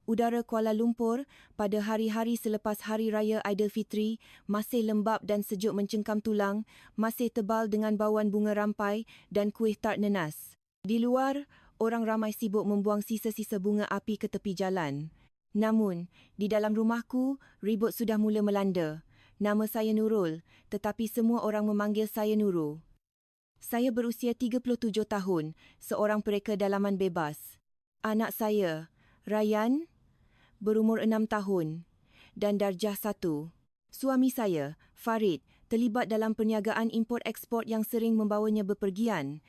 Udara Kuala Lumpur pada hari-hari selepas Hari Raya Aidilfitri masih lembap dan sejuk mencengkam tulang, masih tebal dengan bauan bunga rampai dan kuih tart nenas. Di luar, orang ramai sibuk membuang sisa-sisa bunga api ke tepi jalan. Namun, di dalam rumahku, ribut sudah mula melanda. Nama saya Nurul, tetapi semua orang memanggil saya Nuru. Saya berusia 37 tahun, seorang pereka dalaman bebas. Anak saya, Ryan, berumur 6 tahun dan darjah 1. Suami saya, Farid, terlibat dalam perniagaan import-eksport yang sering membawanya bepergian.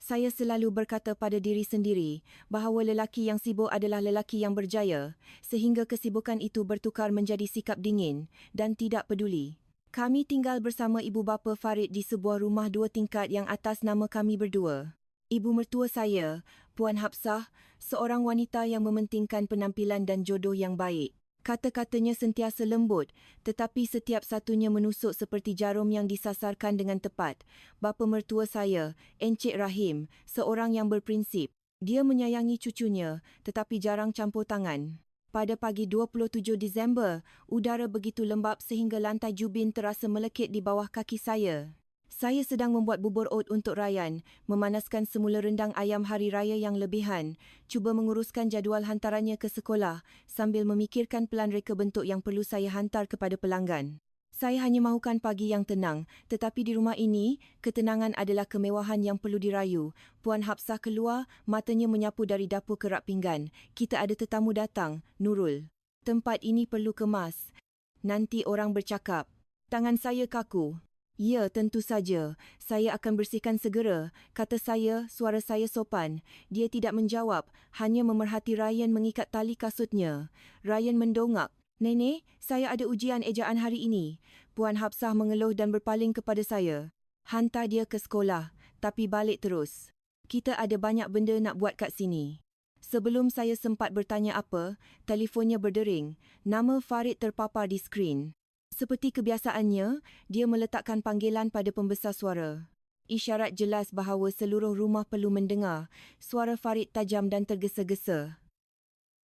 Saya selalu berkata pada diri sendiri bahawa lelaki yang sibuk adalah lelaki yang berjaya, sehingga kesibukan itu bertukar menjadi sikap dingin dan tidak peduli. Kami tinggal bersama ibu bapa Farid di sebuah rumah 2 tingkat yang atas nama kami berdua. Ibu mertua saya, Puan Hapsah, seorang wanita yang mementingkan penampilan dan jodoh yang baik. Kata-katanya sentiasa lembut, tetapi setiap satunya menusuk seperti jarum yang disasarkan dengan tepat. Bapa mertua saya, Encik Rahim, seorang yang berprinsip. Dia menyayangi cucunya, tetapi jarang campur tangan. Pada pagi 27 Disember, udara begitu lembap sehingga lantai jubin terasa melekit di bawah kaki saya. Saya sedang membuat bubur oat untuk Ryan, memanaskan semula rendang ayam hari raya yang lebihan, cuba menguruskan jadual hantarannya ke sekolah sambil memikirkan pelan reka bentuk yang perlu saya hantar kepada pelanggan. Saya hanya mahukan pagi yang tenang, tetapi di rumah ini, ketenangan adalah kemewahan yang perlu dirayu. Puan Hapsah keluar, matanya menyapu dari dapur kerak pinggan. Kita ada tetamu datang, Nurul. Tempat ini perlu kemas. Nanti orang bercakap. Tangan saya kaku. Ya, tentu saja. Saya akan bersihkan segera, kata saya, suara saya sopan. Dia tidak menjawab, hanya memerhati Ryan mengikat tali kasutnya. Ryan mendongak. Nenek, saya ada ujian ejaan hari ini. Puan Hapsah mengeluh dan berpaling kepada saya. Hantar dia ke sekolah, tapi balik terus. Kita ada banyak benda nak buat kat sini. Sebelum saya sempat bertanya apa, telefonnya berdering. Nama Farid terpapar di skrin. Seperti kebiasaannya, dia meletakkan panggilan pada pembesar suara. Isyarat jelas bahawa seluruh rumah perlu mendengar. Suara Farid tajam dan tergesa-gesa.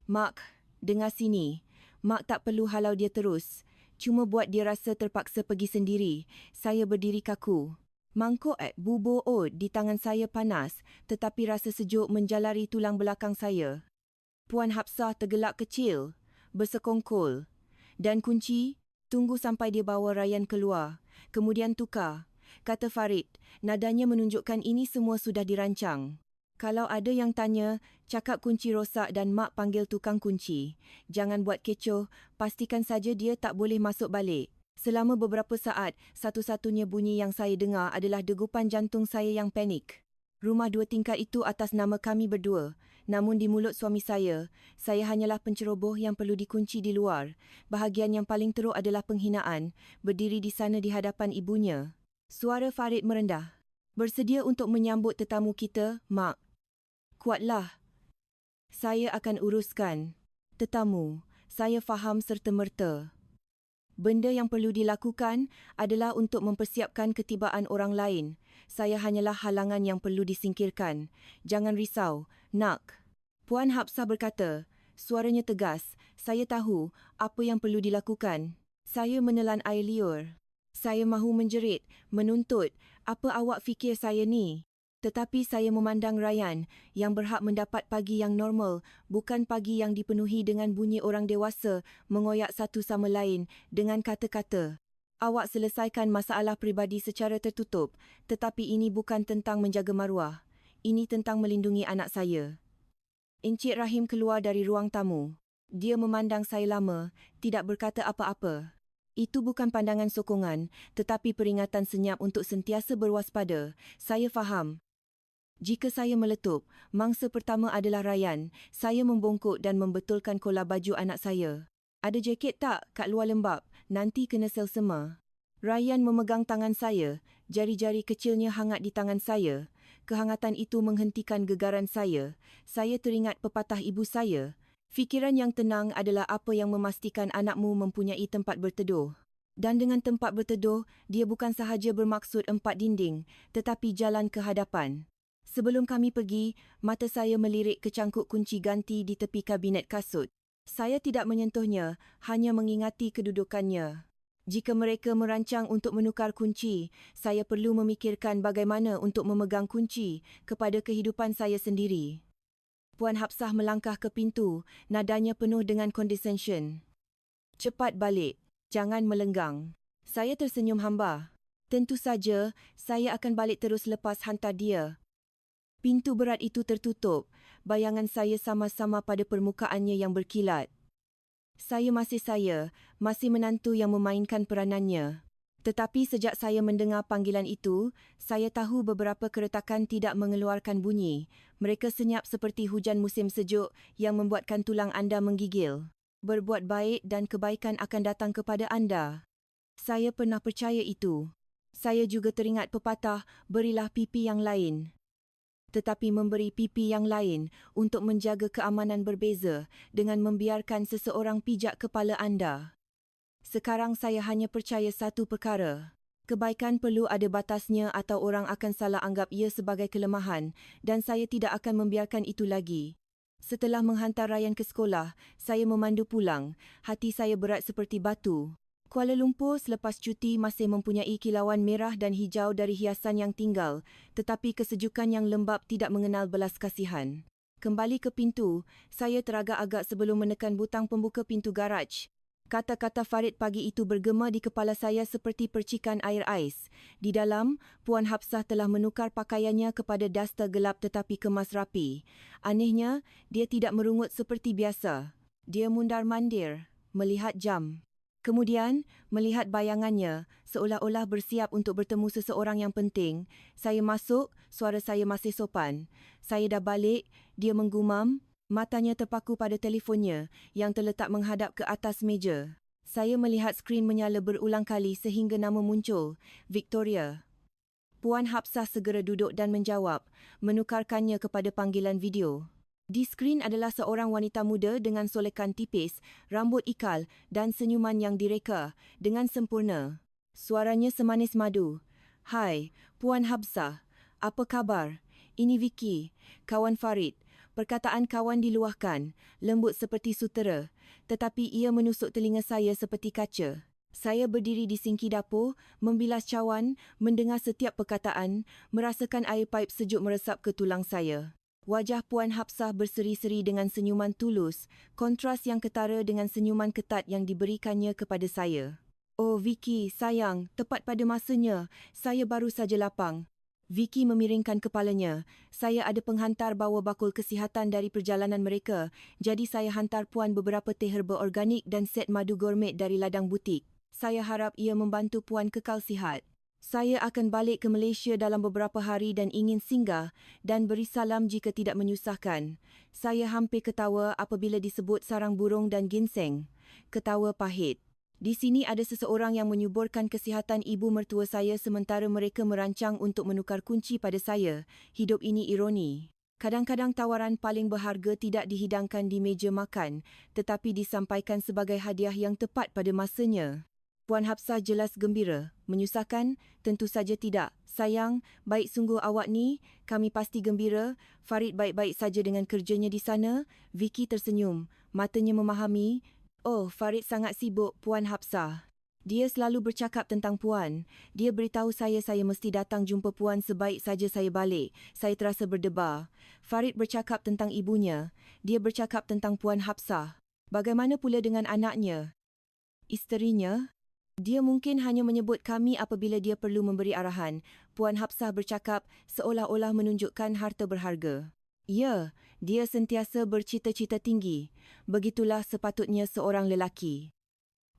Mak, dengar sini. Mak tak perlu halau dia terus. Cuma buat dia rasa terpaksa pergi sendiri. Saya berdiri kaku. Mangkuk bubur oat di tangan saya panas, tetapi rasa sejuk menjalari tulang belakang saya. Puan Hapsah tergelak kecil, bersekongkol. Dan kunci? Tunggu sampai dia bawa Ryan keluar. Kemudian tukar. Kata Farid, nadanya menunjukkan ini semua sudah dirancang. Kalau ada yang tanya, cakap kunci rosak dan mak panggil tukang kunci. Jangan buat kecoh, pastikan saja dia tak boleh masuk balik. Selama beberapa saat, satu-satunya bunyi yang saya dengar adalah degupan jantung saya yang panik. Rumah 2 tingkat itu atas nama kami berdua. Namun di mulut suami saya hanyalah penceroboh yang perlu dikunci di luar. Bahagian yang paling teruk adalah penghinaan, berdiri di sana di hadapan ibunya. Suara Farid merendah. Bersedia untuk menyambut tetamu kita, Mak? Kuatlah. Saya akan uruskan. Tetamu, saya faham serta-merta. Benda yang perlu dilakukan adalah untuk mempersiapkan ketibaan orang lain. Saya hanyalah halangan yang perlu disingkirkan. Jangan risau, nak. Puan Hapsah berkata, suaranya tegas. Saya tahu apa yang perlu dilakukan. Saya menelan air liur. Saya mahu menjerit, menuntut, apa awak fikir saya ni? Tetapi saya memandang Ryan yang berhak mendapat pagi yang normal, bukan pagi yang dipenuhi dengan bunyi orang dewasa mengoyak satu sama lain dengan kata-kata. Awak selesaikan masalah peribadi secara tertutup, tetapi ini bukan tentang menjaga maruah. Ini tentang melindungi anak saya. Encik Rahim keluar dari ruang tamu. Dia memandang saya lama, tidak berkata apa-apa. Itu bukan pandangan sokongan, tetapi peringatan senyap untuk sentiasa berwaspada. Saya faham. Jika saya meletup, mangsa pertama adalah Ryan. Saya membongkok dan membetulkan kola baju anak saya. Ada jaket tak kat luar lembap? Nanti kena selsema. Ryan memegang tangan saya. Jari-jari kecilnya hangat di tangan saya. Kehangatan itu menghentikan gegaran saya. Saya teringat pepatah ibu saya. Fikiran yang tenang adalah apa yang memastikan anakmu mempunyai tempat berteduh. Dan dengan tempat berteduh, dia bukan sahaja bermaksud 4 dinding, tetapi jalan ke hadapan. Sebelum kami pergi, mata saya melirik ke cangkuk kunci ganti di tepi kabinet kasut. Saya tidak menyentuhnya, hanya mengingati kedudukannya. Jika mereka merancang untuk menukar kunci, saya perlu memikirkan bagaimana untuk memegang kunci kepada kehidupan saya sendiri. Puan Hafsah melangkah ke pintu, nadanya penuh dengan condescension. Cepat balik, jangan melenggang. Saya tersenyum hamba. Tentu saja, saya akan balik terus lepas hantar dia. Pintu berat itu tertutup, bayangan saya sama-sama pada permukaannya yang berkilat. Saya, masih menantu yang memainkan peranannya. Tetapi sejak saya mendengar panggilan itu, saya tahu beberapa keretakan tidak mengeluarkan bunyi. Mereka senyap seperti hujan musim sejuk yang membuatkan tulang anda menggigil. Berbuat baik dan kebaikan akan datang kepada anda. Saya pernah percaya itu. Saya juga teringat pepatah, berilah pipi yang lain. Tetapi memberi pipi yang lain untuk menjaga keamanan berbeza dengan membiarkan seseorang pijak kepala anda. Sekarang saya hanya percaya satu perkara. Kebaikan perlu ada batasnya atau orang akan salah anggap ia sebagai kelemahan dan saya tidak akan membiarkan itu lagi. Setelah menghantar Ryan ke sekolah, saya memandu pulang. Hati saya berat seperti batu. Kuala Lumpur selepas cuti masih mempunyai kilauan merah dan hijau dari hiasan yang tinggal, tetapi kesejukan yang lembap tidak mengenal belas kasihan. Kembali ke pintu, saya teragak-agak sebelum menekan butang pembuka pintu garaj. Kata-kata Farid pagi itu bergema di kepala saya seperti percikan air ais. Di dalam, Puan Hafsah telah menukar pakaiannya kepada duster gelap tetapi kemas rapi. Anehnya, dia tidak merungut seperti biasa. Dia mundar-mandir, melihat jam. Kemudian, melihat bayangannya, seolah-olah bersiap untuk bertemu seseorang yang penting. Saya masuk, suara saya masih sopan. Saya dah balik, dia menggumam, matanya terpaku pada telefonnya yang terletak menghadap ke atas meja. Saya melihat skrin menyala berulang kali sehingga nama muncul, Victoria. Puan Hafsah segera duduk dan menjawab, menukarkannya kepada panggilan video. Di skrin adalah seorang wanita muda dengan solekan tipis, rambut ikal dan senyuman yang direka dengan sempurna. Suaranya semanis madu. Hai, Puan Hafsah. Apa khabar? Ini Vicky, kawan Farid. Perkataan kawan diluahkan, lembut seperti sutera, tetapi ia menusuk telinga saya seperti kaca. Saya berdiri di sinki dapur, membilas cawan, mendengar setiap perkataan, merasakan air paip sejuk meresap ke tulang saya. Wajah Puan Hafsah berseri-seri dengan senyuman tulus, kontras yang ketara dengan senyuman ketat yang diberikannya kepada saya. Oh Vicky, sayang, tepat pada masanya, saya baru saja lapang. Vicky memiringkan kepalanya. Saya ada penghantar bawa bakul kesihatan dari perjalanan mereka, jadi saya hantar Puan beberapa teh herba organik dan set madu gourmet dari ladang butik. Saya harap ia membantu Puan kekal sihat. Saya akan balik ke Malaysia dalam beberapa hari dan ingin singgah dan beri salam jika tidak menyusahkan. Saya hampir ketawa apabila disebut sarang burung dan ginseng. Ketawa pahit. Di sini ada seseorang yang menyuburkan kesihatan ibu mertua saya sementara mereka merancang untuk menukar kunci pada saya. Hidup ini ironi. Kadang-kadang tawaran paling berharga tidak dihidangkan di meja makan, tetapi disampaikan sebagai hadiah yang tepat pada masanya. Puan Hafsah jelas gembira. Menyusahkan? Tentu saja tidak. Sayang, baik sungguh awak ni. Kami pasti gembira. Farid baik-baik saja dengan kerjanya di sana. Vicky tersenyum. Matanya memahami. Oh, Farid sangat sibuk, Puan Hafsah. Dia selalu bercakap tentang Puan. Dia beritahu saya mesti datang jumpa Puan sebaik saja saya balik. Saya terasa berdebar. Farid bercakap tentang ibunya. Dia bercakap tentang Puan Hafsah. Bagaimana pula dengan anaknya? Isterinya? Dia mungkin hanya menyebut kami apabila dia perlu memberi arahan. Puan Hafsah bercakap seolah-olah menunjukkan harta berharga. Ya, dia sentiasa bercita-cita tinggi. Begitulah sepatutnya seorang lelaki.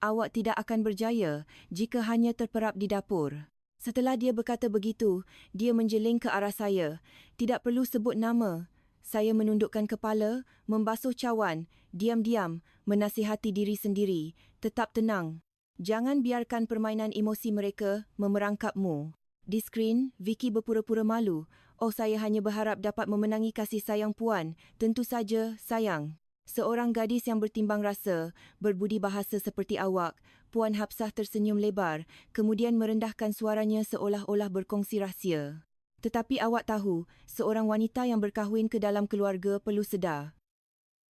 Awak tidak akan berjaya jika hanya terperap di dapur. Setelah dia berkata begitu, dia menjeling ke arah saya. Tidak perlu sebut nama. Saya menundukkan kepala, membasuh cawan, diam-diam, menasihati diri sendiri. Tetap tenang. Jangan biarkan permainan emosi mereka memerangkapmu. Di skrin, Vicky berpura-pura malu. Oh, saya hanya berharap dapat memenangi kasih sayang Puan. Tentu saja, sayang. Seorang gadis yang bertimbang rasa, berbudi bahasa seperti awak. Puan Hafsah tersenyum lebar, kemudian merendahkan suaranya seolah-olah berkongsi rahsia. Tetapi awak tahu, seorang wanita yang berkahwin ke dalam keluarga perlu sedar.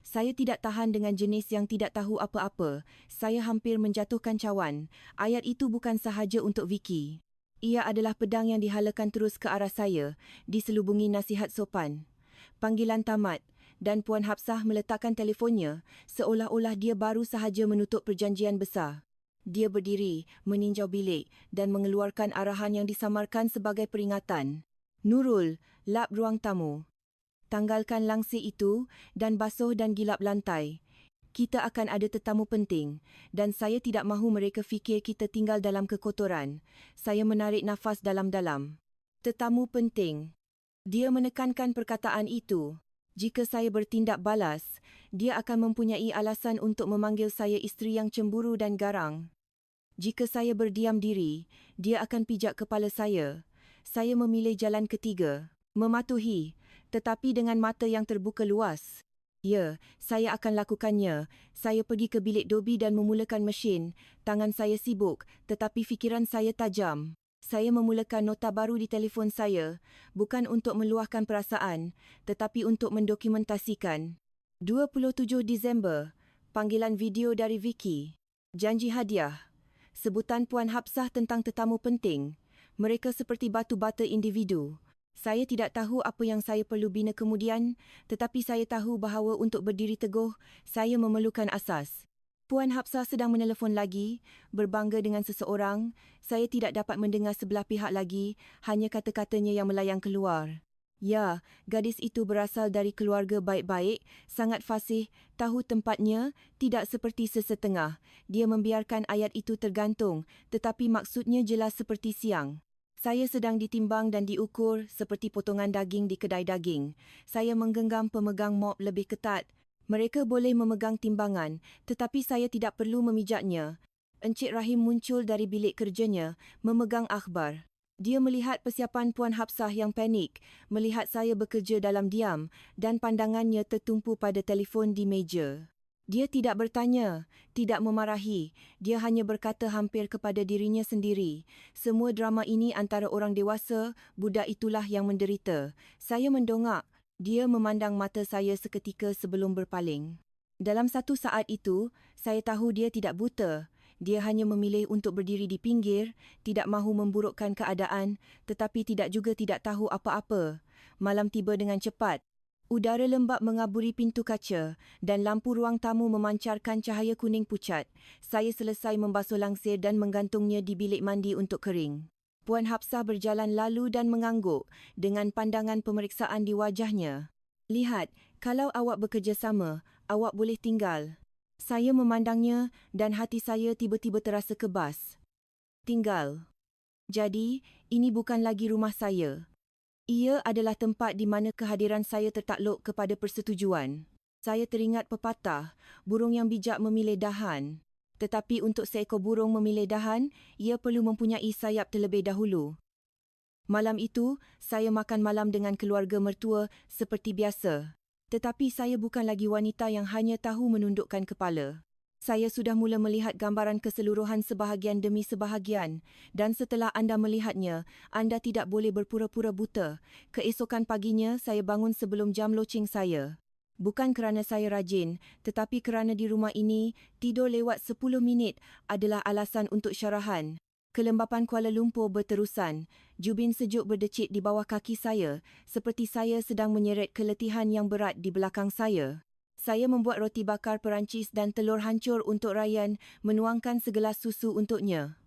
Saya tidak tahan dengan jenis yang tidak tahu apa-apa. Saya hampir menjatuhkan cawan. Ayat itu bukan sahaja untuk Vicky. Ia adalah pedang yang dihalakan terus ke arah saya, diselubungi nasihat sopan. Panggilan tamat dan Puan Hafsah meletakkan telefonnya seolah-olah dia baru sahaja menutup perjanjian besar. Dia berdiri, meninjau bilik dan mengeluarkan arahan yang disamarkan sebagai peringatan. Nurul, lap ruang tamu. Tanggalkan langsir itu dan basuh dan gilap lantai. Kita akan ada tetamu penting dan saya tidak mahu mereka fikir kita tinggal dalam kekotoran. Saya menarik nafas dalam-dalam. Tetamu penting. Dia menekankan perkataan itu. Jika saya bertindak balas, dia akan mempunyai alasan untuk memanggil saya isteri yang cemburu dan garang. Jika saya berdiam diri, dia akan pijak kepala saya. Saya memilih jalan ketiga, mematuhi, tetapi dengan mata yang terbuka luas. Ya, saya akan lakukannya. Saya pergi ke bilik Dobby dan memulakan mesin. Tangan saya sibuk, tetapi fikiran saya tajam. Saya memulakan nota baru di telefon saya, bukan untuk meluahkan perasaan, tetapi untuk mendokumentasikan. 27 Disember, panggilan video dari Vicky. Janji hadiah. Sebutan Puan Hafsah tentang tetamu penting. Mereka seperti batu bata individu. Saya tidak tahu apa yang saya perlu bina kemudian, tetapi saya tahu bahawa untuk berdiri teguh, saya memerlukan asas. Puan Hafsah sedang menelefon lagi, berbangga dengan seseorang. Saya tidak dapat mendengar sebelah pihak lagi, hanya kata-katanya yang melayang keluar. Ya, gadis itu berasal dari keluarga baik-baik, sangat fasih, tahu tempatnya, tidak seperti sesetengah. Dia membiarkan ayat itu tergantung, tetapi maksudnya jelas seperti siang. Saya sedang ditimbang dan diukur seperti potongan daging di kedai daging. Saya menggenggam pemegang mop lebih ketat. Mereka boleh memegang timbangan, tetapi saya tidak perlu memijaknya. Encik Rahim muncul dari bilik kerjanya, memegang akhbar. Dia melihat persiapan Puan Hafsah yang panik, melihat saya bekerja dalam diam dan pandangannya tertumpu pada telefon di meja. Dia tidak bertanya, tidak memarahi. Dia hanya berkata hampir kepada dirinya sendiri. Semua drama ini antara orang dewasa, budak itulah yang menderita. Saya mendongak. Dia memandang mata saya seketika sebelum berpaling. Dalam satu saat itu, saya tahu dia tidak buta. Dia hanya memilih untuk berdiri di pinggir, tidak mahu memburukkan keadaan, tetapi tidak juga tidak tahu apa-apa. Malam tiba dengan cepat. Udara lembap mengaburi pintu kaca dan lampu ruang tamu memancarkan cahaya kuning pucat. Saya selesai membasuh langsir dan menggantungnya di bilik mandi untuk kering. Puan Hafsah berjalan lalu dan mengangguk dengan pandangan pemeriksaan di wajahnya. Lihat, kalau awak bekerjasama, awak boleh tinggal. Saya memandangnya dan hati saya tiba-tiba terasa kebas. Tinggal. Jadi, ini bukan lagi rumah saya. Ia adalah tempat di mana kehadiran saya tertakluk kepada persetujuan. Saya teringat pepatah, burung yang bijak memilih dahan. Tetapi untuk seekor burung memilih dahan, ia perlu mempunyai sayap terlebih dahulu. Malam itu, saya makan malam dengan keluarga mertua seperti biasa. Tetapi saya bukan lagi wanita yang hanya tahu menundukkan kepala. Saya sudah mula melihat gambaran keseluruhan sebahagian demi sebahagian dan setelah anda melihatnya, anda tidak boleh berpura-pura buta. Keesokan paginya, saya bangun sebelum jam loceng saya. Bukan kerana saya rajin, tetapi kerana di rumah ini, tidur lewat 10 minit adalah alasan untuk syarahan. Kelembapan Kuala Lumpur berterusan. Jubin sejuk berdecit di bawah kaki saya, seperti saya sedang menyeret keletihan yang berat di belakang saya. Saya membuat roti bakar Perancis dan telur hancur untuk Ryan, menuangkan segelas susu untuknya.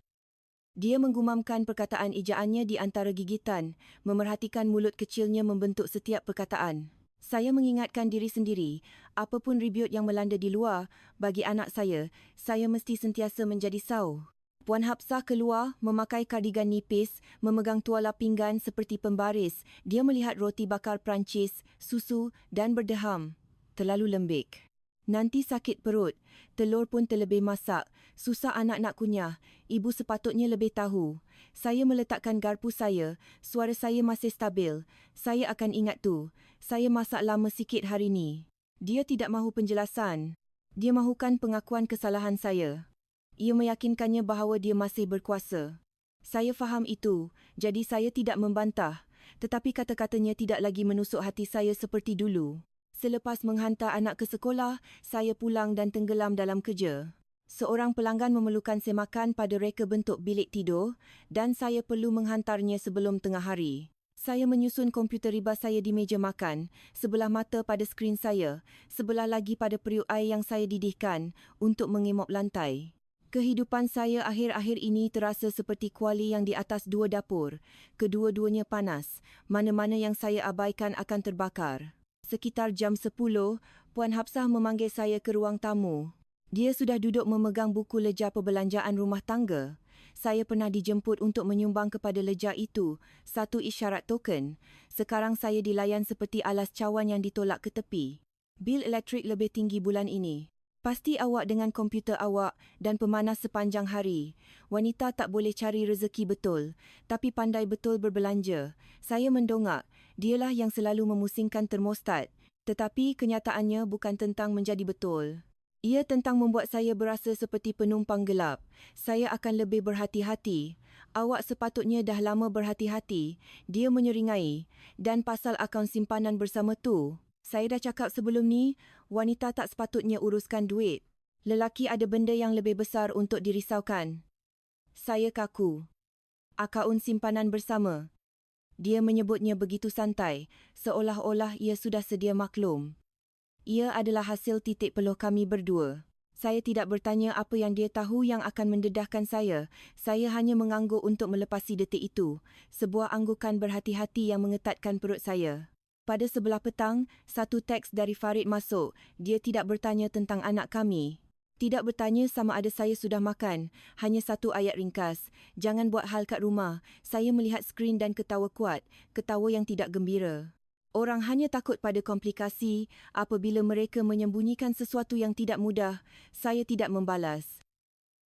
Dia menggumamkan perkataan ejaannya di antara gigitan, memerhatikan mulut kecilnya membentuk setiap perkataan. Saya mengingatkan diri sendiri, apapun ribut yang melanda di luar, bagi anak saya mesti sentiasa menjadi sau. Puan Hafsah keluar, memakai kardigan nipis, memegang tuala pinggan seperti pembaris. Dia melihat roti bakar Perancis, susu dan berdeham. Terlalu lembik. Nanti sakit perut. Telur pun terlebih masak. Susah anak nak kunyah. Ibu sepatutnya lebih tahu. Saya meletakkan garpu saya. Suara saya masih stabil. Saya akan ingat tu. Saya masak lama sikit hari ni. Dia tidak mahu penjelasan. Dia mahukan pengakuan kesalahan saya. Ia meyakinkannya bahawa dia masih berkuasa. Saya faham itu, jadi saya tidak membantah. Tetapi kata-katanya tidak lagi menusuk hati saya seperti dulu. Selepas menghantar anak ke sekolah, saya pulang dan tenggelam dalam kerja. Seorang pelanggan memerlukan semakan pada reka bentuk bilik tidur dan saya perlu menghantarnya sebelum tengah hari. Saya menyusun komputer riba saya di meja makan, sebelah mata pada skrin saya, sebelah lagi pada periuk air yang saya didihkan untuk mengemop lantai. Kehidupan saya akhir-akhir ini terasa seperti kuali yang di atas dua dapur. Kedua-duanya panas, mana-mana yang saya abaikan akan terbakar. Sekitar jam 10, Puan Hafsah memanggil saya ke ruang tamu. Dia sudah duduk memegang buku lejar perbelanjaan rumah tangga. Saya pernah dijemput untuk menyumbang kepada lejar itu, satu isyarat token. Sekarang saya dilayan seperti alas cawan yang ditolak ke tepi. Bil elektrik lebih tinggi bulan ini. Pasti awak dengan komputer awak dan pemanas sepanjang hari. Wanita tak boleh cari rezeki betul, tapi pandai betul berbelanja. Saya mendongak, dialah yang selalu memusingkan termostat. Tetapi kenyataannya bukan tentang menjadi betul. Ia tentang membuat saya berasa seperti penumpang gelap. Saya akan lebih berhati-hati. Awak sepatutnya dah lama berhati-hati. Dia menyeringai. Dan pasal akaun simpanan bersama tu. Saya dah cakap sebelum ni, wanita tak sepatutnya uruskan duit. Lelaki ada benda yang lebih besar untuk dirisaukan. Saya kaku. Akaun simpanan bersama. Dia menyebutnya begitu santai, seolah-olah ia sudah sedia maklum. Ia adalah hasil titik peluh kami berdua. Saya tidak bertanya apa yang dia tahu yang akan mendedahkan saya. Saya hanya mengangguk untuk melepasi detik itu. Sebuah anggukan berhati-hati yang mengetatkan perut saya. Pada sebelah petang, satu teks dari Farid masuk. Dia tidak bertanya tentang anak kami. Tidak bertanya sama ada saya sudah makan. Hanya satu ayat ringkas. Jangan buat hal kat rumah. Saya melihat skrin dan ketawa kuat. Ketawa yang tidak gembira. Orang hanya takut pada komplikasi apabila mereka menyembunyikan sesuatu yang tidak mudah. Saya tidak membalas.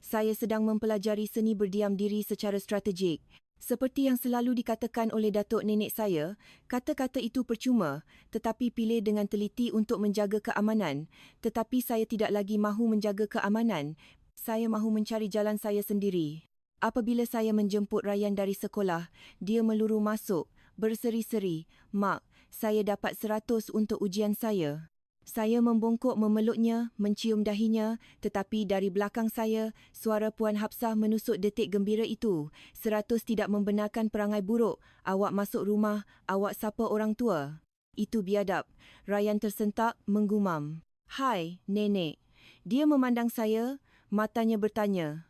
Saya sedang mempelajari seni berdiam diri secara strategik. Seperti yang selalu dikatakan oleh datuk nenek saya, kata-kata itu percuma, tetapi pilih dengan teliti untuk menjaga keamanan. Tetapi saya tidak lagi mahu menjaga keamanan. Saya mahu mencari jalan saya sendiri. Apabila saya menjemput Ryan dari sekolah, dia meluru masuk, berseri-seri, "Mak, saya dapat 100 untuk ujian saya." Saya membongkok memeluknya, mencium dahinya, tetapi dari belakang saya, suara Puan Hafsah menusuk detik gembira itu. 100 tidak membenarkan perangai buruk. Awak masuk rumah, awak sapa orang tua. Itu biadab. Ryan tersentak, menggumam. "Hai, nenek." Dia memandang saya, matanya bertanya.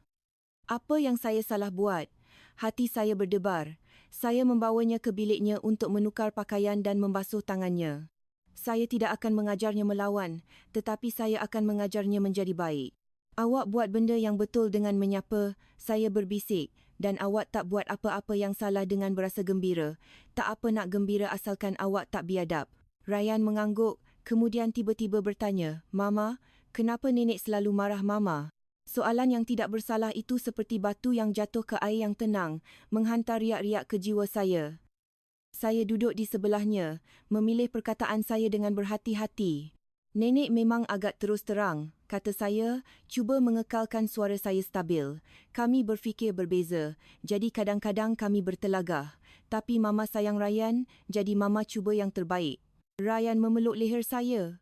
Apa yang saya salah buat? Hati saya berdebar. Saya membawanya ke biliknya untuk menukar pakaian dan membasuh tangannya. Saya tidak akan mengajarnya melawan, tetapi saya akan mengajarnya menjadi baik. "Awak buat benda yang betul dengan menyapa," saya berbisik, "dan awak tak buat apa-apa yang salah dengan berasa gembira. Tak apa nak gembira asalkan awak tak biadab." Ryan mengangguk, kemudian tiba-tiba bertanya, "Mama, kenapa nenek selalu marah Mama?" Soalan yang tidak bersalah itu seperti batu yang jatuh ke air yang tenang, menghantar riak-riak ke jiwa saya. Saya duduk di sebelahnya, memilih perkataan saya dengan berhati-hati. "Nenek memang agak terus terang," kata saya, cuba mengekalkan suara saya stabil. "Kami berfikir berbeza, jadi kadang-kadang kami bertelagah. Tapi Mama sayang Ryan, jadi Mama cuba yang terbaik." Ryan memeluk leher saya.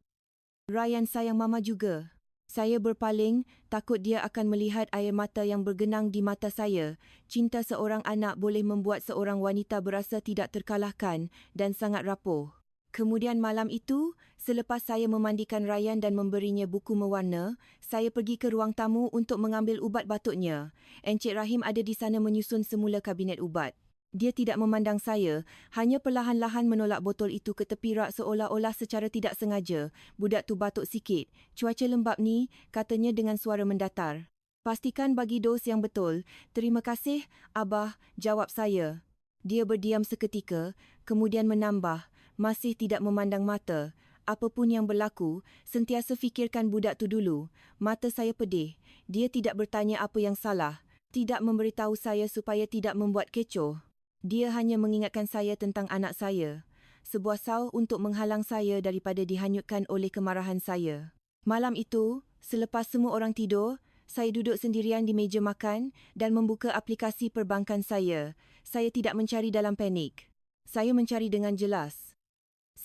"Ryan sayang Mama juga." Saya berpaling, takut dia akan melihat air mata yang bergenang di mata saya. Cinta seorang anak boleh membuat seorang wanita berasa tidak terkalahkan dan sangat rapuh. Kemudian malam itu, selepas saya memandikan Ryan dan memberinya buku mewarna, saya pergi ke ruang tamu untuk mengambil ubat batuknya. Encik Rahim ada di sana menyusun semula kabinet ubat. Dia tidak memandang saya, hanya perlahan-lahan menolak botol itu ke tepi rak seolah-olah secara tidak sengaja. "Budak tu batuk sikit. Cuaca lembap ni," katanya dengan suara mendatar. "Pastikan bagi dos yang betul." "Terima kasih, Abah," jawab saya. Dia berdiam seketika, kemudian menambah, masih tidak memandang mata. "Apapun yang berlaku, sentiasa fikirkan budak tu dulu." Mata saya pedih. Dia tidak bertanya apa yang salah, tidak memberitahu saya supaya tidak membuat kecoh. Dia hanya mengingatkan saya tentang anak saya. Sebuah saus untuk menghalang saya daripada dihanyutkan oleh kemarahan saya. Malam itu, selepas semua orang tidur, saya duduk sendirian di meja makan dan membuka aplikasi perbankan saya. Saya tidak mencari dalam panik. Saya mencari dengan jelas.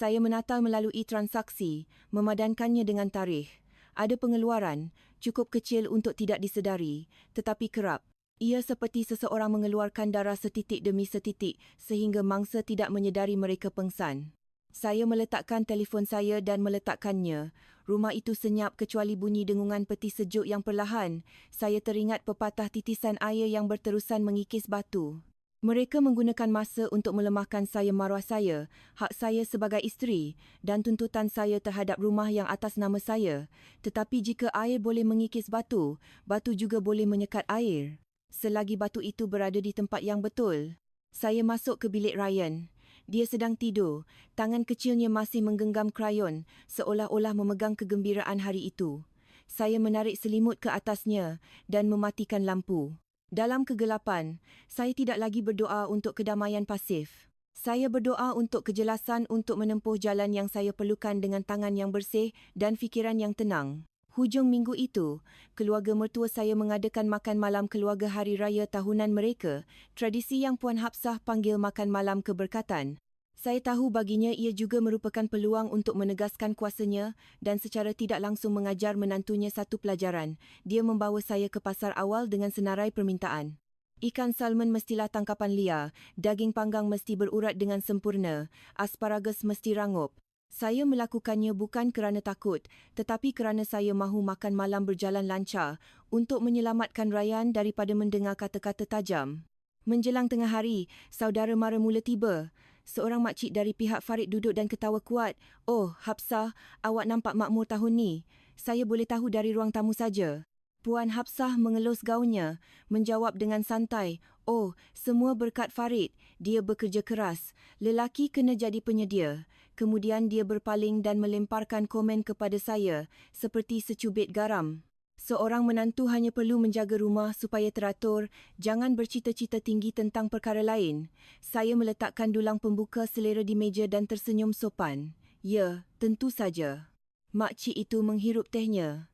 Saya menata melalui transaksi, memadankannya dengan tarikh. Ada pengeluaran, cukup kecil untuk tidak disedari, tetapi kerap. Ia seperti seseorang mengeluarkan darah setitik demi setitik sehingga mangsa tidak menyedari mereka pengsan. Saya meletakkan telefon saya dan meletakkannya. Rumah itu senyap kecuali bunyi dengungan peti sejuk yang perlahan. Saya teringat pepatah titisan air yang berterusan mengikis batu. Mereka menggunakan masa untuk melemahkan saya maruah saya, hak saya sebagai isteri dan tuntutan saya terhadap rumah yang atas nama saya. Tetapi jika air boleh mengikis batu, batu juga boleh menyekat air. Selagi batu itu berada di tempat yang betul. Saya masuk ke bilik Ryan. Dia sedang tidur. Tangan kecilnya masih menggenggam krayon, seolah-olah memegang kegembiraan hari itu. Saya menarik selimut ke atasnya dan mematikan lampu. Dalam kegelapan, saya tidak lagi berdoa untuk kedamaian pasif. Saya berdoa untuk kejelasan untuk menempuh jalan yang saya perlukan dengan tangan yang bersih dan fikiran yang tenang. Hujung minggu itu, keluarga mertua saya mengadakan makan malam keluarga hari raya tahunan mereka, tradisi yang Puan Hapsah panggil makan malam keberkatan. Saya tahu baginya ia juga merupakan peluang untuk menegaskan kuasanya dan secara tidak langsung mengajar menantunya satu pelajaran. Dia membawa saya ke pasar awal dengan senarai permintaan. Ikan salmon mestilah tangkapan liar, daging panggang mesti berurat dengan sempurna, asparagus mesti rangup. Saya melakukannya bukan kerana takut, tetapi kerana saya mahu makan malam berjalan lancar untuk menyelamatkan Ryan daripada mendengar kata-kata tajam. Menjelang tengah hari, saudara mara mula tiba. Seorang makcik dari pihak Farid duduk dan ketawa kuat. "Oh, Hapsah, awak nampak makmur tahun ni. Saya boleh tahu dari ruang tamu saja." Puan Hapsah mengelus gaunnya, menjawab dengan santai, "Oh, semua berkat Farid. Dia bekerja keras. Lelaki kena jadi penyedia." Kemudian dia berpaling dan melemparkan komen kepada saya, seperti secubit garam. Seorang menantu hanya perlu menjaga rumah supaya teratur, jangan bercita-cita tinggi tentang perkara lain. Saya meletakkan dulang pembuka selera di meja dan tersenyum sopan. "Ya, tentu saja." Makcik itu menghirup tehnya.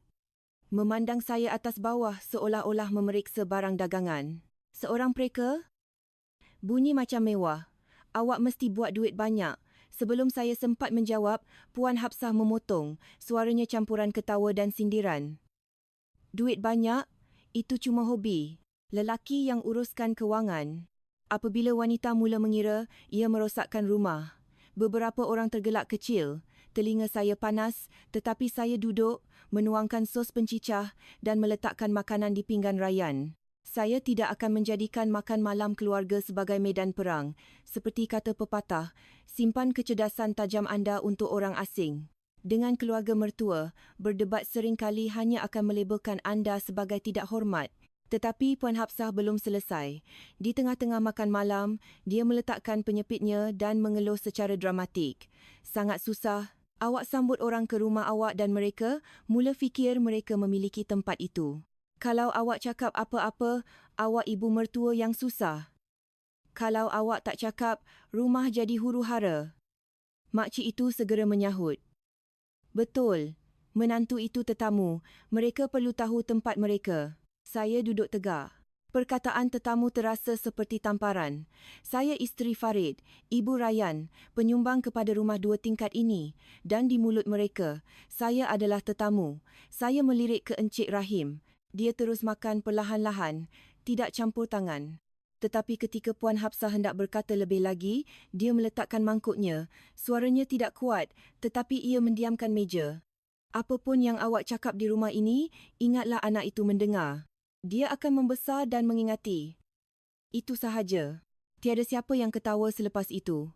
Memandang saya atas bawah seolah-olah memeriksa barang dagangan. "Seorang pereka? Bunyi macam mewah. Awak mesti buat duit banyak." Sebelum saya sempat menjawab, Puan Hapsah memotong, suaranya campuran ketawa dan sindiran. "Duit banyak? Itu cuma hobi. Lelaki yang uruskan kewangan." Apabila wanita mula mengira, ia merosakkan rumah. Beberapa orang tergelak kecil. Telinga saya panas, tetapi saya duduk, menuangkan sos pencicah dan meletakkan makanan di pinggan Ryan. Saya tidak akan menjadikan makan malam keluarga sebagai medan perang. Seperti kata pepatah, simpan kecerdasan tajam anda untuk orang asing. Dengan keluarga mertua, berdebat seringkali hanya akan melabelkan anda sebagai tidak hormat. Tetapi Puan Hapsah belum selesai. Di tengah-tengah makan malam, dia meletakkan penyepitnya dan mengelus secara dramatik. "Sangat susah. Awak sambut orang ke rumah awak dan mereka mula fikir mereka memiliki tempat itu. Kalau awak cakap apa-apa, awak ibu mertua yang susah. Kalau awak tak cakap, rumah jadi huru-hara." Makcik itu segera menyahut. "Betul. Menantu itu tetamu. Mereka perlu tahu tempat mereka." Saya duduk tegak. Perkataan tetamu terasa seperti tamparan. Saya isteri Farid, ibu Ryan, penyumbang kepada rumah 2 tingkat ini, dan di mulut mereka, saya adalah tetamu. Saya melirik ke Encik Rahim. Dia terus makan perlahan-lahan, tidak campur tangan. Tetapi ketika Puan Hapsah hendak berkata lebih lagi, dia meletakkan mangkuknya. Suaranya tidak kuat, tetapi ia mendiamkan meja. "Apapun yang awak cakap di rumah ini, ingatlah anak itu mendengar. Dia akan membesar dan mengingati." Itu sahaja. Tiada siapa yang ketawa selepas itu.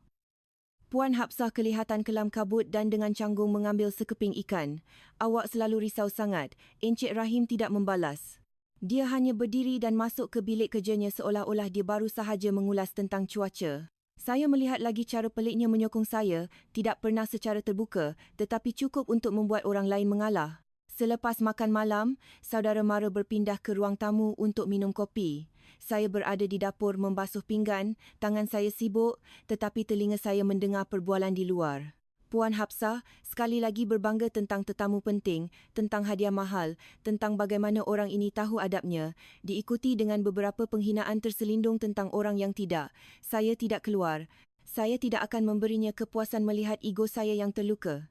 Puan Hapsah kelihatan kelam kabut dan dengan canggung mengambil sekeping ikan. "Awak selalu risau sangat." Encik Rahim tidak membalas. Dia hanya berdiri dan masuk ke bilik kerjanya seolah-olah dia baru sahaja mengulas tentang cuaca. Saya melihat lagi cara peliknya menyokong saya, tidak pernah secara terbuka, tetapi cukup untuk membuat orang lain mengalah. Selepas makan malam, saudara mara berpindah ke ruang tamu untuk minum kopi. Saya berada di dapur membasuh pinggan, tangan saya sibuk, tetapi telinga saya mendengar perbualan di luar. Puan Hapsah sekali lagi berbangga tentang tetamu penting, tentang hadiah mahal, tentang bagaimana orang ini tahu adabnya, diikuti dengan beberapa penghinaan terselindung tentang orang yang tidak. Saya tidak keluar. Saya tidak akan memberinya kepuasan melihat ego saya yang terluka.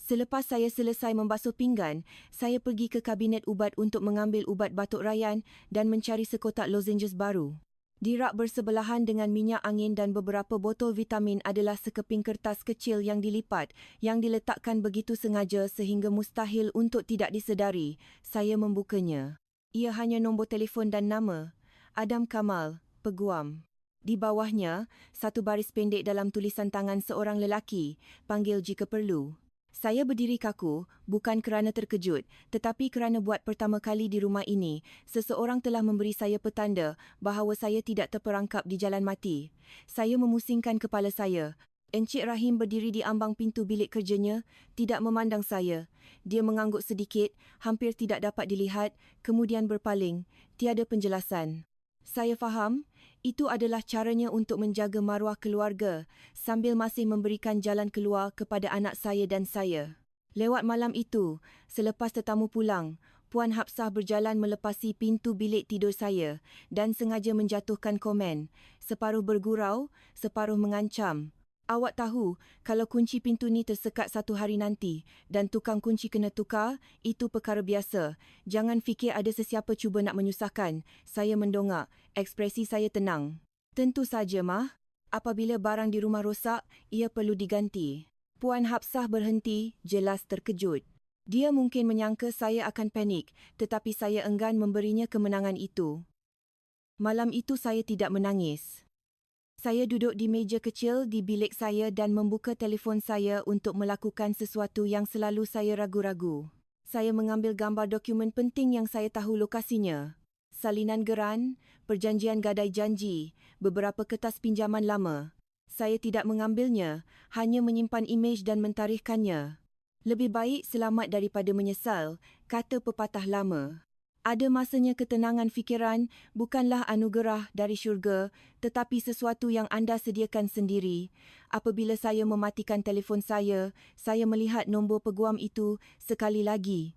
Selepas saya selesai membasuh pinggan, saya pergi ke kabinet ubat untuk mengambil ubat batuk rayan dan mencari sekotak lozenges baru. Di rak bersebelahan dengan minyak angin dan beberapa botol vitamin adalah sekeping kertas kecil yang dilipat, yang diletakkan begitu sengaja sehingga mustahil untuk tidak disedari. Saya membukanya. Ia hanya nombor telefon dan nama. Adam Kamal, Peguam. Di bawahnya, satu baris pendek dalam tulisan tangan seorang lelaki, panggil jika perlu. Saya berdiri kaku, bukan kerana terkejut, tetapi kerana buat pertama kali di rumah ini, seseorang telah memberi saya petanda bahawa saya tidak terperangkap di jalan mati. Saya memusingkan kepala saya. Encik Rahim berdiri di ambang pintu bilik kerjanya, tidak memandang saya. Dia mengangguk sedikit, hampir tidak dapat dilihat, kemudian berpaling, tiada penjelasan. Saya faham, itu adalah caranya untuk menjaga maruah keluarga sambil masih memberikan jalan keluar kepada anak saya dan saya. Lewat malam itu, selepas tetamu pulang, Puan Hafsah berjalan melepasi pintu bilik tidur saya dan sengaja menjatuhkan komen, separuh bergurau, separuh mengancam. Awak tahu, kalau kunci pintu ni tersekat satu hari nanti dan tukang kunci kena tukar, itu perkara biasa. Jangan fikir ada sesiapa cuba nak menyusahkan. Saya mendongak. Ekspresi saya tenang. Tentu saja, Mah. Apabila barang di rumah rosak, ia perlu diganti. Puan Hafsah berhenti, jelas terkejut. Dia mungkin menyangka saya akan panik, tetapi saya enggan memberinya kemenangan itu. Malam itu saya tidak menangis. Saya duduk di meja kecil di bilik saya dan membuka telefon saya untuk melakukan sesuatu yang selalu saya ragu-ragu. Saya mengambil gambar dokumen penting yang saya tahu lokasinya. Salinan geran, perjanjian gadai janji, beberapa kertas pinjaman lama. Saya tidak mengambilnya, hanya menyimpan imej dan mentarikhkannya. Lebih baik selamat daripada menyesal, kata pepatah lama. Ada masanya ketenangan fikiran bukanlah anugerah dari syurga, tetapi sesuatu yang anda sediakan sendiri. Apabila saya mematikan telefon saya melihat nombor peguam itu sekali lagi.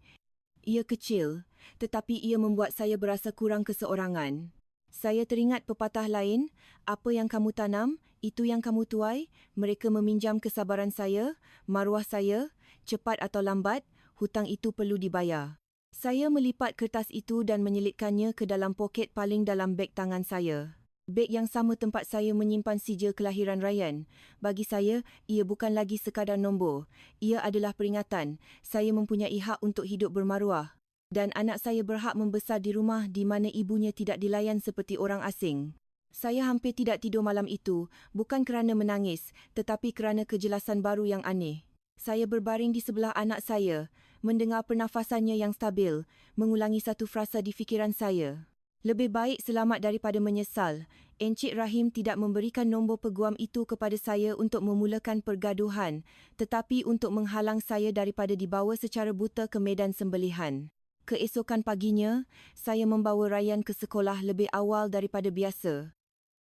Ia kecil, tetapi ia membuat saya berasa kurang keseorangan. Saya teringat pepatah lain, apa yang kamu tanam, itu yang kamu tuai. Mereka meminjam kesabaran saya, maruah saya, cepat atau lambat, hutang itu perlu dibayar. Saya melipat kertas itu dan menyelitkannya ke dalam poket paling dalam beg tangan saya. Beg yang sama tempat saya menyimpan sijil kelahiran Ryan. Bagi saya, ia bukan lagi sekadar nombor. Ia adalah peringatan. Saya mempunyai hak untuk hidup bermaruah. Dan anak saya berhak membesar di rumah di mana ibunya tidak dilayan seperti orang asing. Saya hampir tidak tidur malam itu, bukan kerana menangis, tetapi kerana kejelasan baru yang aneh. Saya berbaring di sebelah anak saya, mendengar pernafasannya yang stabil, mengulangi satu frasa di fikiran saya. Lebih baik selamat daripada menyesal. Encik Rahim tidak memberikan nombor peguam itu kepada saya untuk memulakan pergaduhan, tetapi untuk menghalang saya daripada dibawa secara buta ke medan sembelihan. Keesokan paginya, saya membawa Ryan ke sekolah lebih awal daripada biasa.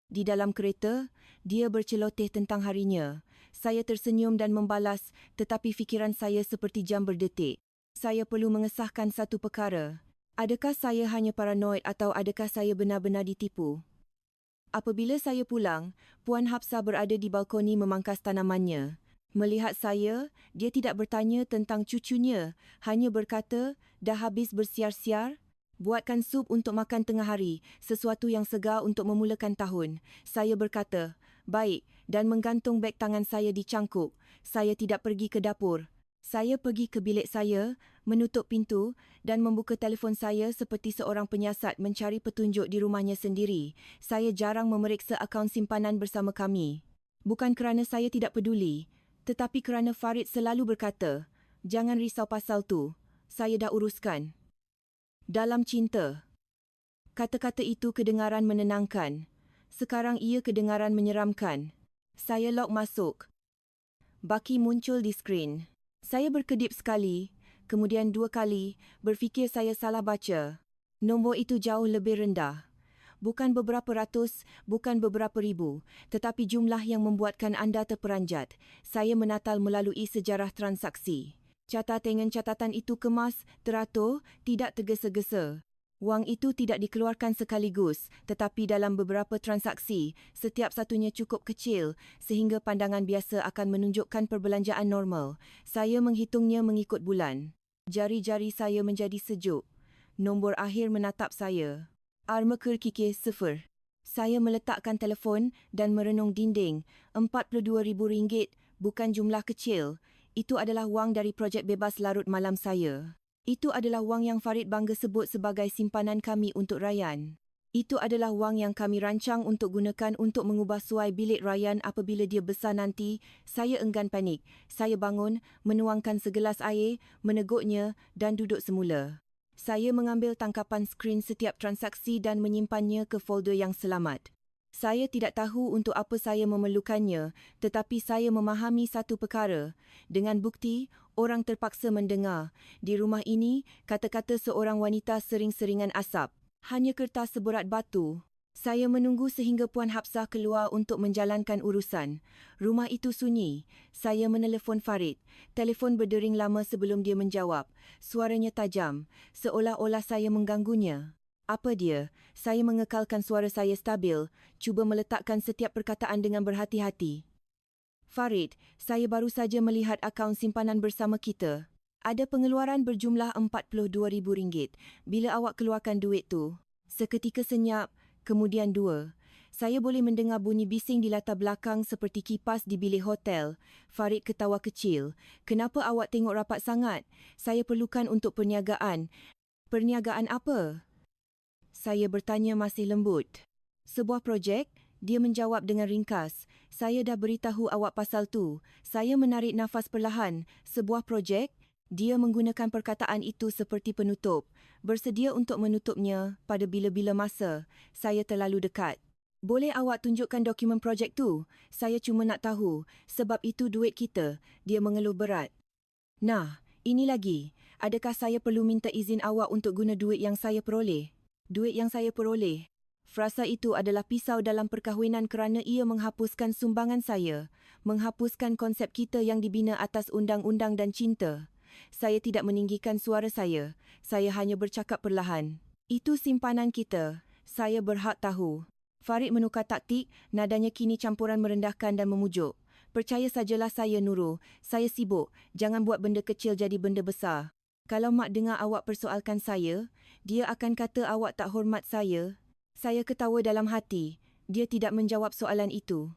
Di dalam kereta, dia berceloteh tentang harinya. Saya tersenyum dan membalas, tetapi fikiran saya seperti jam berdetik. Saya perlu mengesahkan satu perkara. Adakah saya hanya paranoid atau adakah saya benar-benar ditipu? Apabila saya pulang, Puan Hafsah berada di balkoni memangkas tanamannya. Melihat saya, dia tidak bertanya tentang cucunya, hanya berkata, dah habis bersiar-siar? Buatkan sup untuk makan tengah hari, sesuatu yang segar untuk memulakan tahun. Saya berkata, baik, dan menggantung beg tangan saya di cangkuk. Saya tidak pergi ke dapur. Saya pergi ke bilik saya, menutup pintu dan membuka telefon saya seperti seorang penyiasat mencari petunjuk di rumahnya sendiri. Saya jarang memeriksa akaun simpanan bersama kami. Bukan kerana saya tidak peduli, tetapi kerana Farid selalu berkata, jangan risau pasal tu, saya dah uruskan. Dalam cinta. Kata-kata itu kedengaran menenangkan. Sekarang ia kedengaran menyeramkan. Saya log masuk. Baki muncul di skrin. Saya berkedip sekali, kemudian 2 kali, berfikir saya salah baca. Nombor itu jauh lebih rendah. Bukan beberapa ratus, bukan beberapa ribu, tetapi jumlah yang membuatkan anda terperanjat. Saya menatal melalui sejarah transaksi. Catatan itu kemas, teratur, tidak tergesa-gesa. Wang itu tidak dikeluarkan sekaligus, tetapi dalam beberapa transaksi, setiap satunya cukup kecil sehingga pandangan biasa akan menunjukkan perbelanjaan normal. Saya menghitungnya mengikut bulan. Jari-jari saya menjadi sejuk. Nombor akhir menatap saya. Armaker kikir 0. Saya meletakkan telefon dan merenung dinding. RM42,000 bukan jumlah kecil. Itu adalah wang dari projek bebas larut malam saya. Itu adalah wang yang Farid bangga sebut sebagai simpanan kami untuk Rayyan. Itu adalah wang yang kami rancang untuk gunakan untuk mengubah suai bilik Rayyan apabila dia besar nanti. Saya enggan panik. Saya bangun, menuangkan segelas air, meneguknya dan duduk semula. Saya mengambil tangkapan skrin setiap transaksi dan menyimpannya ke folder yang selamat. Saya tidak tahu untuk apa saya memerlukannya, tetapi saya memahami satu perkara. Dengan bukti, orang terpaksa mendengar. Di rumah ini, kata-kata seorang wanita sering-seringan asap. Hanya kertas seberat batu. Saya menunggu sehingga Puan Hafsah keluar untuk menjalankan urusan. Rumah itu sunyi. Saya menelefon Farid. Telefon berdering lama sebelum dia menjawab. Suaranya tajam, seolah-olah saya mengganggunya. Apa dia? Saya mengekalkan suara saya stabil, cuba meletakkan setiap perkataan dengan berhati-hati. Farid, saya baru saja melihat akaun simpanan bersama kita. Ada pengeluaran berjumlah RM42,000. Bila awak keluarkan duit tu? Seketika senyap, kemudian 2. Saya boleh mendengar bunyi bising di latar belakang seperti kipas di bilik hotel. Farid ketawa kecil. Kenapa awak tengok rapat sangat? Saya perlukan untuk perniagaan. Perniagaan apa? Saya bertanya masih lembut. Sebuah projek? Dia menjawab dengan ringkas. Saya dah beritahu awak pasal tu. Saya menarik nafas perlahan. Sebuah projek? Dia menggunakan perkataan itu seperti penutup. Bersedia untuk menutupnya pada bila-bila masa. Saya terlalu dekat. Boleh awak tunjukkan dokumen projek tu? Saya cuma nak tahu. Sebab itu duit kita. Dia mengeluh berat. Nah, ini lagi. Adakah saya perlu minta izin awak untuk guna duit yang saya peroleh? Duit yang saya peroleh. Frasa itu adalah pisau dalam perkahwinan kerana ia menghapuskan sumbangan saya, menghapuskan konsep kita yang dibina atas undang-undang dan cinta. Saya tidak meninggikan suara saya hanya bercakap perlahan. Itu simpanan kita. Saya berhak tahu. Farid menukar taktik, nadanya kini campuran merendahkan dan memujuk. Percaya sajalah saya, Nurul. Saya sibuk. Jangan buat benda kecil jadi benda besar. Kalau mak dengar awak persoalkan saya, dia akan kata awak tak hormat saya. Saya ketawa dalam hati. Dia tidak menjawab soalan itu.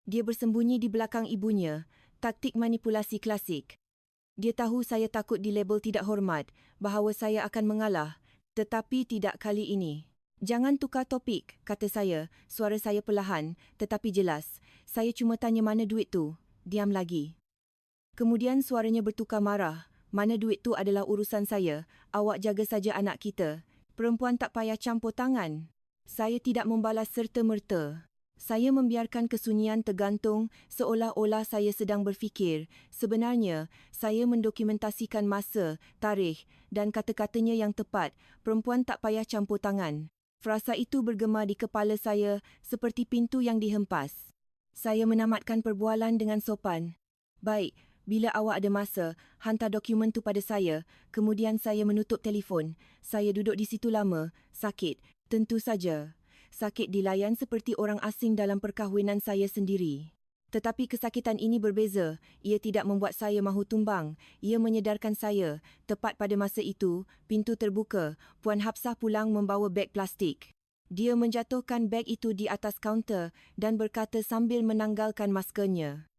Dia bersembunyi di belakang ibunya. Taktik manipulasi klasik. Dia tahu saya takut dilabel tidak hormat, bahawa saya akan mengalah. Tetapi tidak kali ini. Jangan tukar topik, kata saya. Suara saya perlahan, tetapi jelas. Saya cuma tanya mana duit tu. Diam lagi. Kemudian suaranya bertukar marah. Mana duit tu adalah urusan saya. Awak jaga saja anak kita. Perempuan tak payah campur tangan. Saya tidak membalas serta-merta. Saya membiarkan kesunyian tergantung seolah-olah saya sedang berfikir. Sebenarnya, saya mendokumentasikan masa, tarikh dan kata-katanya yang tepat. Perempuan tak payah campur tangan. Frasa itu bergema di kepala saya seperti pintu yang dihempas. Saya menamatkan perbualan dengan sopan. Baik. Bila awak ada masa, hantar dokumen tu pada saya. Kemudian saya menutup telefon. Saya duduk di situ lama. Sakit. Tentu saja. Sakit dilayan seperti orang asing dalam perkahwinan saya sendiri. Tetapi kesakitan ini berbeza. Ia tidak membuat saya mahu tumbang. Ia menyedarkan saya. Tepat pada masa itu, pintu terbuka. Puan Hafsah pulang membawa beg plastik. Dia menjatuhkan beg itu di atas kaunter dan berkata sambil menanggalkan maskernya.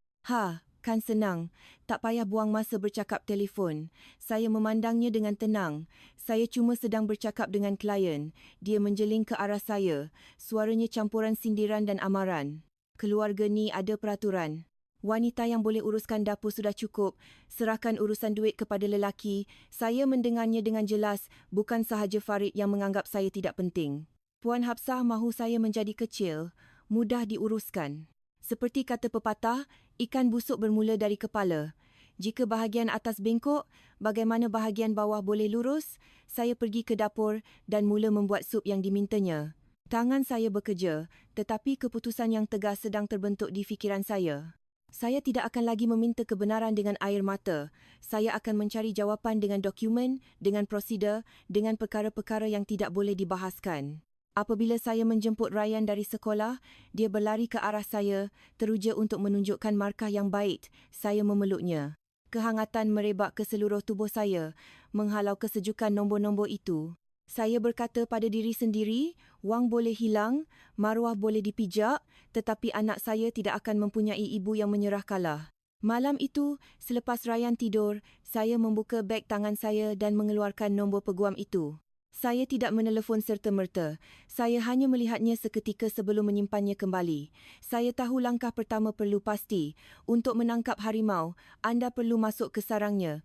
Kan senang. Tak payah buang masa bercakap telefon. Saya memandangnya dengan tenang. Saya cuma sedang bercakap dengan klien. Dia menjeling ke arah saya. Suaranya campuran sindiran dan amaran. Keluarga ni ada peraturan. Wanita yang boleh uruskan dapur sudah cukup. Serahkan urusan duit kepada lelaki. Saya mendengarnya dengan jelas. Bukan sahaja Farid yang menganggap saya tidak penting. Puan Hafsah mahu saya menjadi kecil. Mudah diuruskan. Seperti kata pepatah, ikan busuk bermula dari kepala. Jika bahagian atas bengkok, bagaimana bahagian bawah boleh lurus? Saya pergi ke dapur dan mula membuat sup yang dimintanya. Tangan saya bekerja, tetapi keputusan yang tegas sedang terbentuk di fikiran saya. Saya tidak akan lagi meminta kebenaran dengan air mata. Saya akan mencari jawapan dengan dokumen, dengan prosedur, dengan perkara-perkara yang tidak boleh dibahaskan. Apabila saya menjemput Ryan dari sekolah, dia berlari ke arah saya, teruja untuk menunjukkan markah yang baik. Saya memeluknya. Kehangatan merebak ke seluruh tubuh saya, menghalau kesejukan nombor-nombor itu. Saya berkata pada diri sendiri, wang boleh hilang, maruah boleh dipijak, tetapi anak saya tidak akan mempunyai ibu yang menyerah kalah. Malam itu, selepas Ryan tidur, saya membuka beg tangan saya dan mengeluarkan nombor peguam itu. Saya tidak menelefon serta-merta. Saya hanya melihatnya seketika sebelum menyimpannya kembali. Saya tahu langkah pertama perlu pasti. Untuk menangkap harimau, anda perlu masuk ke sarangnya.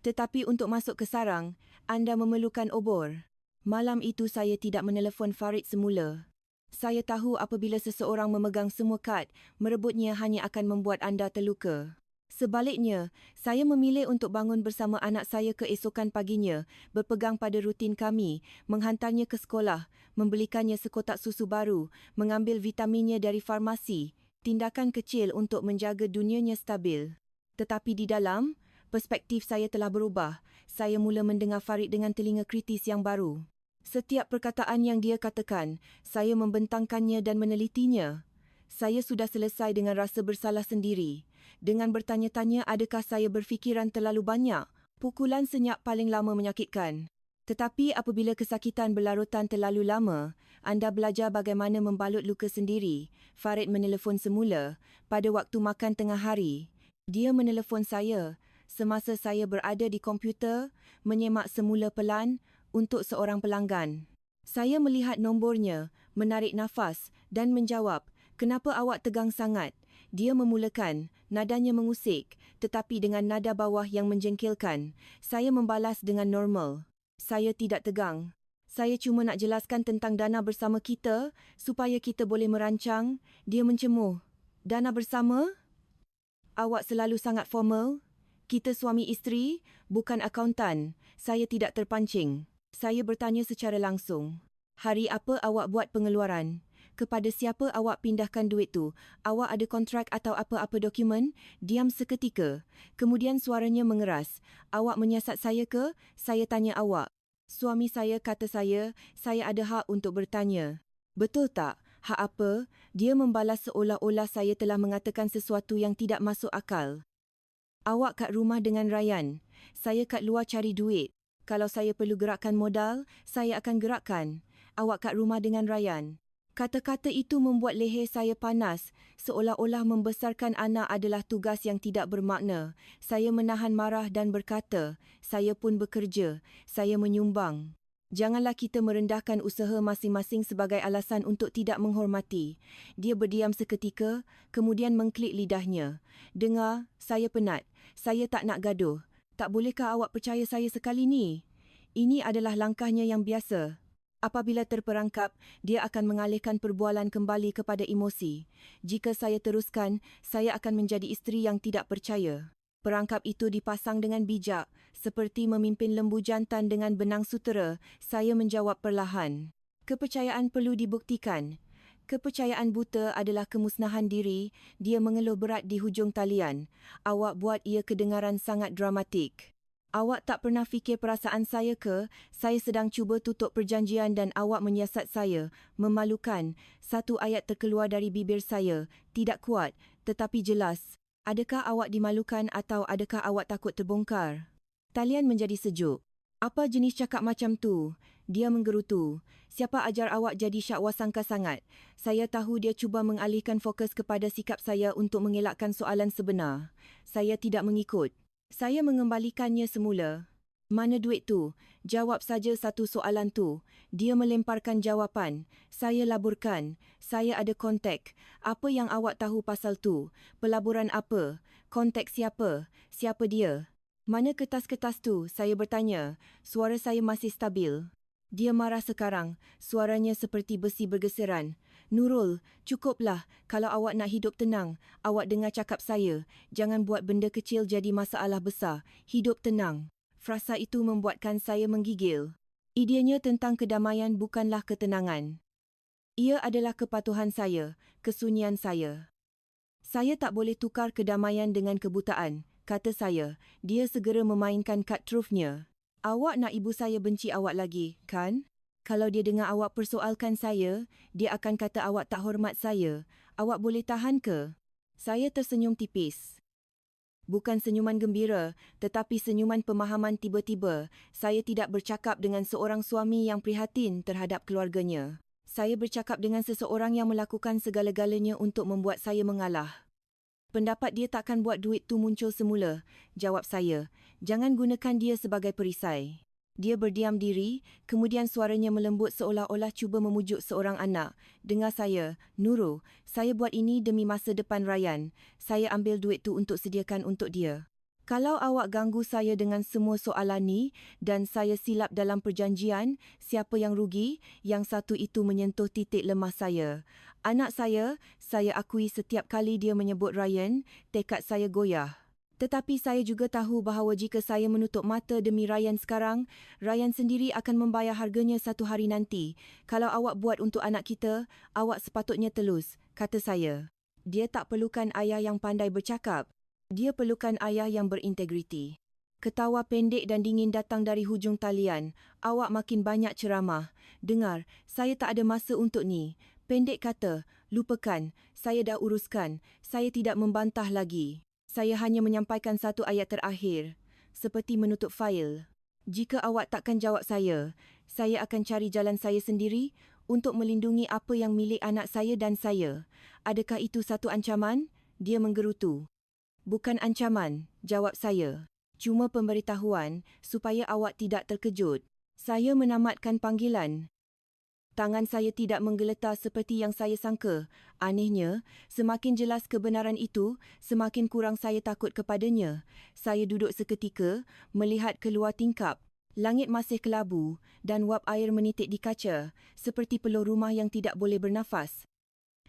Tetapi untuk masuk ke sarang, anda memerlukan obor. Malam itu saya tidak menelefon Farid semula. Saya tahu apabila seseorang memegang semua kad, merebutnya hanya akan membuat anda terluka. Sebaliknya, saya memilih untuk bangun bersama anak saya keesokan paginya, berpegang pada rutin kami, menghantarnya ke sekolah, membelikannya sekotak susu baru, mengambil vitaminnya dari farmasi, tindakan kecil untuk menjaga dunianya stabil. Tetapi di dalam, perspektif saya telah berubah. Saya mula mendengar Farid dengan telinga kritis yang baru. Setiap perkataan yang dia katakan, saya membentangkannya dan menelitinya. Saya sudah selesai dengan rasa bersalah sendiri. Dengan bertanya-tanya adakah saya berfikiran terlalu banyak, pukulan senyap paling lama menyakitkan. Tetapi apabila kesakitan berlarutan terlalu lama, anda belajar bagaimana membalut luka sendiri. Farid menelefon semula, pada waktu makan tengah hari. Dia menelefon saya, semasa saya berada di komputer, menyemak semula pelan, untuk seorang pelanggan. Saya melihat nombornya, menarik nafas dan menjawab, "Kenapa awak tegang sangat?" Dia memulakan, nadanya mengusik, tetapi dengan nada bawah yang menjengkelkan. Saya membalas dengan normal. "Saya tidak tegang. Saya cuma nak jelaskan tentang dana bersama kita, supaya kita boleh merancang." Dia mencemuh. "Dana bersama? Awak selalu sangat formal. Kita suami isteri, bukan akauntan." Saya tidak terpancing. Saya bertanya secara langsung. "Hari apa awak buat pengeluaran? Kepada siapa awak pindahkan duit tu? Awak ada kontrak atau apa-apa dokumen?" Diam seketika. Kemudian suaranya mengeras. "Awak menyiasat saya ke?" Saya tanya awak. "Suami saya kata saya ada hak untuk bertanya." "Betul tak? Hak apa?" Dia membalas seolah-olah saya telah mengatakan sesuatu yang tidak masuk akal. "Awak kat rumah dengan Ryan. Saya kat luar cari duit. Kalau saya perlu gerakkan modal, saya akan gerakkan. Awak kat rumah dengan Ryan." Kata-kata itu membuat leher saya panas, seolah-olah membesarkan anak adalah tugas yang tidak bermakna. Saya menahan marah dan berkata, "Saya pun bekerja. Saya menyumbang." Janganlah kita merendahkan usaha masing-masing sebagai alasan untuk tidak menghormati. Dia berdiam seketika, kemudian mengklik lidahnya. "Dengar, saya penat. Saya tak nak gaduh. Tak bolehkah awak percaya saya sekali ni? Ini adalah langkahnya yang biasa." Apabila terperangkap, dia akan mengalihkan perbualan kembali kepada emosi. Jika saya teruskan, saya akan menjadi isteri yang tidak percaya. Perangkap itu dipasang dengan bijak, seperti memimpin lembu jantan dengan benang sutera. Saya menjawab perlahan. "Kepercayaan perlu dibuktikan." "Kepercayaan buta adalah kemusnahan diri." Dia mengeluh berat di hujung talian. "Awak buat ia kedengaran sangat dramatik. Awak tak pernah fikir perasaan saya ke? Saya sedang cuba tutup perjanjian dan awak menyiasat saya." Memalukan. Satu ayat terkeluar dari bibir saya. Tidak kuat, tetapi jelas. "Adakah awak dimalukan atau adakah awak takut terbongkar?" Talian menjadi sejuk. "Apa jenis cakap macam tu?" Dia menggerutu. "Siapa ajar awak jadi syakwasangka sangat?" Saya tahu dia cuba mengalihkan fokus kepada sikap saya untuk mengelakkan soalan sebenar. Saya tidak mengikut. Saya mengembalikannya semula. "Mana duit tu? Jawab saja satu soalan tu." Dia melemparkan jawapan. Saya laburkan. "Saya ada kontak." "Apa yang awak tahu pasal tu? Pelaburan apa? Kontak siapa? Siapa dia?" "Mana kertas-kertas tu?" saya bertanya. Suara saya masih stabil. Dia marah sekarang. Suaranya seperti besi bergeseran. "Nurul, cukuplah. Kalau awak nak hidup tenang, awak dengar cakap saya. Jangan buat benda kecil jadi masalah besar. Hidup tenang." Frasa itu membuatkan saya menggigil. Idenya tentang kedamaian bukanlah ketenangan. Ia adalah kepatuhan saya, kesunyian saya. Saya tak boleh tukar kedamaian dengan kebutaan, kata saya. Dia segera memainkan kad trufnya. Awak nak ibu saya benci awak lagi, kan? Kalau dia dengar awak persoalkan saya, dia akan kata awak tak hormat saya. Awak boleh tahan ke? Saya tersenyum tipis. Bukan senyuman gembira, tetapi senyuman pemahaman tiba-tiba. Saya tidak bercakap dengan seorang suami yang prihatin terhadap keluarganya. Saya bercakap dengan seseorang yang melakukan segala-galanya untuk membuat saya mengalah. Pendapat dia takkan buat duit tu muncul semula, jawab saya. Jangan gunakan dia sebagai perisai. Dia berdiam diri, kemudian suaranya melembut seolah-olah cuba memujuk seorang anak. Dengar saya, Nurul, saya buat ini demi masa depan Ryan. Saya ambil duit tu untuk sediakan untuk dia. Kalau awak ganggu saya dengan semua soalan ni dan saya silap dalam perjanjian, siapa yang rugi? Yang satu itu menyentuh titik lemah saya. Anak saya akui setiap kali dia menyebut Ryan, tekad saya goyah. Tetapi saya juga tahu bahawa jika saya menutup mata demi Ryan sekarang, Ryan sendiri akan membayar harganya satu hari nanti. Kalau awak buat untuk anak kita, awak sepatutnya telus, kata saya. Dia tak perlukan ayah yang pandai bercakap. Dia perlukan ayah yang berintegriti. Ketawa pendek dan dingin datang dari hujung talian. Awak makin banyak ceramah. Dengar, saya tak ada masa untuk ni. Pendek kata, lupakan, saya dah uruskan. Saya tidak membantah lagi. Saya hanya menyampaikan satu ayat terakhir, seperti menutup fail. Jika awak takkan jawab saya akan cari jalan saya sendiri untuk melindungi apa yang milik anak saya dan saya. Adakah itu satu ancaman? Dia menggerutu. Bukan ancaman, jawab saya. Cuma pemberitahuan supaya awak tidak terkejut. Saya menamatkan panggilan. Tangan saya tidak menggeletar seperti yang saya sangka. Anehnya, semakin jelas kebenaran itu, semakin kurang saya takut kepadanya. Saya duduk seketika, melihat keluar tingkap. Langit masih kelabu dan wap air menitik di kaca, seperti peluh rumah yang tidak boleh bernafas.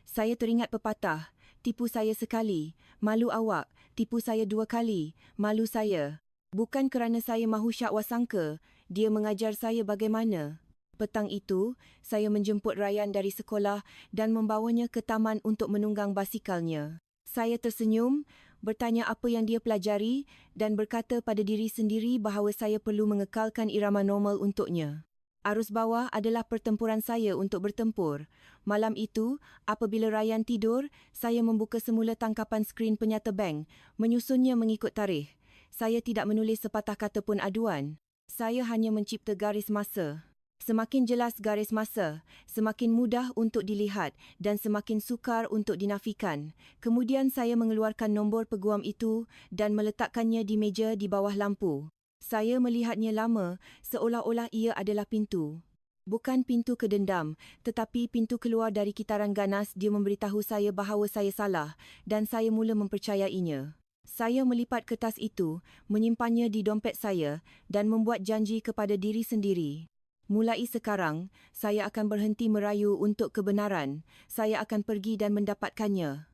Saya teringat pepatah, tipu saya sekali, malu awak, tipu saya dua kali, malu saya. Bukan kerana saya mahu syakwa sangka, dia mengajar saya bagaimana. Petang itu, saya menjemput Ryan dari sekolah dan membawanya ke taman untuk menunggang basikalnya. Saya tersenyum, bertanya apa yang dia pelajari dan berkata pada diri sendiri bahawa saya perlu mengekalkan irama normal untuknya. Arus bawah adalah pertempuran saya untuk bertempur. Malam itu, apabila Ryan tidur, saya membuka semula tangkapan skrin penyata bank, menyusunnya mengikut tarikh. Saya tidak menulis sepatah kata pun aduan. Saya hanya mencipta garis masa. Semakin jelas garis masa, semakin mudah untuk dilihat dan semakin sukar untuk dinafikan. Kemudian saya mengeluarkan nombor peguam itu dan meletakkannya di meja di bawah lampu. Saya melihatnya lama, seolah-olah ia adalah pintu. Bukan pintu ke dendam, tetapi pintu keluar dari kitaran ganas. Dia memberitahu saya bahawa saya salah dan saya mula mempercayainya. Saya melipat kertas itu, menyimpannya di dompet saya dan membuat janji kepada diri sendiri. Mulai sekarang, saya akan berhenti merayu untuk kebenaran. Saya akan pergi dan mendapatkannya.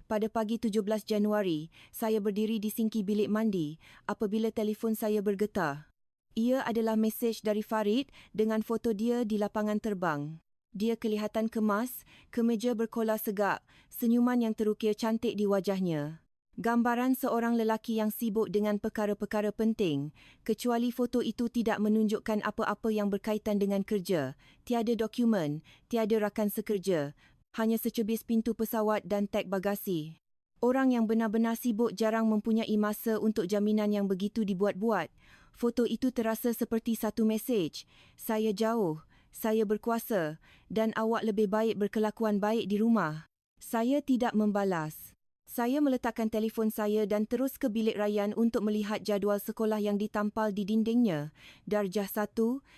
Pada pagi 17 Januari, saya berdiri di sinki bilik mandi apabila telefon saya bergetar. Ia adalah mesej dari Farid dengan foto dia di lapangan terbang. Dia kelihatan kemas, kemeja berkolar segak, senyuman yang terukir cantik di wajahnya. Gambaran seorang lelaki yang sibuk dengan perkara-perkara penting, kecuali foto itu tidak menunjukkan apa-apa yang berkaitan dengan kerja, tiada dokumen, tiada rakan sekerja, hanya secebis pintu pesawat dan tag bagasi. Orang yang benar-benar sibuk jarang mempunyai masa untuk jaminan yang begitu dibuat-buat. Foto itu terasa seperti satu mesej. Saya jauh, saya berkuasa dan awak lebih baik berkelakuan baik di rumah. Saya tidak membalas. Saya meletakkan telefon saya dan terus ke bilik Ryan untuk melihat jadual sekolah yang ditampal di dindingnya. Darjah 1,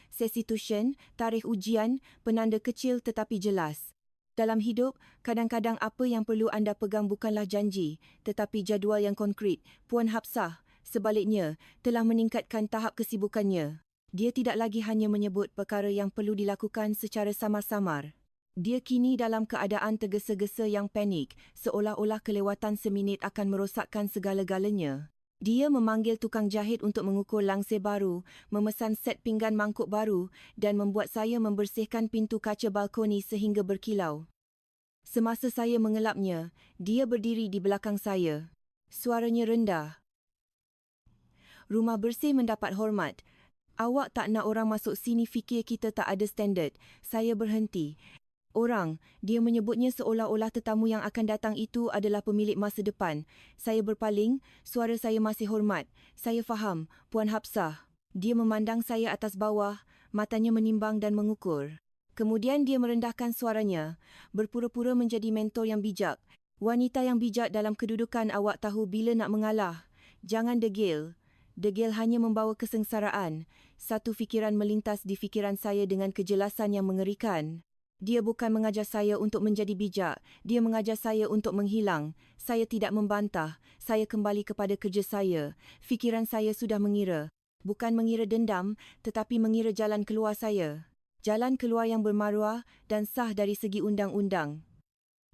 sesi tuition, tarikh ujian, penanda kecil tetapi jelas. Dalam hidup, kadang-kadang apa yang perlu anda pegang bukanlah janji, tetapi jadual yang konkret. Puan Hafsah, sebaliknya, telah meningkatkan tahap kesibukannya. Dia tidak lagi hanya menyebut perkara yang perlu dilakukan secara samar-samar. Dia kini dalam keadaan tergesa-gesa yang panik, seolah-olah kelewatan seminit akan merosakkan segala-galanya. Dia memanggil tukang jahit untuk mengukur langsir baru, memesan set pinggan mangkuk baru dan membuat saya membersihkan pintu kaca balkoni sehingga berkilau. Semasa saya mengelapnya, dia berdiri di belakang saya. Suaranya rendah. Rumah bersih mendapat hormat. Awak tak nak orang masuk sini fikir kita tak ada standard. Saya berhenti. Orang, dia menyebutnya seolah-olah tetamu yang akan datang itu adalah pemilik masa depan. Saya berpaling, suara saya masih hormat. Saya faham, Puan Hafsah. Dia memandang saya atas bawah, matanya menimbang dan mengukur. Kemudian dia merendahkan suaranya, berpura-pura menjadi mentor yang bijak. Wanita yang bijak dalam kedudukan awak tahu bila nak mengalah. Jangan degil. Degil hanya membawa kesengsaraan. Satu fikiran melintas di fikiran saya dengan kejelasan yang mengerikan. Dia bukan mengajar saya untuk menjadi bijak. Dia mengajar saya untuk menghilang. Saya tidak membantah. Saya kembali kepada kerja saya. Fikiran saya sudah mengira. Bukan mengira dendam, tetapi mengira jalan keluar saya. Jalan keluar yang bermaruah dan sah dari segi undang-undang.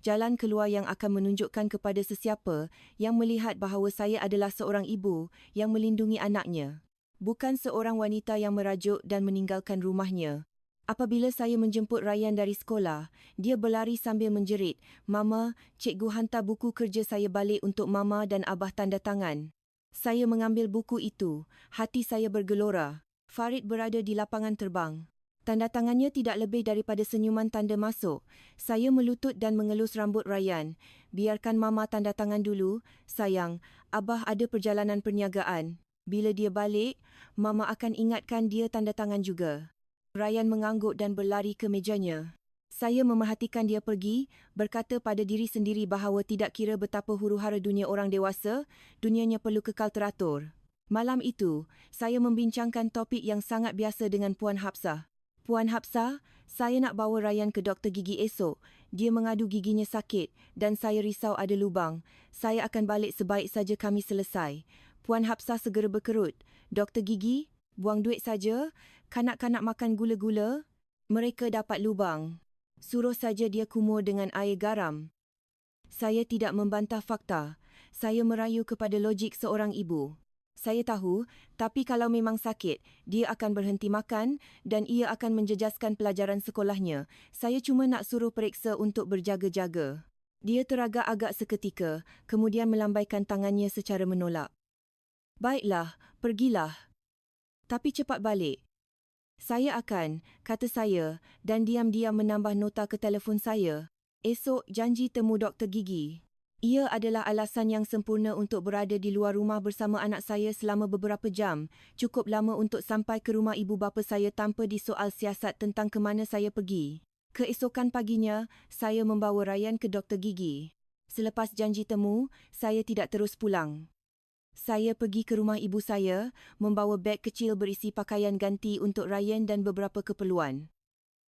Jalan keluar yang akan menunjukkan kepada sesiapa yang melihat bahawa saya adalah seorang ibu yang melindungi anaknya. Bukan seorang wanita yang merajuk dan meninggalkan rumahnya. Apabila saya menjemput Ryan dari sekolah, dia berlari sambil menjerit, "Mama, cikgu hantar buku kerja saya balik untuk Mama dan Abah tanda tangan." Saya mengambil buku itu. Hati saya bergelora. Farid berada di lapangan terbang. Tanda tangannya tidak lebih daripada senyuman tanda masuk. Saya melutut dan mengelus rambut Ryan. "Biarkan Mama tanda tangan dulu. Sayang, Abah ada perjalanan perniagaan. Bila dia balik, Mama akan ingatkan dia tanda tangan juga." Ryan mengangguk dan berlari ke mejanya. Saya memerhatikan dia pergi, berkata pada diri sendiri bahawa tidak kira betapa huru-hara dunia orang dewasa, dunianya perlu kekal teratur. Malam itu, saya membincangkan topik yang sangat biasa dengan Puan Hafsah. "Puan Hafsah, saya nak bawa Ryan ke doktor gigi esok. Dia mengadu giginya sakit dan saya risau ada lubang. Saya akan balik sebaik saja kami selesai." Puan Hafsah segera berkerut. "Doktor gigi? Buang duit saja? Kanak-kanak makan gula-gula? Mereka dapat lubang. Suruh saja dia kumur dengan air garam." Saya tidak membantah fakta. Saya merayu kepada logik seorang ibu. Saya tahu, tapi kalau memang sakit, dia akan berhenti makan dan ia akan menjejaskan pelajaran sekolahnya. Saya cuma nak suruh periksa untuk berjaga-jaga. Dia teragak agak seketika, kemudian melambaikan tangannya secara menolak. "Baiklah, pergilah. Tapi cepat balik." "Saya akan," kata saya dan diam-diam menambah nota ke telefon saya. "Esok janji temu doktor gigi." Ia adalah alasan yang sempurna untuk berada di luar rumah bersama anak saya selama beberapa jam. Cukup lama untuk sampai ke rumah ibu bapa saya tanpa disoal siasat tentang ke mana saya pergi. Keesokan paginya, saya membawa Ryan ke doktor gigi. Selepas janji temu, saya tidak terus pulang. Saya pergi ke rumah ibu saya, membawa beg kecil berisi pakaian ganti untuk Ryan dan beberapa keperluan.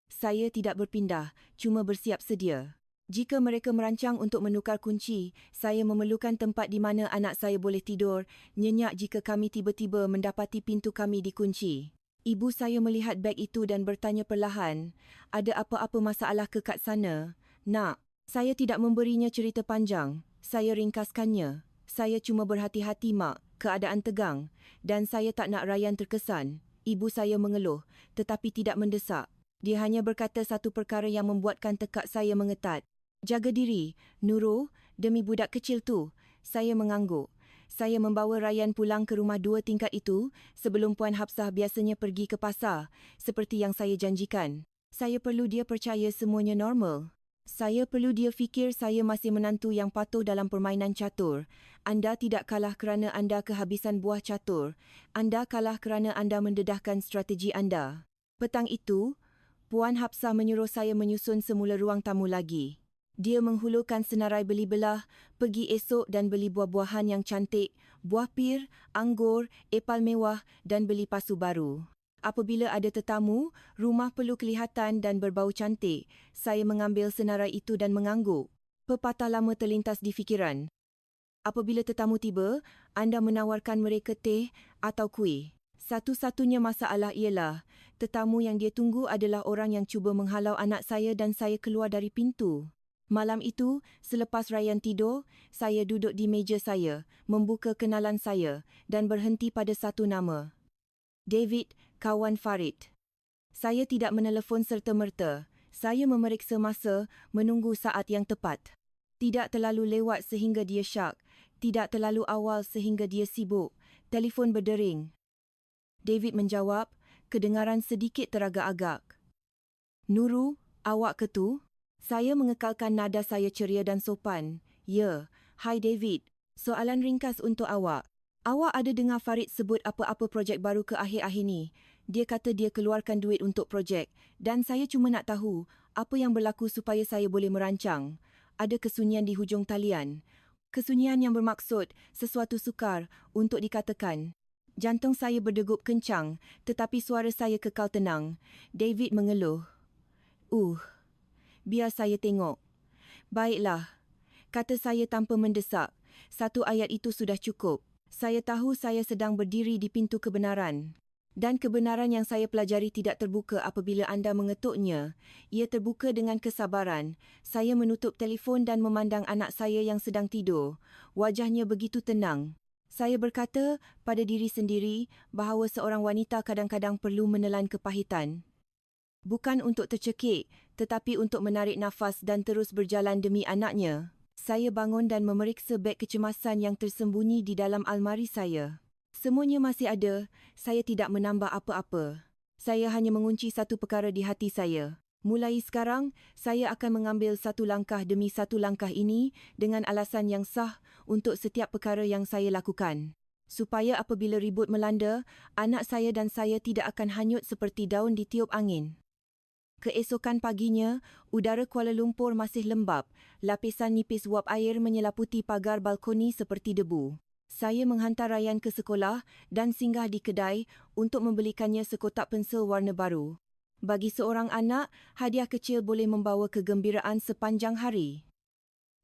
Saya tidak berpindah, cuma bersiap sedia. Jika mereka merancang untuk menukar kunci, saya memerlukan tempat di mana anak saya boleh tidur, nyenyak jika kami tiba-tiba mendapati pintu kami dikunci. Ibu saya melihat beg itu dan bertanya perlahan, "Ada apa-apa masalah ke kat sana?" "Nak." Saya tidak memberinya cerita panjang. Saya ringkaskannya. "Saya cuma berhati-hati, Mak. Keadaan tegang. Dan saya tak nak Ryan terkesan." Ibu saya mengeluh, tetapi tidak mendesak. Dia hanya berkata satu perkara yang membuatkan tekak saya mengetat. "Jaga diri, Nurul, demi budak kecil tu." Saya mengangguk. Saya membawa Ryan pulang ke rumah 2 tingkat itu sebelum Puan Hafsah biasanya pergi ke pasar, seperti yang saya janjikan. Saya perlu dia percaya semuanya normal. Saya perlu dia fikir saya masih menantu yang patuh dalam permainan catur. Anda tidak kalah kerana anda kehabisan buah catur. Anda kalah kerana anda mendedahkan strategi anda. Petang itu, Puan Hafsah menyuruh saya menyusun semula ruang tamu lagi. Dia menghulurkan senarai beli belah, pergi esok dan beli buah-buahan yang cantik, buah pir, anggur, epal mewah dan beli pasu baru. Apabila ada tetamu, rumah perlu kelihatan dan berbau cantik. Saya mengambil senarai itu dan mengangguk. Pepatah lama terlintas di fikiran. Apabila tetamu tiba, anda menawarkan mereka teh atau kuih. Satu-satunya masalah ialah, tetamu yang dia tunggu adalah orang yang cuba menghalau anak saya dan saya keluar dari pintu. Malam itu, selepas Ryan tidur, saya duduk di meja saya, membuka kenalan saya dan berhenti pada satu nama. David, kawan Farid. Saya tidak menelefon serta-merta. Saya memeriksa masa, menunggu saat yang tepat. Tidak terlalu lewat sehingga dia syak. Tidak terlalu awal sehingga dia sibuk. Telefon berdering. David menjawab, kedengaran sedikit teragak-agak. Nurul, awak ke tu? Saya mengekalkan nada saya ceria dan sopan. Ya, hai David. Soalan ringkas untuk awak. Awak ada dengar Farid sebut apa-apa projek baru ke akhir-akhir ni? Dia kata dia keluarkan duit untuk projek dan saya cuma nak tahu apa yang berlaku supaya saya boleh merancang. Ada kesunyian di hujung talian. Kesunyian yang bermaksud sesuatu sukar untuk dikatakan. Jantung saya berdegup kencang tetapi suara saya kekal tenang. David mengeluh. Biar saya tengok. Baiklah, kata saya tanpa mendesak. Satu ayat itu sudah cukup. Saya tahu saya sedang berdiri di pintu kebenaran. Dan kebenaran yang saya pelajari tidak terbuka apabila anda mengetuknya. Ia terbuka dengan kesabaran. Saya menutup telefon dan memandang anak saya yang sedang tidur. Wajahnya begitu tenang. Saya berkata pada diri sendiri bahawa seorang wanita kadang-kadang perlu menelan kepahitan. Bukan untuk tercekik, tetapi untuk menarik nafas dan terus berjalan demi anaknya. Saya bangun dan memeriksa beg kecemasan yang tersembunyi di dalam almari saya. Semuanya masih ada, saya tidak menambah apa-apa. Saya hanya mengunci satu perkara di hati saya. Mulai sekarang, saya akan mengambil satu langkah demi satu langkah ini dengan alasan yang sah untuk setiap perkara yang saya lakukan. Supaya apabila ribut melanda, anak saya dan saya tidak akan hanyut seperti daun ditiup angin. Keesokan paginya, udara Kuala Lumpur masih lembap. Lapisan nipis wap air menyelaputi pagar balkoni seperti debu. Saya menghantar Ryan ke sekolah dan singgah di kedai untuk membelikannya sekotak pensel warna baru. Bagi seorang anak, hadiah kecil boleh membawa kegembiraan sepanjang hari.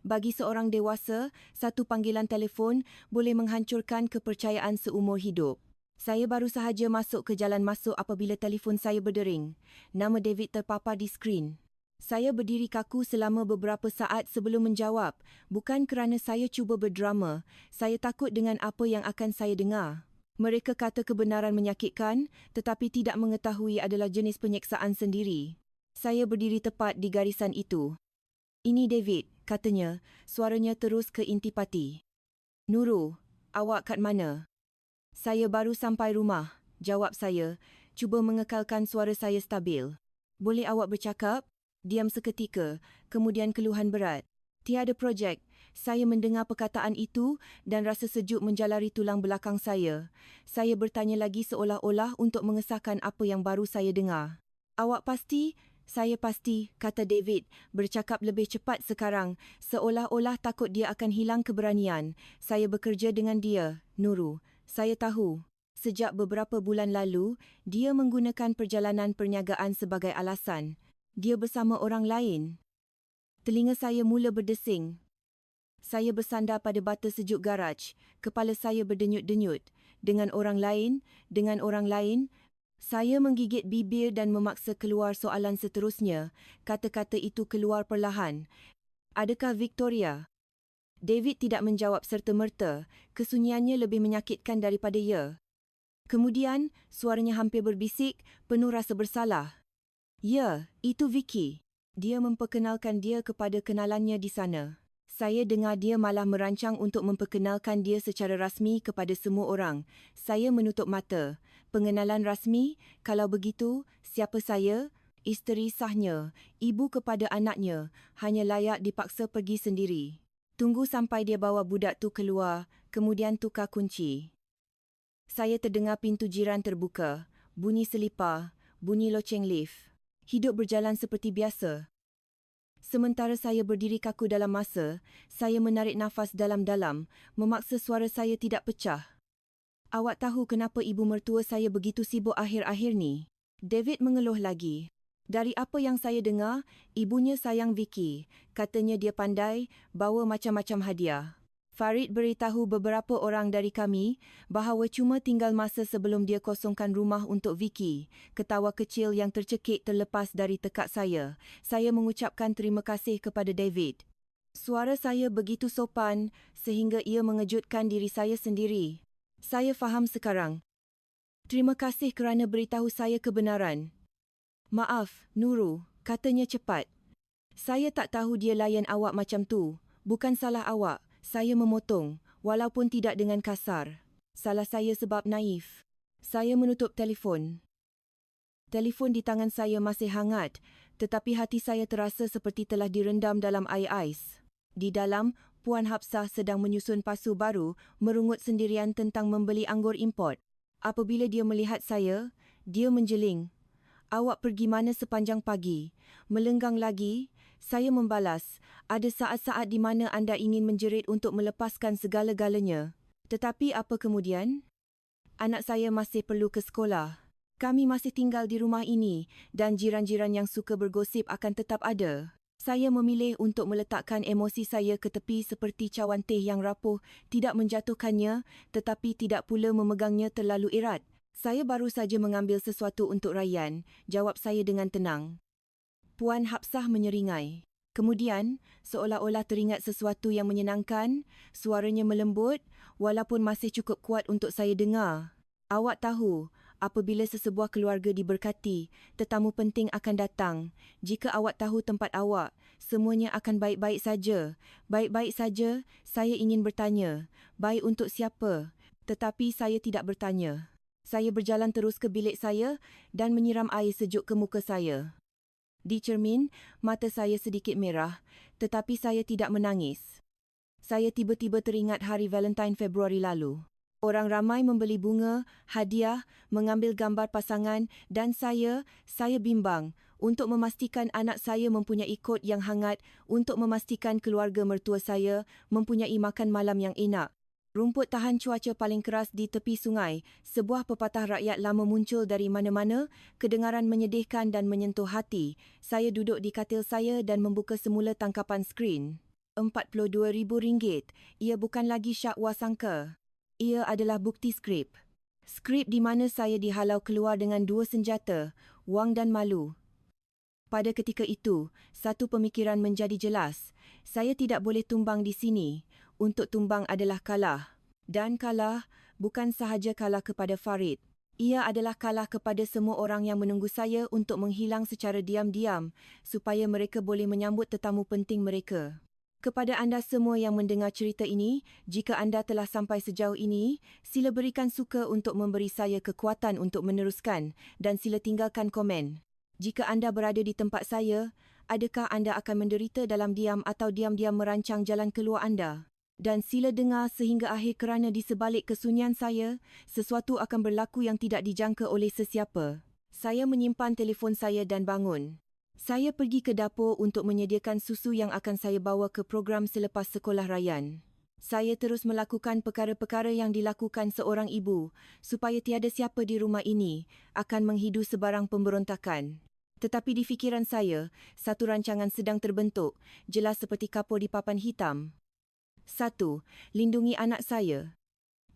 Bagi seorang dewasa, satu panggilan telefon boleh menghancurkan kepercayaan seumur hidup. Saya baru sahaja masuk ke jalan masuk apabila telefon saya berdering. Nama David terpapar di skrin. Saya berdiri kaku selama beberapa saat sebelum menjawab. Bukan kerana saya cuba berdrama. Saya takut dengan apa yang akan saya dengar. Mereka kata kebenaran menyakitkan, tetapi tidak mengetahui adalah jenis penyeksaan sendiri. Saya berdiri tepat di garisan itu. Ini David, katanya. Suaranya terus ke intipati. Nurul, awak kat mana? Saya baru sampai rumah, jawab saya, cuba mengekalkan suara saya stabil. Boleh awak bercakap? Diam seketika, kemudian keluhan berat. Tiada projek. Saya mendengar perkataan itu dan rasa sejuk menjalari tulang belakang saya. Saya bertanya lagi seolah-olah untuk mengesahkan apa yang baru saya dengar. Awak pasti? Saya pasti, kata David, bercakap lebih cepat sekarang, seolah-olah takut dia akan hilang keberanian. Saya bekerja dengan dia, Nurul. Saya tahu. Sejak beberapa bulan lalu, dia menggunakan perjalanan perniagaan sebagai alasan. Dia bersama orang lain. Telinga saya mula berdesing. Saya bersandar pada bata sejuk garaj. Kepala saya berdenyut-denyut. Dengan orang lain. Saya menggigit bibir dan memaksa keluar soalan seterusnya. Kata-kata itu keluar perlahan. Adakah Victoria? David tidak menjawab serta-merta. Kesunyiannya lebih menyakitkan daripada ya. Kemudian, suaranya hampir berbisik, penuh rasa bersalah. Ya, itu Vicky. Dia memperkenalkan dia kepada kenalannya di sana. Saya dengar dia malah merancang untuk memperkenalkan dia secara rasmi kepada semua orang. Saya menutup mata. Pengenalan rasmi? Kalau begitu, siapa saya? Isteri sahnya, ibu kepada anaknya, hanya layak dipaksa pergi sendiri. Tunggu sampai dia bawa budak tu keluar, kemudian tukar kunci. Saya terdengar pintu jiran terbuka, bunyi selipar, bunyi loceng lift. Hidup berjalan seperti biasa. Sementara saya berdiri kaku dalam masa, saya menarik nafas dalam-dalam, memaksa suara saya tidak pecah. Awak tahu kenapa ibu mertua saya begitu sibuk akhir-akhir ni? David mengeluh lagi. Dari apa yang saya dengar, ibunya sayang Vicky. Katanya dia pandai, bawa macam-macam hadiah. Farid beritahu beberapa orang dari kami bahawa cuma tinggal masa sebelum dia kosongkan rumah untuk Vicky. Ketawa kecil yang tercekik terlepas dari tekak saya. Saya mengucapkan terima kasih kepada David. Suara saya begitu sopan sehingga ia mengejutkan diri saya sendiri. Saya faham sekarang. Terima kasih kerana beritahu saya kebenaran. Maaf, Nurul. Katanya cepat. Saya tak tahu dia layan awak macam tu. Bukan salah awak. Saya memotong, walaupun tidak dengan kasar. Salah saya sebab naif. Saya menutup telefon. Telefon di tangan saya masih hangat, tetapi hati saya terasa seperti telah direndam dalam air ais. Di dalam, Puan Hafsah sedang menyusun pasu baru, merungut sendirian tentang membeli anggur import. Apabila dia melihat saya, dia menjeling. Awak pergi mana sepanjang pagi? Melenggang lagi, saya membalas, ada saat-saat di mana anda ingin menjerit untuk melepaskan segala-galanya. Tetapi apa kemudian? Anak saya masih perlu ke sekolah. Kami masih tinggal di rumah ini dan jiran-jiran yang suka bergosip akan tetap ada. Saya memilih untuk meletakkan emosi saya ke tepi seperti cawan teh yang rapuh, tidak menjatuhkannya tetapi tidak pula memegangnya terlalu erat. Saya baru saja mengambil sesuatu untuk Rayyan, jawab saya dengan tenang. Puan Hafsah menyeringai. Kemudian, seolah-olah teringat sesuatu yang menyenangkan, suaranya melembut walaupun masih cukup kuat untuk saya dengar. Awak tahu, apabila sesebuah keluarga diberkati, tetamu penting akan datang. Jika awak tahu tempat awak, semuanya akan baik-baik saja. Baik-baik saja, saya ingin bertanya. Baik untuk siapa? Tetapi saya tidak bertanya. Saya berjalan terus ke bilik saya dan menyiram air sejuk ke muka saya. Di cermin, mata saya sedikit merah, tetapi saya tidak menangis. Saya tiba-tiba teringat hari Valentine Februari lalu. Orang ramai membeli bunga, hadiah, mengambil gambar pasangan dan saya bimbang untuk memastikan anak saya mempunyai kod yang hangat, untuk memastikan keluarga mertua saya mempunyai makan malam yang enak. Rumput tahan cuaca paling keras di tepi sungai, sebuah pepatah rakyat lama muncul dari mana-mana, kedengaran menyedihkan dan menyentuh hati. Saya duduk di katil saya dan membuka semula tangkapan skrin. RM42,000. Ia bukan lagi syakwa sangka. Ia adalah bukti skrip. Skrip di mana saya dihalau keluar dengan 2 senjata, wang dan malu. Pada ketika itu, satu pemikiran menjadi jelas. Saya tidak boleh tumbang di sini. Untuk tumbang adalah kalah. Dan kalah bukan sahaja kalah kepada Farid. Ia adalah kalah kepada semua orang yang menunggu saya untuk menghilang secara diam-diam supaya mereka boleh menyambut tetamu penting mereka. Kepada anda semua yang mendengar cerita ini, jika anda telah sampai sejauh ini, sila berikan suka untuk memberi saya kekuatan untuk meneruskan dan sila tinggalkan komen. Jika anda berada di tempat saya, adakah anda akan menderita dalam diam atau diam-diam merancang jalan keluar anda? Dan sila dengar sehingga akhir kerana di sebalik kesunyian saya, sesuatu akan berlaku yang tidak dijangka oleh sesiapa. Saya menyimpan telefon saya dan bangun. Saya pergi ke dapur untuk menyediakan susu yang akan saya bawa ke program selepas sekolah Rayyan. Saya terus melakukan perkara-perkara yang dilakukan seorang ibu supaya tiada siapa di rumah ini akan menghidu sebarang pemberontakan. Tetapi di fikiran saya, satu rancangan sedang terbentuk, jelas seperti kapur di papan hitam. 1. Lindungi anak saya.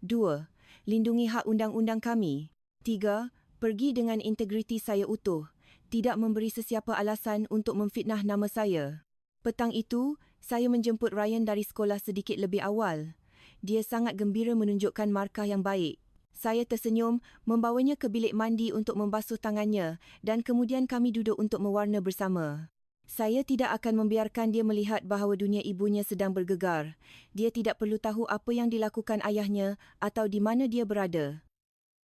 2. Lindungi hak undang-undang kami. 3. Pergi dengan integriti saya utuh. Tidak memberi sesiapa alasan untuk memfitnah nama saya. Petang itu, saya menjemput Rayyan dari sekolah sedikit lebih awal. Dia sangat gembira menunjukkan markah yang baik. Saya tersenyum, membawanya ke bilik mandi untuk membasuh tangannya dan kemudian kami duduk untuk mewarna bersama. Saya tidak akan membiarkan dia melihat bahawa dunia ibunya sedang bergegar. Dia tidak perlu tahu apa yang dilakukan ayahnya atau di mana dia berada.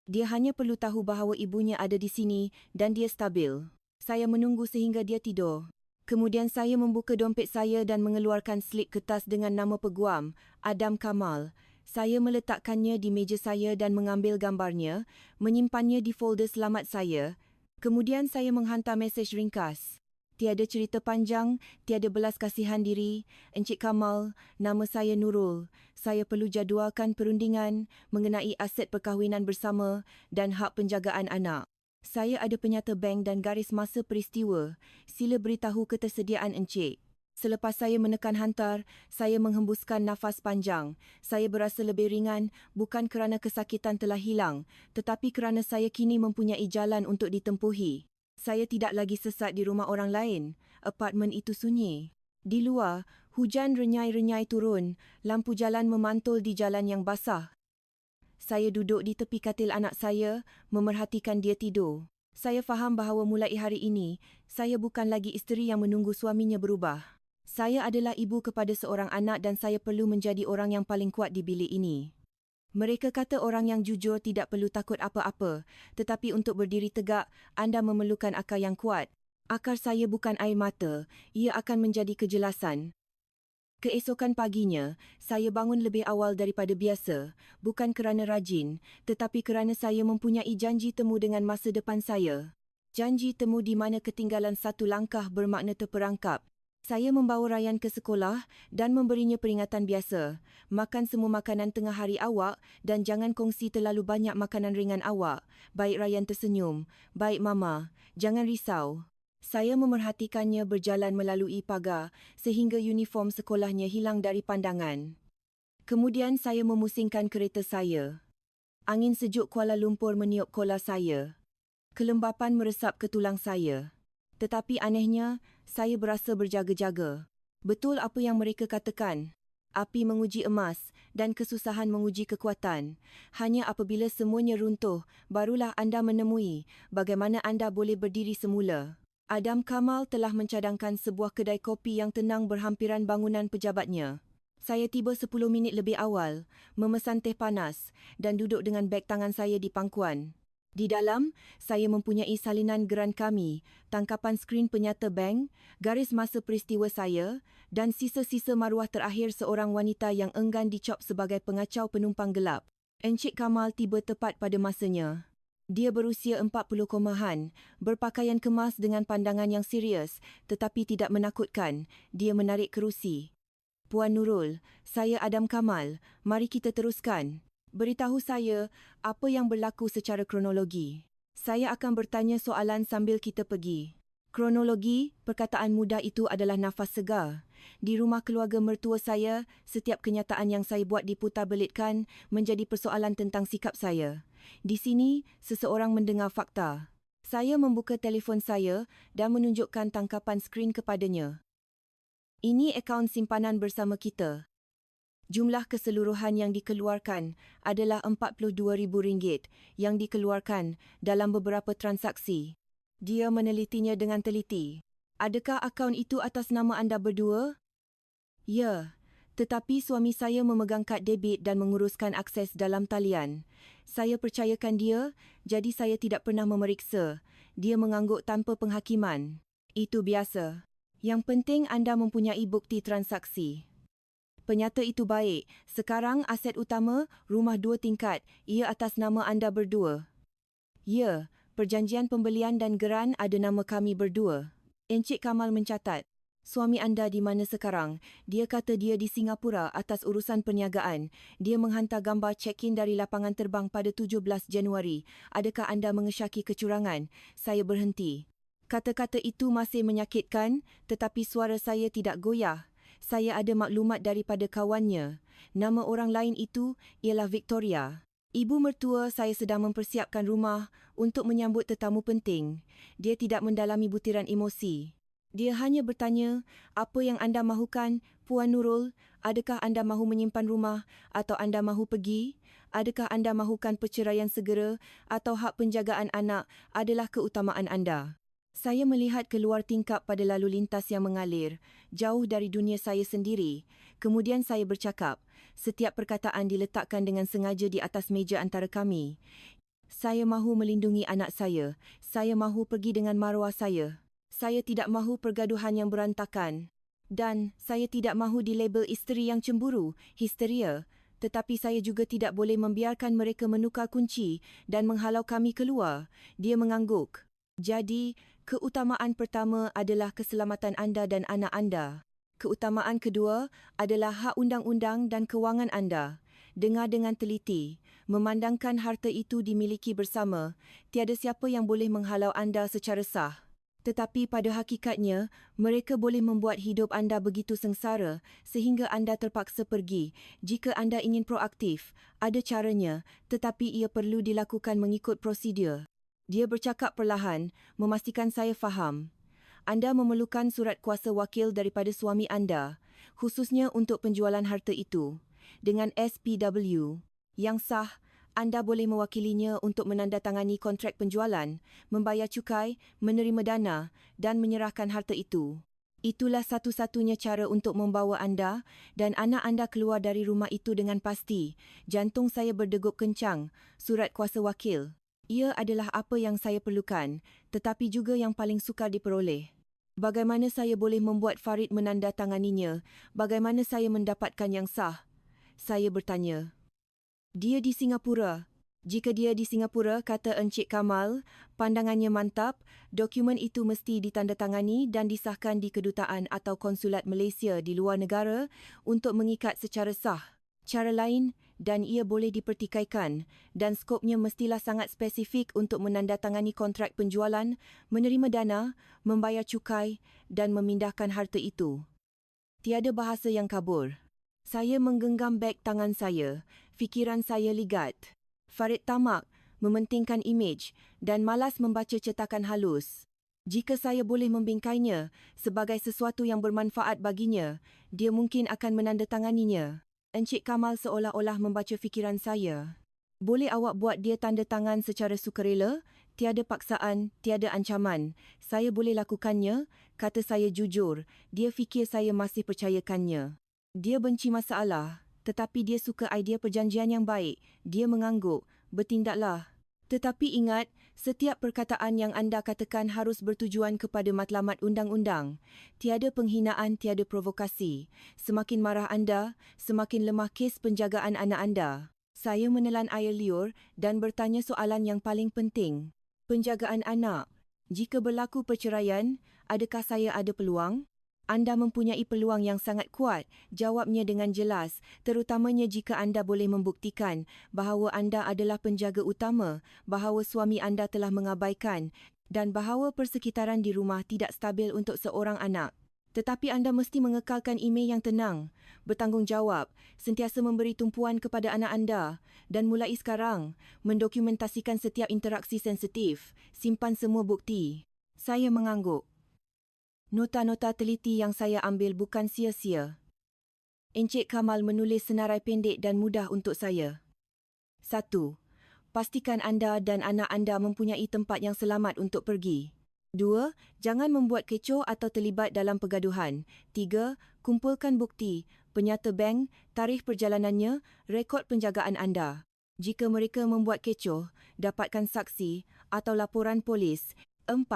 Dia hanya perlu tahu bahawa ibunya ada di sini dan dia stabil. Saya menunggu sehingga dia tidur. Kemudian saya membuka dompet saya dan mengeluarkan slip kertas dengan nama peguam, Adam Kamal. Saya meletakkannya di meja saya dan mengambil gambarnya, menyimpannya di folder selamat saya. Kemudian saya menghantar mesej ringkas. Tiada cerita panjang, tiada belas kasihan diri. Encik Kamal, nama saya Nurul. Saya perlu jadualkan perundingan mengenai aset perkahwinan bersama dan hak penjagaan anak. Saya ada penyata bank dan garis masa peristiwa. Sila beritahu ketersediaan encik. Selepas saya menekan hantar, saya menghembuskan nafas panjang. Saya berasa lebih ringan bukan kerana kesakitan telah hilang, tetapi kerana saya kini mempunyai jalan untuk ditempuhi. Saya tidak lagi sesat di rumah orang lain. Apartmen itu sunyi. Di luar, hujan renyai-renyai turun. Lampu jalan memantul di jalan yang basah. Saya duduk di tepi katil anak saya, memerhatikan dia tidur. Saya faham bahawa mulai hari ini, saya bukan lagi isteri yang menunggu suaminya berubah. Saya adalah ibu kepada seorang anak dan saya perlu menjadi orang yang paling kuat di bilik ini. Mereka kata orang yang jujur tidak perlu takut apa-apa, tetapi untuk berdiri tegak, anda memerlukan akar yang kuat. Akar saya bukan air mata, ia akan menjadi kejelasan. Keesokan paginya, saya bangun lebih awal daripada biasa, bukan kerana rajin, tetapi kerana saya mempunyai janji temu dengan masa depan saya. Janji temu di mana ketinggalan satu langkah bermakna terperangkap. Saya membawa Ryan ke sekolah dan memberinya peringatan biasa. Makan semua makanan tengah hari awak dan jangan kongsi terlalu banyak makanan ringan awak. Baik Ryan tersenyum. Baik Mama, jangan risau. Saya memerhatikannya berjalan melalui pagar sehingga uniform sekolahnya hilang dari pandangan. Kemudian saya memusingkan kereta saya. Angin sejuk Kuala Lumpur meniup kola saya. Kelembapan meresap ke tulang saya. Tetapi anehnya, saya berasa berjaga-jaga. Betul apa yang mereka katakan. Api menguji emas dan kesusahan menguji kekuatan. Hanya apabila semuanya runtuh, barulah anda menemui bagaimana anda boleh berdiri semula. Adam Kamal telah mencadangkan sebuah kedai kopi yang tenang berhampiran bangunan pejabatnya. Saya tiba 10 minit lebih awal, memesan teh panas dan duduk dengan beg tangan saya di pangkuan. Di dalam, saya mempunyai salinan geran kami, tangkapan skrin penyata bank, garis masa peristiwa saya dan sisa-sisa maruah terakhir seorang wanita yang enggan dicop sebagai pengacau penumpang gelap. Encik Kamal tiba tepat pada masanya. Dia berusia 40-an, berpakaian kemas dengan pandangan yang serius tetapi tidak menakutkan. Dia menarik kerusi. Puan Nurul, saya Adam Kamal. Mari kita teruskan. Beritahu saya apa yang berlaku secara kronologi. Saya akan bertanya soalan sambil kita pergi. Kronologi, perkataan mudah itu adalah nafas segar. Di rumah keluarga mertua saya, setiap kenyataan yang saya buat diputarbelitkan menjadi persoalan tentang sikap saya. Di sini, seseorang mendengar fakta. Saya membuka telefon saya dan menunjukkan tangkapan skrin kepadanya. Ini akaun simpanan bersama kita. Jumlah keseluruhan yang dikeluarkan adalah RM42,000 yang dikeluarkan dalam beberapa transaksi. Dia menelitinya dengan teliti. Adakah akaun itu atas nama anda berdua? Ya, tetapi suami saya memegang kad debit dan menguruskan akses dalam talian. Saya percayakan dia, jadi saya tidak pernah memeriksa. Dia mengangguk tanpa penghakiman. Itu biasa. Yang penting anda mempunyai bukti transaksi. Penyata itu baik. Sekarang aset utama, rumah 2 tingkat, ia atas nama anda berdua. Ya, perjanjian pembelian dan geran ada nama kami berdua. Encik Kamal mencatat. Suami anda di mana sekarang? Dia kata dia di Singapura atas urusan perniagaan. Dia menghantar gambar check-in dari lapangan terbang pada 17 Januari. Adakah anda mengesyaki kecurangan? Saya berhenti. Kata-kata itu masih menyakitkan, tetapi suara saya tidak goyah. Saya ada maklumat daripada kawannya. Nama orang lain itu ialah Victoria. Ibu mertua saya sedang mempersiapkan rumah untuk menyambut tetamu penting. Dia tidak mendalami butiran emosi. Dia hanya bertanya, apa yang anda mahukan, Puan Nurul? Adakah anda mahu menyimpan rumah atau anda mahu pergi? Adakah anda mahukan perceraian segera atau hak penjagaan anak adalah keutamaan anda? Saya melihat keluar tingkap pada lalu lintas yang mengalir, jauh dari dunia saya sendiri. Kemudian saya bercakap. Setiap perkataan diletakkan dengan sengaja di atas meja antara kami. Saya mahu melindungi anak saya. Saya mahu pergi dengan maruah saya. Saya tidak mahu pergaduhan yang berantakan. Dan saya tidak mahu dilabel isteri yang cemburu, histeria. Tetapi saya juga tidak boleh membiarkan mereka menukar kunci dan menghalau kami keluar. Dia mengangguk. Jadi, keutamaan pertama adalah keselamatan anda dan anak anda. Keutamaan kedua adalah hak undang-undang dan kewangan anda. Dengar dengan teliti. Memandangkan harta itu dimiliki bersama, tiada siapa yang boleh menghalau anda secara sah. Tetapi pada hakikatnya, mereka boleh membuat hidup anda begitu sengsara sehingga anda terpaksa pergi. Jika anda ingin proaktif, ada caranya, tetapi ia perlu dilakukan mengikut prosedur. Dia bercakap perlahan, memastikan saya faham. Anda memerlukan surat kuasa wakil daripada suami anda, khususnya untuk penjualan harta itu. Dengan SPW yang sah, Anda boleh mewakilinya untuk menandatangani kontrak penjualan, membayar cukai, menerima dana dan menyerahkan harta itu. Itulah satu-satunya cara untuk membawa anda dan anak anda keluar dari rumah itu dengan pasti. Jantung saya berdegup kencang. Surat kuasa wakil. Ia adalah apa yang saya perlukan, tetapi juga yang paling sukar diperoleh. Bagaimana saya boleh membuat Farid menandatanganinya? Bagaimana saya mendapatkan yang sah? Saya bertanya. Dia di Singapura. Jika dia di Singapura, kata Encik Kamal, pandangannya mantap, dokumen itu mesti ditandatangani dan disahkan di kedutaan atau konsulat Malaysia di luar negara untuk mengikat secara sah. Cara lain, dan ia boleh dipertikaikan, dan skopnya mestilah sangat spesifik untuk menandatangani kontrak penjualan, menerima dana, membayar cukai dan memindahkan harta itu. Tiada bahasa yang kabur. Saya menggenggam beg tangan saya. Fikiran saya ligat. Farid tamak, mementingkan imej dan malas membaca cetakan halus. Jika saya boleh membingkainya sebagai sesuatu yang bermanfaat baginya, dia mungkin akan menandatanganinya. Encik Kamal seolah-olah membaca fikiran saya. Boleh awak buat dia tanda tangan secara sukarela? Tiada paksaan, tiada ancaman. Saya boleh lakukannya, kata saya jujur. Dia fikir saya masih percayakannya. Dia benci masalah, tetapi dia suka idea perjanjian yang baik. Dia mengangguk, bertindaklah. Tetapi ingat, setiap perkataan yang anda katakan harus bertujuan kepada matlamat undang-undang. Tiada penghinaan, tiada provokasi. Semakin marah anda, semakin lemah kes penjagaan anak anda. Saya menelan air liur dan bertanya soalan yang paling penting. Penjagaan anak. Jika berlaku perceraian, adakah saya ada peluang? Anda mempunyai peluang yang sangat kuat, jawabnya dengan jelas, terutamanya jika anda boleh membuktikan bahawa anda adalah penjaga utama, bahawa suami anda telah mengabaikan dan bahawa persekitaran di rumah tidak stabil untuk seorang anak. Tetapi anda mesti mengekalkan imej yang tenang, bertanggungjawab, sentiasa memberi tumpuan kepada anak anda dan mulai sekarang, mendokumentasikan setiap interaksi sensitif, simpan semua bukti. Saya mengangguk. Nota-nota teliti yang saya ambil bukan sia-sia. Encik Kamal menulis senarai pendek dan mudah untuk saya. 1. Pastikan anda dan anak anda mempunyai tempat yang selamat untuk pergi. 2. Jangan membuat kecoh atau terlibat dalam pergaduhan. 3. Kumpulkan bukti, penyata bank, tarikh perjalanannya, rekod penjagaan anda. Jika mereka membuat kecoh, dapatkan saksi atau laporan polis. 4.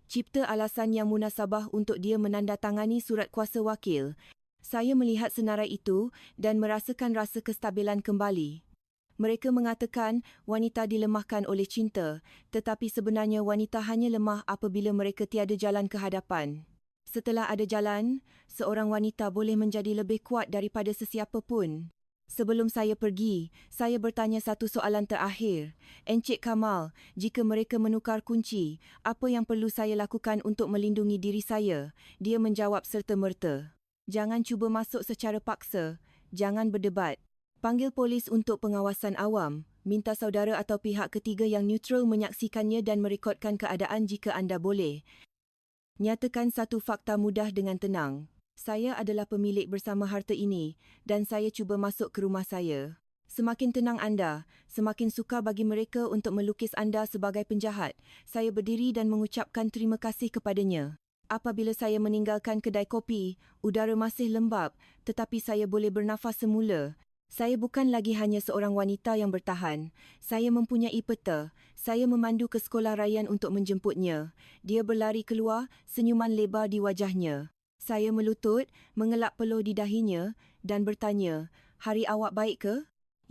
Cipta alasan yang munasabah untuk dia menandatangani surat kuasa wakil. Saya melihat senarai itu dan merasakan rasa kestabilan kembali. Mereka mengatakan wanita dilemahkan oleh cinta, tetapi sebenarnya wanita hanya lemah apabila mereka tiada jalan ke hadapan. Setelah ada jalan, seorang wanita boleh menjadi lebih kuat daripada sesiapa pun. Sebelum saya pergi, saya bertanya satu soalan terakhir. Encik Kamal, jika mereka menukar kunci, apa yang perlu saya lakukan untuk melindungi diri saya? Dia menjawab serta-merta. Jangan cuba masuk secara paksa. Jangan berdebat. Panggil polis untuk pengawasan awam. Minta saudara atau pihak ketiga yang neutral menyaksikannya dan merekodkan keadaan jika anda boleh. Nyatakan satu fakta mudah dengan tenang. Saya adalah pemilik bersama harta ini dan saya cuba masuk ke rumah saya. Semakin tenang anda, semakin sukar bagi mereka untuk melukis anda sebagai penjahat. Saya berdiri dan mengucapkan terima kasih kepadanya. Apabila saya meninggalkan kedai kopi, udara masih lembap tetapi saya boleh bernafas semula. Saya bukan lagi hanya seorang wanita yang bertahan. Saya mempunyai peta. Saya memandu ke sekolah rayan untuk menjemputnya. Dia berlari keluar, senyuman lebar di wajahnya. Saya melutut, mengelak peluh di dahinya dan bertanya, "Hari awak baik ke?"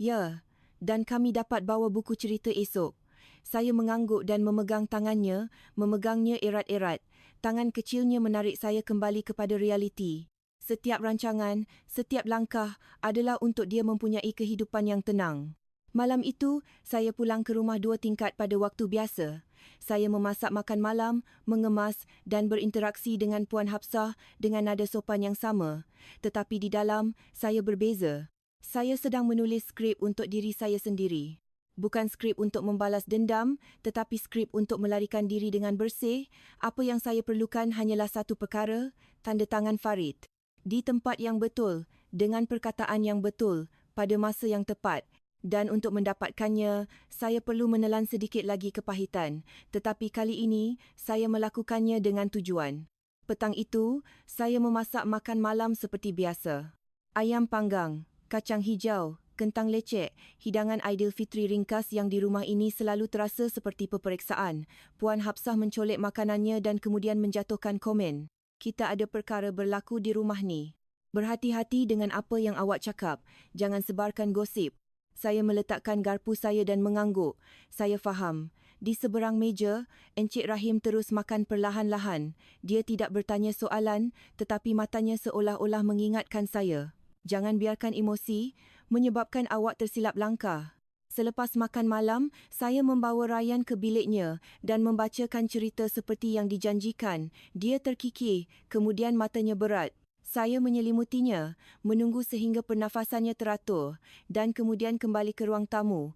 "Ya, dan kami dapat bawa buku cerita esok." Saya mengangguk dan memegang tangannya, memegangnya erat-erat. Tangan kecilnya menarik saya kembali kepada realiti. Setiap rancangan, setiap langkah adalah untuk dia mempunyai kehidupan yang tenang. Malam itu, saya pulang ke rumah 2 tingkat pada waktu biasa. Saya memasak makan malam, mengemas dan berinteraksi dengan Puan Hafsah dengan nada sopan yang sama. Tetapi di dalam, saya berbeza. Saya sedang menulis skrip untuk diri saya sendiri. Bukan skrip untuk membalas dendam, tetapi skrip untuk melarikan diri dengan bersih. Apa yang saya perlukan hanyalah satu perkara, tanda tangan Farid. Di tempat yang betul, dengan perkataan yang betul, pada masa yang tepat. Dan untuk mendapatkannya, saya perlu menelan sedikit lagi kepahitan. Tetapi kali ini, saya melakukannya dengan tujuan. Petang itu, saya memasak makan malam seperti biasa. Ayam panggang, kacang hijau, kentang lecek, hidangan Aidilfitri ringkas yang di rumah ini selalu terasa seperti peperiksaan. Puan Hafsah mencolek makanannya dan kemudian menjatuhkan komen. Kita ada perkara berlaku di rumah ni. Berhati-hati dengan apa yang awak cakap. Jangan sebarkan gosip. Saya meletakkan garpu saya dan mengangguk. Saya faham. Di seberang meja, Encik Rahim terus makan perlahan-lahan. Dia tidak bertanya soalan, tetapi matanya seolah-olah mengingatkan saya. Jangan biarkan emosi menyebabkan awak tersilap langkah. Selepas makan malam, saya membawa Ryan ke biliknya dan membacakan cerita seperti yang dijanjikan. Dia terkikir, kemudian matanya berat. Saya menyelimutinya, menunggu sehingga pernafasannya teratur dan kemudian kembali ke ruang tamu.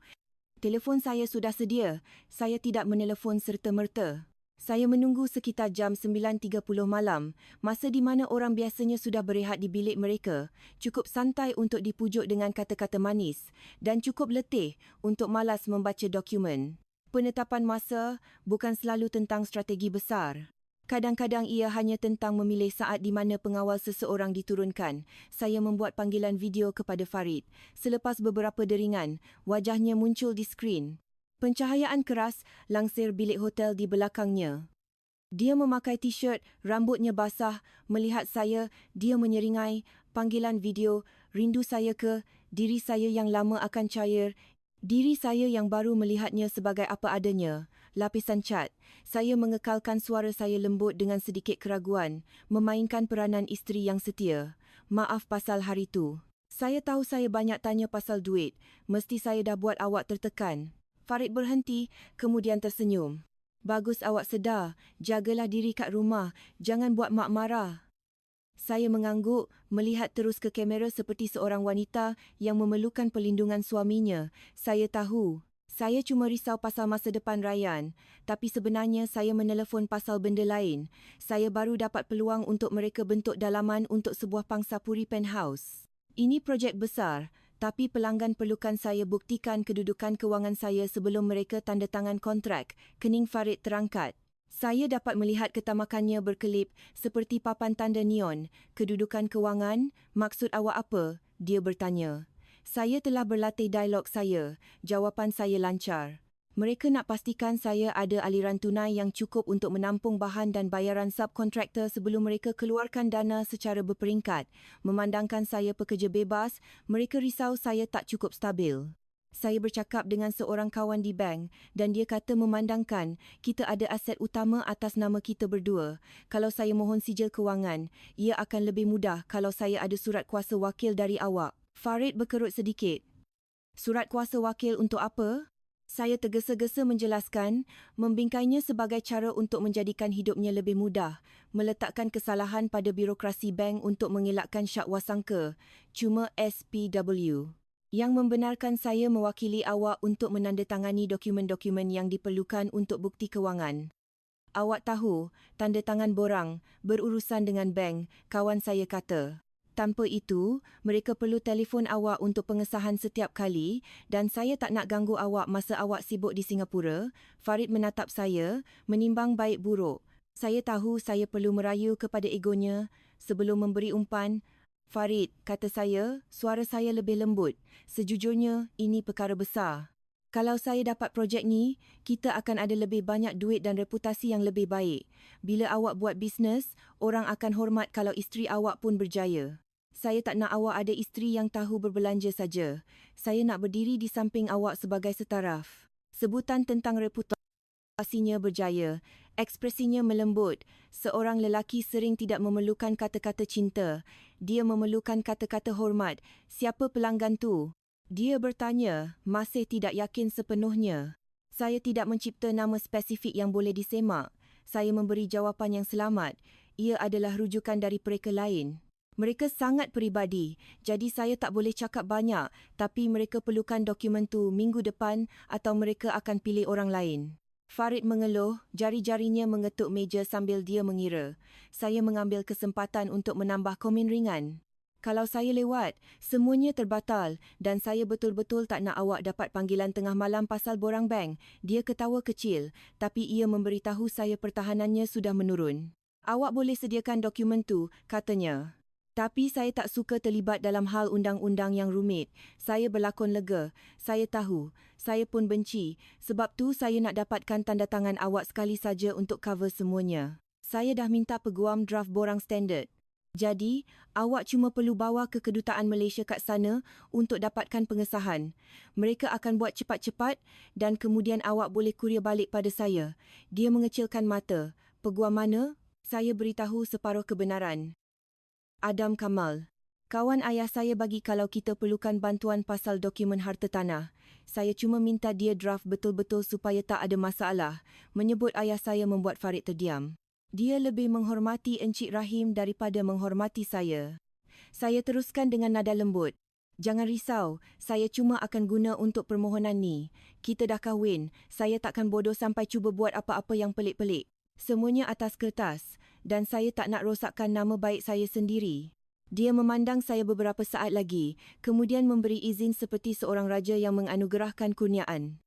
Telefon saya sudah sedia. Saya tidak menelefon serta-merta. Saya menunggu sekitar jam 9.30 malam, masa di mana orang biasanya sudah berehat di bilik mereka, cukup santai untuk dipujuk dengan kata-kata manis dan cukup letih untuk malas membaca dokumen. Penetapan masa bukan selalu tentang strategi besar. Kadang-kadang ia hanya tentang memilih saat di mana pengawal seseorang diturunkan. Saya membuat panggilan video kepada Farid. Selepas beberapa deringan, wajahnya muncul di skrin. Pencahayaan keras langsir bilik hotel di belakangnya. Dia memakai t-shirt, rambutnya basah. Melihat saya, dia menyeringai. Panggilan video, rindu saya ke, diri saya yang lama akan cair. Diri saya yang baru melihatnya sebagai apa adanya. Lapisan cat. Saya mengekalkan suara saya lembut dengan sedikit keraguan, memainkan peranan isteri yang setia. Maaf pasal hari tu. Saya tahu saya banyak tanya pasal duit. Mesti saya dah buat awak tertekan. Farid berhenti, kemudian tersenyum. Bagus awak sedar. Jagalah diri kat rumah. Jangan buat mak marah. Saya mengangguk, melihat terus ke kamera seperti seorang wanita yang memerlukan perlindungan suaminya. Saya tahu. Saya cuma risau pasal masa depan Ryan, tapi sebenarnya saya menelefon pasal benda lain. Saya baru dapat peluang untuk mereka bentuk dalaman untuk sebuah pangsapuri penthouse. Ini projek besar, tapi pelanggan perlukan saya buktikan kedudukan kewangan saya sebelum mereka tanda tangan kontrak, kening Farid terangkat. Saya dapat melihat ketamakannya berkelip seperti papan tanda neon. Kedudukan kewangan, maksud awak apa? Dia bertanya. Saya telah berlatih dialog saya. Jawapan saya lancar. Mereka nak pastikan saya ada aliran tunai yang cukup untuk menampung bahan dan bayaran subkontraktor sebelum mereka keluarkan dana secara berperingkat. Memandangkan saya pekerja bebas, mereka risau saya tak cukup stabil. Saya bercakap dengan seorang kawan di bank dan dia kata memandangkan kita ada aset utama atas nama kita berdua. Kalau saya mohon sijil kewangan, ia akan lebih mudah kalau saya ada surat kuasa wakil dari awak. Farid berkerut sedikit. Surat kuasa wakil untuk apa? Saya tergesa-gesa menjelaskan, membingkainya sebagai cara untuk menjadikan hidupnya lebih mudah, meletakkan kesalahan pada birokrasi bank untuk mengelakkan syak wasangka, cuma SPW. Yang membenarkan saya mewakili awak untuk menandatangani dokumen-dokumen yang diperlukan untuk bukti kewangan. Awak tahu, tanda tangan borang, berurusan dengan bank, kawan saya kata. Tanpa itu, mereka perlu telefon awak untuk pengesahan setiap kali dan saya tak nak ganggu awak masa awak sibuk di Singapura. Farid menatap saya, menimbang baik buruk. Saya tahu saya perlu merayu kepada egonya. Sebelum memberi umpan, Farid, kata saya, suara saya lebih lembut. Sejujurnya, ini perkara besar. Kalau saya dapat projek ni, kita akan ada lebih banyak duit dan reputasi yang lebih baik. Bila awak buat bisnes, orang akan hormat kalau isteri awak pun berjaya. Saya tak nak awak ada isteri yang tahu berbelanja saja. Saya nak berdiri di samping awak sebagai setaraf. Sebutan tentang reputasinya berjaya. Ekspresinya melembut. Seorang lelaki sering tidak memerlukan kata-kata cinta. Dia memerlukan kata-kata hormat. Siapa pelanggan tu? Dia bertanya, masih tidak yakin sepenuhnya. Saya tidak mencipta nama spesifik yang boleh disemak. Saya memberi jawapan yang selamat. Ia adalah rujukan dari pereka lain. Mereka sangat peribadi, jadi saya tak boleh cakap banyak, tapi mereka perlukan dokumen tu minggu depan atau mereka akan pilih orang lain. Farid mengeluh, jari-jarinya mengetuk meja sambil dia mengira. Saya mengambil kesempatan untuk menambah komen ringan. Kalau saya lewat, semuanya terbatal dan saya betul-betul tak nak awak dapat panggilan tengah malam pasal borang bank. Dia ketawa kecil, tapi ia memberitahu saya pertahanannya sudah menurun. Awak boleh sediakan dokumen tu, katanya. Tapi saya tak suka terlibat dalam hal undang-undang yang rumit. Saya berlakon lega. Saya tahu. Saya pun benci. Sebab tu saya nak dapatkan tanda tangan awak sekali saja untuk cover semuanya. Saya dah minta peguam draft borang standard. Jadi, awak cuma perlu bawa ke kedutaan Malaysia kat sana untuk dapatkan pengesahan. Mereka akan buat cepat-cepat dan kemudian awak boleh kurier balik pada saya. Dia mengecilkan mata. Peguam mana? Saya beritahu separuh kebenaran. Adam Kamal. Kawan ayah saya bagi kalau kita perlukan bantuan pasal dokumen harta tanah. Saya cuma minta dia draft betul-betul supaya tak ada masalah. Menyebut ayah saya membuat Farid terdiam. Dia lebih menghormati Encik Rahim daripada menghormati saya. Saya teruskan dengan nada lembut. Jangan risau, saya cuma akan guna untuk permohonan ni. Kita dah kahwin, saya takkan bodoh sampai cuba buat apa-apa yang pelik-pelik. Semuanya atas kertas dan saya tak nak rosakkan nama baik saya sendiri. Dia memandang saya beberapa saat lagi, kemudian memberi izin seperti seorang raja yang menganugerahkan kurniaan.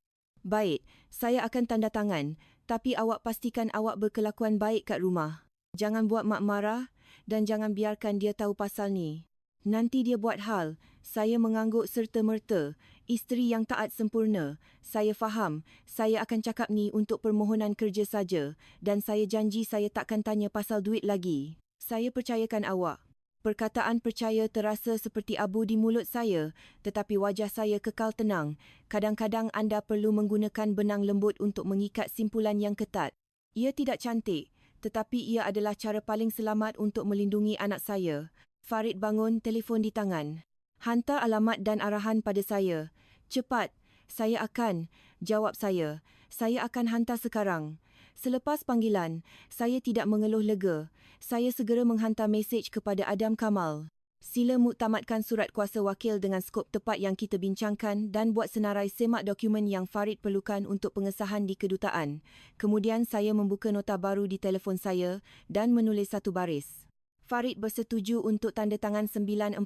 Baik, saya akan tanda tangan. Tapi awak pastikan awak berkelakuan baik kat rumah. Jangan buat mak marah dan jangan biarkan dia tahu pasal ni. Nanti dia buat hal, saya mengangguk serta-merta. Isteri yang taat sempurna. Saya faham, saya akan cakap ni untuk permohonan kerja saja dan saya janji saya takkan tanya pasal duit lagi. Saya percayakan awak. Perkataan percaya terasa seperti abu di mulut saya, tetapi wajah saya kekal tenang. Kadang-kadang anda perlu menggunakan benang lembut untuk mengikat simpulan yang ketat. Ia tidak cantik, tetapi ia adalah cara paling selamat untuk melindungi anak saya. Farid bangun, telefon di tangan. Hantar alamat dan arahan pada saya. Cepat, saya akan, jawab saya. Saya akan hantar sekarang. Selepas panggilan, saya tidak mengeluh lega. Saya segera menghantar mesej kepada Adam Kamal. Sila muktamadkan surat kuasa wakil dengan skop tepat yang kita bincangkan dan buat senarai semak dokumen yang Farid perlukan untuk pengesahan di kedutaan. Kemudian saya membuka nota baru di telefon saya dan menulis satu baris. Farid bersetuju untuk tanda tangan 9.42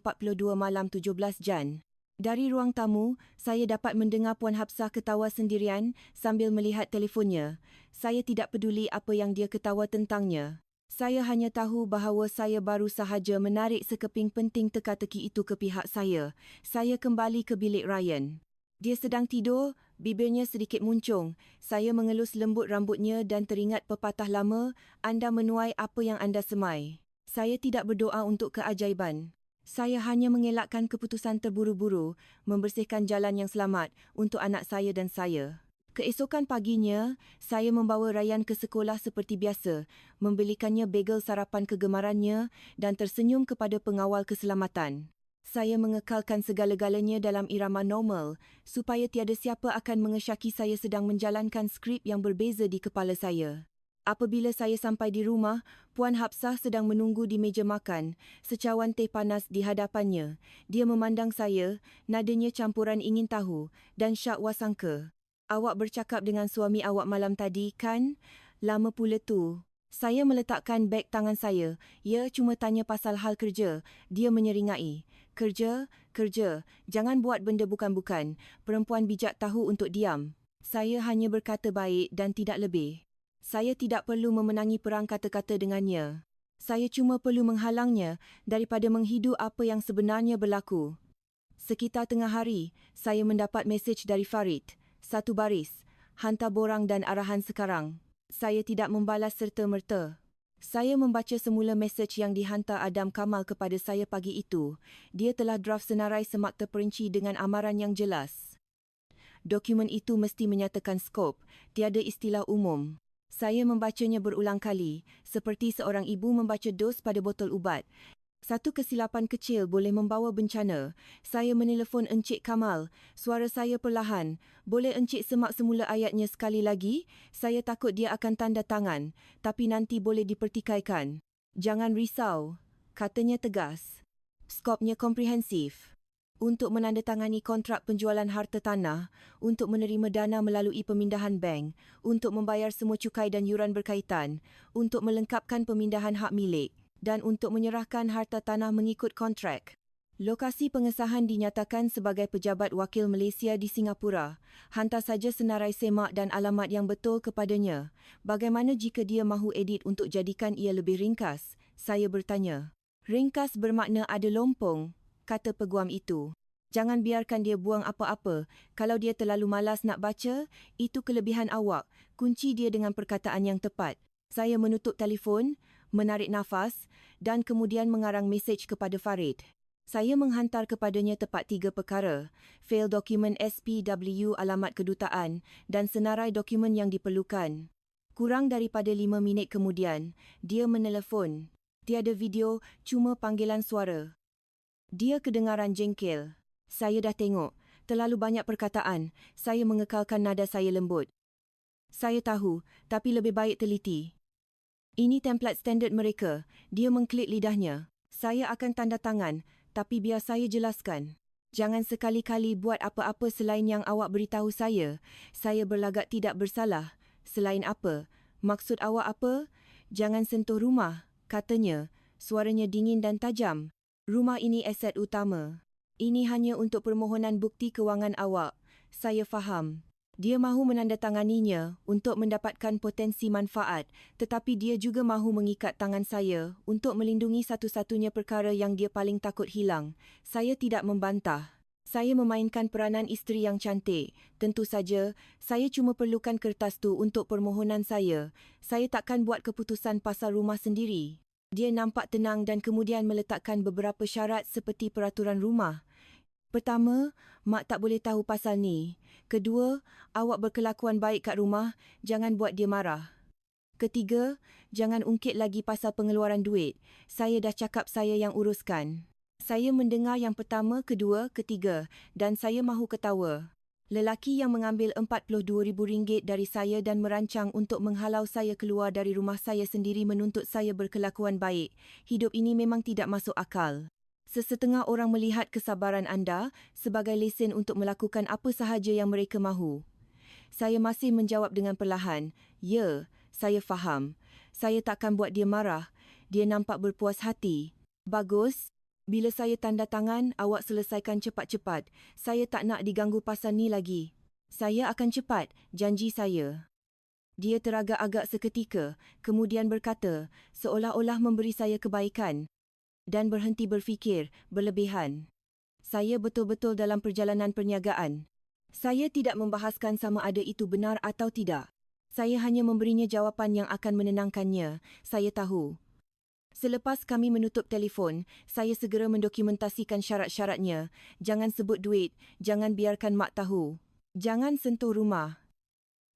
malam 17 Jan. Dari ruang tamu, saya dapat mendengar Puan Hafsah ketawa sendirian sambil melihat telefonnya. Saya tidak peduli apa yang dia ketawa tentangnya. Saya hanya tahu bahawa saya baru sahaja menarik sekeping penting teka-teki itu ke pihak saya. Saya kembali ke bilik Ryan. Dia sedang tidur, bibirnya sedikit muncung. Saya mengelus lembut rambutnya dan teringat pepatah lama, anda menuai apa yang anda semai. Saya tidak berdoa untuk keajaiban. Saya hanya mengelakkan keputusan terburu-buru, membersihkan jalan yang selamat untuk anak saya dan saya. Keesokan paginya, saya membawa Ryan ke sekolah seperti biasa, membelikannya bagel sarapan kegemarannya dan tersenyum kepada pengawal keselamatan. Saya mengekalkan segala-galanya dalam irama normal, supaya tiada siapa akan mengesyaki saya sedang menjalankan skrip yang berbeza di kepala saya. Apabila saya sampai di rumah, Puan Hafsah sedang menunggu di meja makan, secawan teh panas di hadapannya. Dia memandang saya, nadanya campuran ingin tahu dan syak wasangka. Awak bercakap dengan suami awak malam tadi, kan? Lama pula tu. Saya meletakkan beg tangan saya. Ya, cuma tanya pasal hal kerja. Dia menyeringai. Kerja? Kerja. Jangan buat benda bukan-bukan. Perempuan bijak tahu untuk diam. Saya hanya berkata baik dan tidak lebih. Saya tidak perlu memenangi perang kata-kata dengannya. Saya cuma perlu menghalangnya daripada menghidu apa yang sebenarnya berlaku. Sekitar tengah hari, saya mendapat mesej dari Farid. Satu baris, hantar borang dan arahan sekarang. Saya tidak membalas serta-merta. Saya membaca semula mesej yang dihantar Adam Kamal kepada saya pagi itu. Dia telah draft senarai semak terperinci dengan amaran yang jelas. Dokumen itu mesti menyatakan skop, tiada istilah umum. Saya membacanya berulang kali, seperti seorang ibu membaca dos pada botol ubat. Satu kesilapan kecil boleh membawa bencana. Saya menelefon Encik Kamal. Suara saya perlahan. Boleh Encik semak semula ayatnya sekali lagi? Saya takut dia akan tanda tangan, tapi nanti boleh dipertikaikan. Jangan risau, katanya tegas. Skopnya komprehensif. Untuk menandatangani kontrak penjualan harta tanah, untuk menerima dana melalui pemindahan bank, untuk membayar semua cukai dan yuran berkaitan, untuk melengkapkan pemindahan hak milik. dan untuk menyerahkan harta tanah mengikut kontrak. Lokasi pengesahan dinyatakan sebagai Pejabat Wakil Malaysia di Singapura. Hantar saja senarai semak dan alamat yang betul kepadanya. Bagaimana jika dia mahu edit untuk jadikan ia lebih ringkas? Saya bertanya. Ringkas bermakna ada lompong, kata peguam itu. Jangan biarkan dia buang apa-apa. Kalau dia terlalu malas nak baca, itu kelebihan awak. Kunci dia dengan perkataan yang tepat. Saya menutup telefon, menarik nafas dan kemudian mengarang mesej kepada Farid. Saya menghantar kepadanya tepat 3 perkara, fail dokumen SPW alamat kedutaan dan senarai dokumen yang diperlukan. Kurang daripada 5 minit kemudian, dia menelefon. Tiada video, cuma panggilan suara. Dia kedengaran jengkel. Saya dah tengok, terlalu banyak perkataan. Saya mengekalkan nada saya lembut. Saya tahu, tapi lebih baik teliti. Ini template standard mereka. Dia mengklik lidahnya. Saya akan tanda tangan. Tapi biar saya jelaskan. Jangan sekali-kali buat apa-apa selain yang awak beritahu saya. Saya berlagak tidak bersalah. Selain apa? Maksud awak apa? Jangan sentuh rumah, katanya. Suaranya dingin dan tajam. Rumah ini aset utama. Ini hanya untuk permohonan bukti kewangan awak. Saya faham. Dia mahu menandatanganinya untuk mendapatkan potensi manfaat, tetapi dia juga mahu mengikat tangan saya untuk melindungi satu-satunya perkara yang dia paling takut hilang. Saya tidak membantah. Saya memainkan peranan isteri yang cantik. Tentu saja, saya cuma perlukan kertas tu untuk permohonan saya. Saya takkan buat keputusan pasal rumah sendiri. Dia nampak tenang dan kemudian meletakkan beberapa syarat seperti peraturan rumah. Pertama, mak tak boleh tahu pasal ni. Kedua, awak berkelakuan baik kat rumah, jangan buat dia marah. Ketiga, jangan ungkit lagi pasal pengeluaran duit. Saya dah cakap saya yang uruskan. Saya mendengar yang pertama, kedua, ketiga dan saya mahu ketawa. Lelaki yang mengambil RM42,000 dari saya dan merancang untuk menghalau saya keluar dari rumah saya sendiri menuntut saya berkelakuan baik. Hidup ini memang tidak masuk akal. Sesetengah orang melihat kesabaran anda sebagai lesen untuk melakukan apa sahaja yang mereka mahu. Saya masih menjawab dengan perlahan. Ya, saya faham. Saya takkan buat dia marah. Dia nampak berpuas hati. Bagus. Bila saya tanda tangan, awak selesaikan cepat-cepat. Saya tak nak diganggu pasal ni lagi. Saya akan cepat, janji saya. Dia teragak-agak seketika, kemudian berkata, seolah-olah memberi saya kebaikan. Dan berhenti berfikir, berlebihan. Saya betul-betul dalam perjalanan perniagaan. Saya tidak membahaskan sama ada itu benar atau tidak. Saya hanya memberinya jawapan yang akan menenangkannya. Saya tahu. Selepas kami menutup telefon, saya segera mendokumentasikan syarat-syaratnya. Jangan sebut duit, jangan biarkan mak tahu. Jangan sentuh rumah.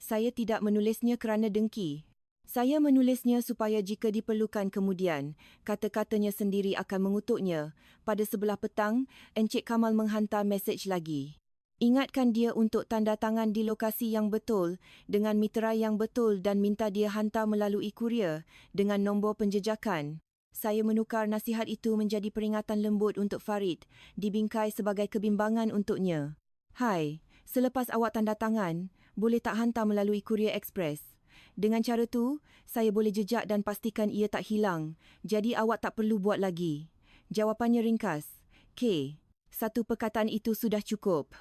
Saya tidak menulisnya kerana dengki. Saya menulisnya supaya jika diperlukan kemudian, kata-katanya sendiri akan mengutuknya. Pada sebelah petang, Encik Kamal menghantar mesej lagi. Ingatkan dia untuk tanda tangan di lokasi yang betul, dengan meterai yang betul dan minta dia hantar melalui kurier dengan nombor penjejakan. Saya menukar nasihat itu menjadi peringatan lembut untuk Farid, dibingkai sebagai kebimbangan untuknya. Hai, selepas awak tanda tangan, boleh tak hantar melalui kurier ekspres? Dengan cara tu, saya boleh jejak dan pastikan ia tak hilang. Jadi awak tak perlu buat lagi. Jawapannya ringkas. K. Satu perkataan itu sudah cukup.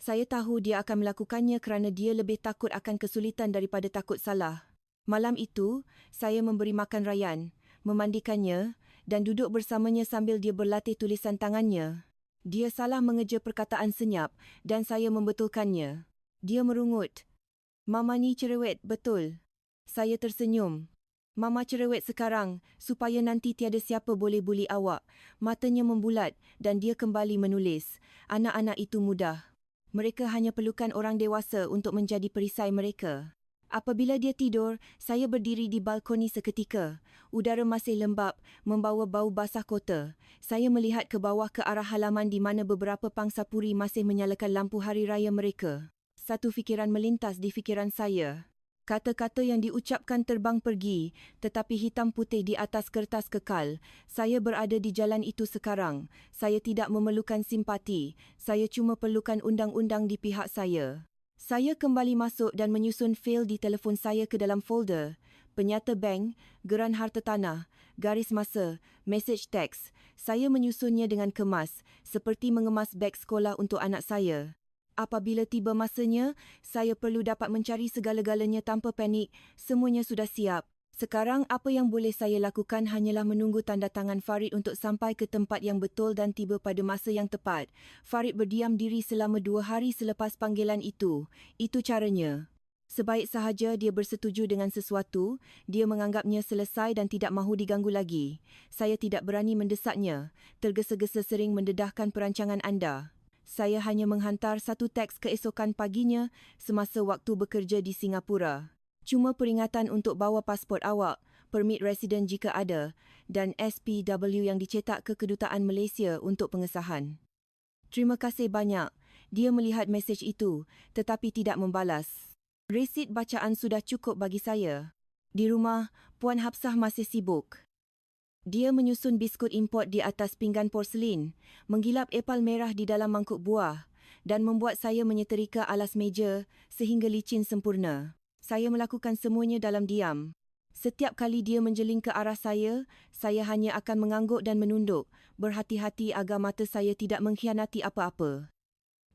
Saya tahu dia akan melakukannya kerana dia lebih takut akan kesulitan daripada takut salah. Malam itu, saya memberi makan Rayyan, memandikannya dan duduk bersamanya sambil dia berlatih tulisan tangannya. Dia salah mengeja perkataan senyap dan saya membetulkannya. Dia merungut. Mama ni cerewet, betul. Saya tersenyum. Mama cerewet sekarang, supaya nanti tiada siapa boleh buli awak. Matanya membulat dan dia kembali menulis. Anak-anak itu mudah. Mereka hanya perlukan orang dewasa untuk menjadi perisai mereka. Apabila dia tidur, saya berdiri di balkoni seketika. Udara masih lembap, membawa bau basah kota. Saya melihat ke bawah ke arah halaman di mana beberapa pangsapuri masih menyalakan lampu hari raya mereka. Satu fikiran melintas di fikiran saya. Kata-kata yang diucapkan terbang pergi, tetapi hitam putih di atas kertas kekal. Saya berada di jalan itu sekarang. Saya tidak memerlukan simpati. Saya cuma perlukan undang-undang di pihak saya. Saya kembali masuk dan menyusun fail di telefon saya ke dalam folder. penyata bank, geran harta tanah, garis masa, mesej teks. Saya menyusunnya dengan kemas, seperti mengemas beg sekolah untuk anak saya. Apabila tiba masanya, saya perlu dapat mencari segala-galanya tanpa panik. Semuanya sudah siap. Sekarang apa yang boleh saya lakukan hanyalah menunggu tanda tangan Farid untuk sampai ke tempat yang betul dan tiba pada masa yang tepat. Farid berdiam diri selama 2 hari selepas panggilan itu. Itu caranya. Sebaik sahaja dia bersetuju dengan sesuatu, dia menganggapnya selesai dan tidak mahu diganggu lagi. Saya tidak berani mendesaknya. Tergesa-gesa sering mendedahkan perancangan anda. Saya hanya menghantar satu teks keesokan paginya semasa waktu bekerja di Singapura. Cuma peringatan untuk bawa pasport awak, permit residen jika ada, dan SPW yang dicetak ke Kedutaan Malaysia untuk pengesahan. Terima kasih banyak. Dia melihat mesej itu, tetapi tidak membalas. Resit bacaan sudah cukup bagi saya. Di rumah, Puan Hafsah masih sibuk. Dia menyusun biskut import di atas pinggan porselin, menggilap epal merah di dalam mangkuk buah, dan membuat saya menyeterika alas meja sehingga licin sempurna. Saya melakukan semuanya dalam diam. Setiap kali dia menjeling ke arah saya hanya akan mengangguk dan menunduk, berhati-hati agar mata saya tidak mengkhianati apa-apa.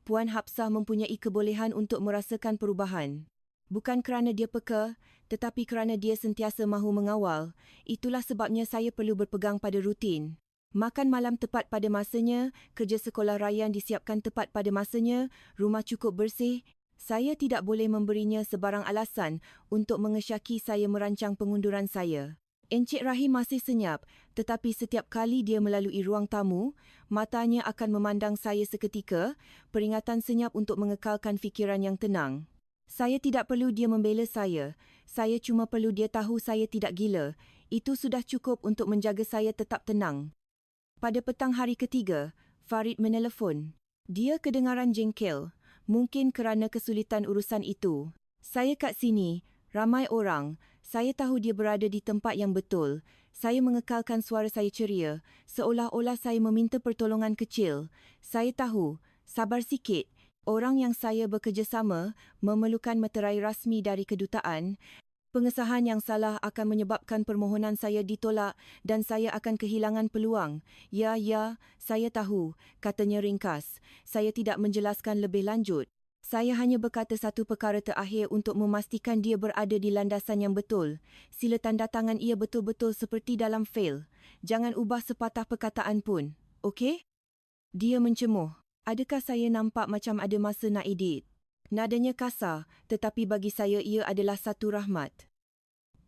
Puan Hafsah mempunyai kebolehan untuk merasakan perubahan. Bukan kerana dia peka, tetapi kerana dia sentiasa mahu mengawal. Itulah sebabnya saya perlu berpegang pada rutin. Makan malam tepat pada masanya, kerja sekolah rayaan disiapkan tepat pada masanya, rumah cukup bersih. Saya tidak boleh memberinya sebarang alasan untuk mengesyaki saya merancang pengunduran saya. Encik Rahim masih senyap, tetapi setiap kali dia melalui ruang tamu, matanya akan memandang saya seketika, peringatan senyap untuk mengekalkan fikiran yang tenang. Saya tidak perlu dia membela saya cuma perlu dia tahu saya tidak gila. Itu sudah cukup untuk menjaga saya tetap tenang. Pada petang hari ketiga, Farid menelefon. Dia kedengaran jengkel, mungkin kerana kesulitan urusan itu. Saya kat sini, ramai orang. Saya tahu dia berada di tempat yang betul. Saya mengekalkan suara saya ceria, seolah-olah saya meminta pertolongan kecil. Saya tahu, sabar sikit. Orang yang saya bekerjasama memerlukan meterai rasmi dari kedutaan. Pengesahan yang salah akan menyebabkan permohonan saya ditolak dan saya akan kehilangan peluang. Ya, saya tahu, katanya ringkas. Saya tidak menjelaskan lebih lanjut. Saya hanya berkata satu perkara terakhir untuk memastikan dia berada di landasan yang betul. Sila tanda tangan ia betul-betul seperti dalam fail. Jangan ubah sepatah perkataan pun. Okey? Dia mencemuh. Adakah saya nampak macam ada masa nak edit? Nadanya kasar, tetapi bagi saya ia adalah satu rahmat.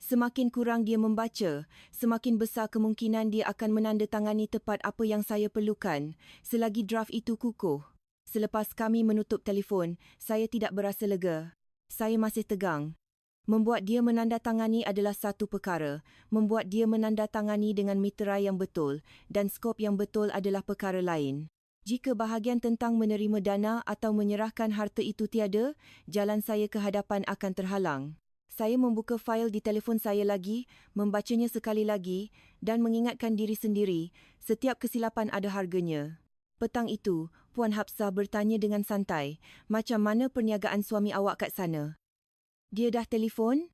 Semakin kurang dia membaca, semakin besar kemungkinan dia akan menandatangani tepat apa yang saya perlukan, selagi draft itu kukuh. Selepas kami menutup telefon, saya tidak berasa lega. Saya masih tegang. Membuat dia menandatangani adalah satu perkara, membuat dia menandatangani dengan meterai yang betul dan skop yang betul adalah perkara lain. Jika bahagian tentang menerima dana atau menyerahkan harta itu tiada, jalan saya ke hadapan akan terhalang. Saya membuka fail di telefon saya lagi, membacanya sekali lagi dan mengingatkan diri sendiri, setiap kesilapan ada harganya. Petang itu, Puan Hafsah bertanya dengan santai, macam mana perniagaan suami awak kat sana? Dia dah telefon?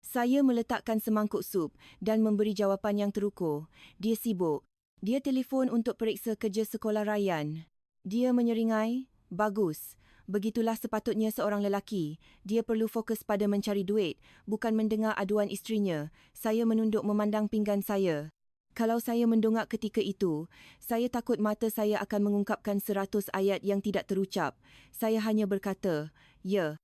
Saya meletakkan semangkuk sup dan memberi jawapan yang terukur. Dia sibuk. Dia telefon untuk periksa kerja sekolah rayaan. Dia menyeringai, bagus. Begitulah sepatutnya seorang lelaki. Dia perlu fokus pada mencari duit, bukan mendengar aduan isterinya. Saya menunduk memandang pinggan saya. Kalau saya mendongak ketika itu, saya takut mata saya akan mengungkapkan 100 ayat yang tidak terucap. Saya hanya berkata, ya.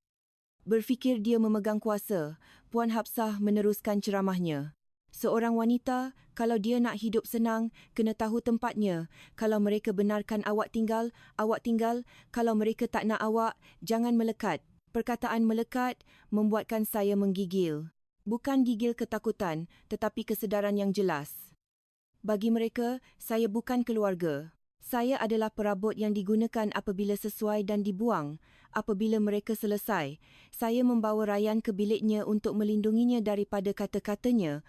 Berfikir dia memegang kuasa, Puan Hafsah meneruskan ceramahnya. Seorang wanita, kalau dia nak hidup senang, kena tahu tempatnya. Kalau mereka benarkan awak tinggal, awak tinggal. Kalau mereka tak nak awak, jangan melekat. Perkataan melekat membuatkan saya menggigil. Bukan gigil ketakutan, tetapi kesedaran yang jelas. Bagi mereka, saya bukan keluarga. Saya adalah perabot yang digunakan apabila sesuai dan dibuang. Apabila mereka selesai, saya membawa Rayyan ke biliknya untuk melindunginya daripada kata-katanya.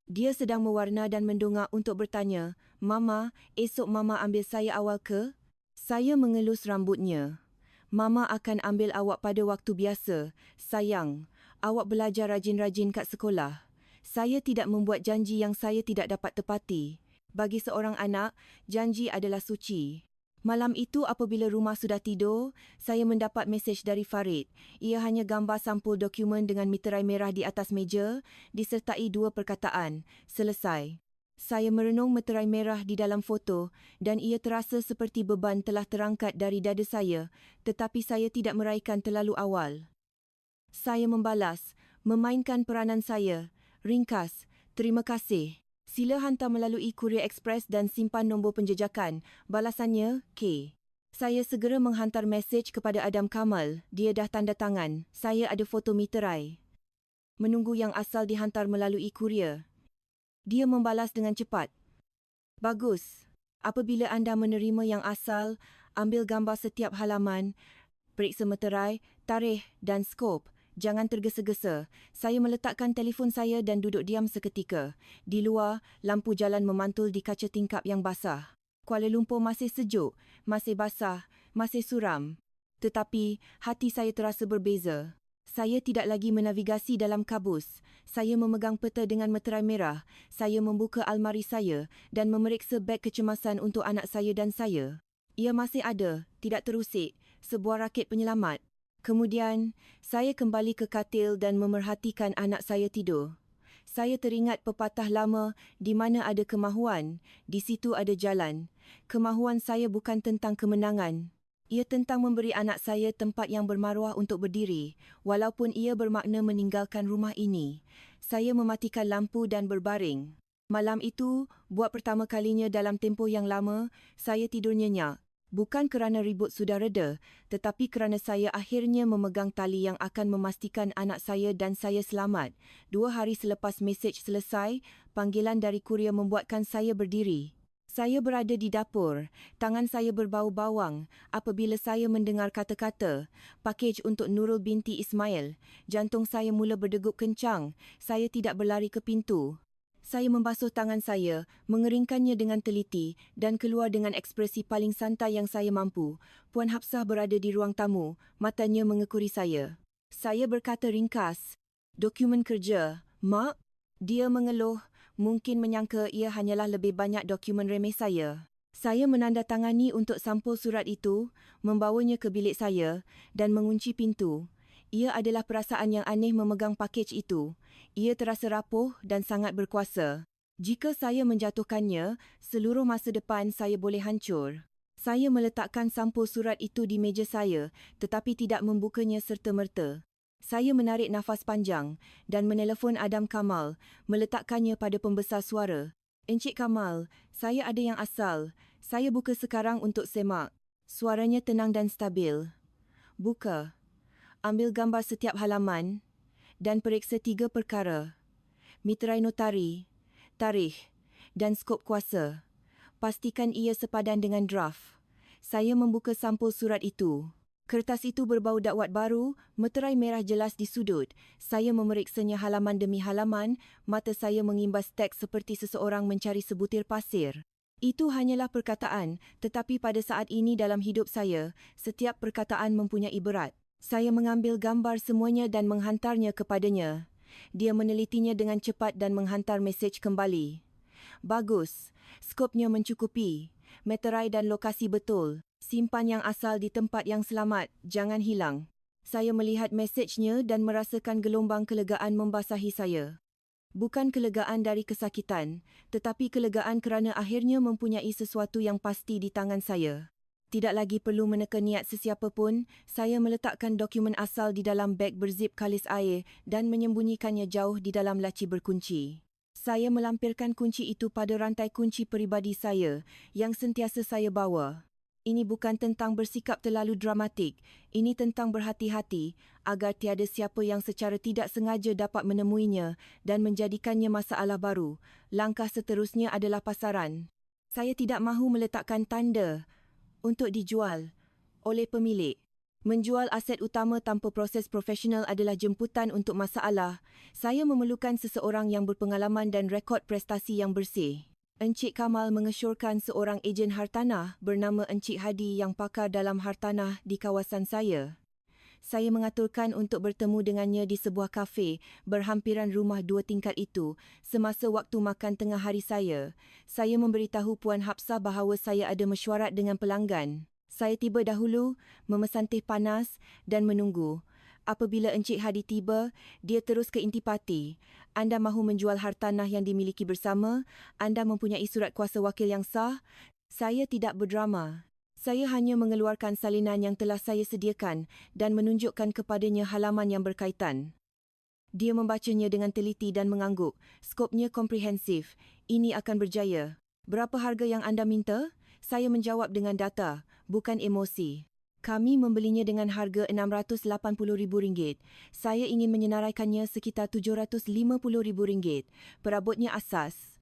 Dia sedang mewarna dan mendongak untuk bertanya, Mama, esok Mama ambil saya awal ke? Saya mengelus rambutnya. Mama akan ambil awak pada waktu biasa. Sayang, awak belajar rajin-rajin kat sekolah. Saya tidak membuat janji yang saya tidak dapat tepati. Bagi seorang anak, janji adalah suci. Malam itu apabila rumah sudah tidur, saya mendapat mesej dari Farid. Ia hanya gambar sampul dokumen dengan meterai merah di atas meja, disertai 2 perkataan, selesai. Saya merenung meterai merah di dalam foto dan ia terasa seperti beban telah terangkat dari dada saya, tetapi saya tidak meraihkan terlalu awal. Saya membalas, memainkan peranan saya. Ringkas, terima kasih. Sila hantar melalui Courier Express dan simpan nombor penjejakan. Balasannya, K. Saya segera menghantar mesej kepada Adam Kamal. Dia dah tanda tangan. Saya ada foto meterai. Menunggu yang asal dihantar melalui Courier. Dia membalas dengan cepat. Bagus. Apabila anda menerima yang asal, ambil gambar setiap halaman, periksa meterai, tarikh dan skop. Jangan tergesa-gesa. Saya meletakkan telefon saya dan duduk diam seketika. Di luar, lampu jalan memantul di kaca tingkap yang basah. Kuala Lumpur masih sejuk, masih basah, masih suram. Tetapi, hati saya terasa berbeza. Saya tidak lagi menavigasi dalam kabus. Saya memegang peta dengan meterai merah. Saya membuka almari saya dan memeriksa beg kecemasan untuk anak saya dan saya. Ia masih ada, tidak terusik, sebuah rakit penyelamat. Kemudian, saya kembali ke katil dan memerhatikan anak saya tidur. Saya teringat pepatah lama, di mana ada kemahuan, di situ ada jalan. Kemahuan saya bukan tentang kemenangan. Ia tentang memberi anak saya tempat yang bermaruah untuk berdiri, walaupun ia bermakna meninggalkan rumah ini. Saya mematikan lampu dan berbaring. Malam itu, buat pertama kalinya dalam tempoh yang lama, saya tidur nyenyak. Bukan kerana ribut sudah reda, tetapi kerana saya akhirnya memegang tali yang akan memastikan anak saya dan saya selamat. 2 hari selepas mesej selesai, panggilan dari kurier membuatkan saya berdiri. Saya berada di dapur. Tangan saya berbau bawang apabila saya mendengar kata-kata, pakej untuk Nurul binti Ismail. Jantung saya mula berdegup kencang. Saya tidak berlari ke pintu. Saya membasuh tangan saya, mengeringkannya dengan teliti dan keluar dengan ekspresi paling santai yang saya mampu. Puan Hafsah berada di ruang tamu, matanya mengekuri saya. Saya berkata ringkas, "Dokumen kerja, Mak?" Dia mengeluh, mungkin menyangka ia hanyalah lebih banyak dokumen remeh saya. Saya menandatangani untuk sampul surat itu, membawanya ke bilik saya dan mengunci pintu. Ia adalah perasaan yang aneh memegang pakej itu. Ia terasa rapuh dan sangat berkuasa. Jika saya menjatuhkannya, seluruh masa depan saya boleh hancur. Saya meletakkan sampul surat itu di meja saya, tetapi tidak membukanya serta-merta. Saya menarik nafas panjang dan menelefon Adam Kamal, meletakkannya pada pembesar suara. "Encik Kamal, saya ada yang asal. Saya buka sekarang untuk semak." Suaranya tenang dan stabil. "Buka. Ambil gambar setiap halaman dan periksa 3 perkara. Meterai notari, tarikh dan skop kuasa. Pastikan ia sepadan dengan draft." Saya membuka sampul surat itu. Kertas itu berbau dakwat baru, meterai merah jelas di sudut. Saya memeriksanya halaman demi halaman, mata saya mengimbas teks seperti seseorang mencari sebutir pasir. Itu hanyalah perkataan, tetapi pada saat ini dalam hidup saya, setiap perkataan mempunyai berat. Saya mengambil gambar semuanya dan menghantarnya kepadanya. Dia menelitinya dengan cepat dan menghantar mesej kembali. "Bagus. Skopnya mencukupi. Meterai dan lokasi betul. Simpan yang asal di tempat yang selamat. Jangan hilang." Saya melihat mesejnya dan merasakan gelombang kelegaan membasahi saya. Bukan kelegaan dari kesakitan, tetapi kelegaan kerana akhirnya mempunyai sesuatu yang pasti di tangan saya. Tidak lagi perlu meneka niat sesiapa pun, saya meletakkan dokumen asal di dalam beg berzip kalis air dan menyembunyikannya jauh di dalam laci berkunci. Saya melampirkan kunci itu pada rantai kunci peribadi saya yang sentiasa saya bawa. Ini bukan tentang bersikap terlalu dramatik, ini tentang berhati-hati agar tiada siapa yang secara tidak sengaja dapat menemuinya dan menjadikannya masalah baru. Langkah seterusnya adalah pasaran. Saya tidak mahu meletakkan tanda untuk dijual oleh pemilik. Menjual aset utama tanpa proses profesional adalah jemputan untuk masalah. Saya memerlukan seseorang yang berpengalaman dan rekod prestasi yang bersih. Encik Kamal mengesyorkan seorang ejen hartanah bernama Encik Hadi yang pakar dalam hartanah di kawasan saya. Saya mengaturkan untuk bertemu dengannya di sebuah kafe berhampiran rumah 2 tingkat itu semasa waktu makan tengah hari saya. Saya memberitahu Puan Hafsah bahawa saya ada mesyuarat dengan pelanggan. Saya tiba dahulu, memesan teh panas dan menunggu. Apabila Encik Hadi tiba, dia terus ke intipati. Anda mahu menjual hartanah yang dimiliki bersama? Anda mempunyai surat kuasa wakil yang sah? Saya tidak berdrama. Saya hanya mengeluarkan salinan yang telah saya sediakan dan menunjukkan kepadanya halaman yang berkaitan. Dia membacanya dengan teliti dan mengangguk. Skopnya komprehensif. Ini akan berjaya. Berapa harga yang anda minta? Saya menjawab dengan data, bukan emosi. Kami membelinya dengan harga RM680,000. Saya ingin menyenaraikannya sekitar RM750,000. Perabotnya asas.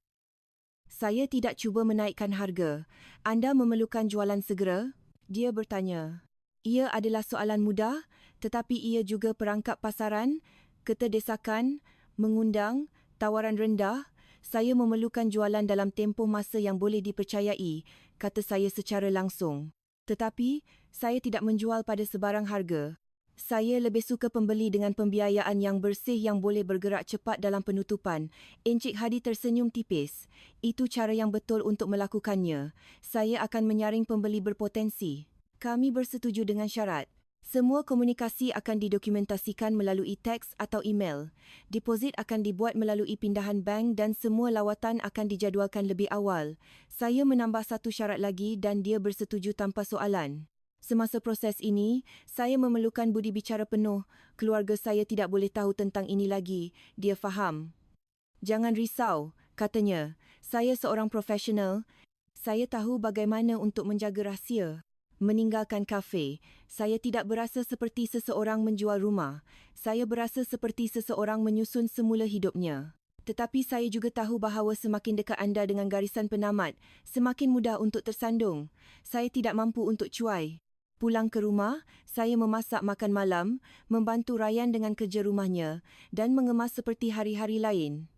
Saya tidak cuba menaikkan harga. Anda memerlukan jualan segera? Dia bertanya. Ia adalah soalan mudah, tetapi ia juga perangkap pasaran, keterdesakan, mengundang, tawaran rendah. Saya memerlukan jualan dalam tempoh masa yang boleh dipercayai, kata saya secara langsung. Tetapi, saya tidak menjual pada sebarang harga. Saya lebih suka pembeli dengan pembiayaan yang bersih yang boleh bergerak cepat dalam penutupan. Encik Hadi tersenyum tipis. Itu cara yang betul untuk melakukannya. Saya akan menyaring pembeli berpotensi. Kami bersetuju dengan syarat. Semua komunikasi akan didokumentasikan melalui teks atau email. Deposit akan dibuat melalui pindahan bank dan semua lawatan akan dijadualkan lebih awal. Saya menambah satu syarat lagi dan dia bersetuju tanpa soalan. Semasa proses ini, saya memerlukan budi bicara penuh. Keluarga saya tidak boleh tahu tentang ini lagi. Dia faham. Jangan risau, katanya. Saya seorang profesional. Saya tahu bagaimana untuk menjaga rahsia. Meninggalkan kafe, saya tidak berasa seperti seseorang menjual rumah. Saya berasa seperti seseorang menyusun semula hidupnya. Tetapi saya juga tahu bahawa semakin dekat anda dengan garisan penamat, semakin mudah untuk tersandung. Saya tidak mampu untuk cuai. Pulang ke rumah, saya memasak makan malam, membantu Ryan dengan kerja rumahnya dan mengemas seperti hari-hari lain.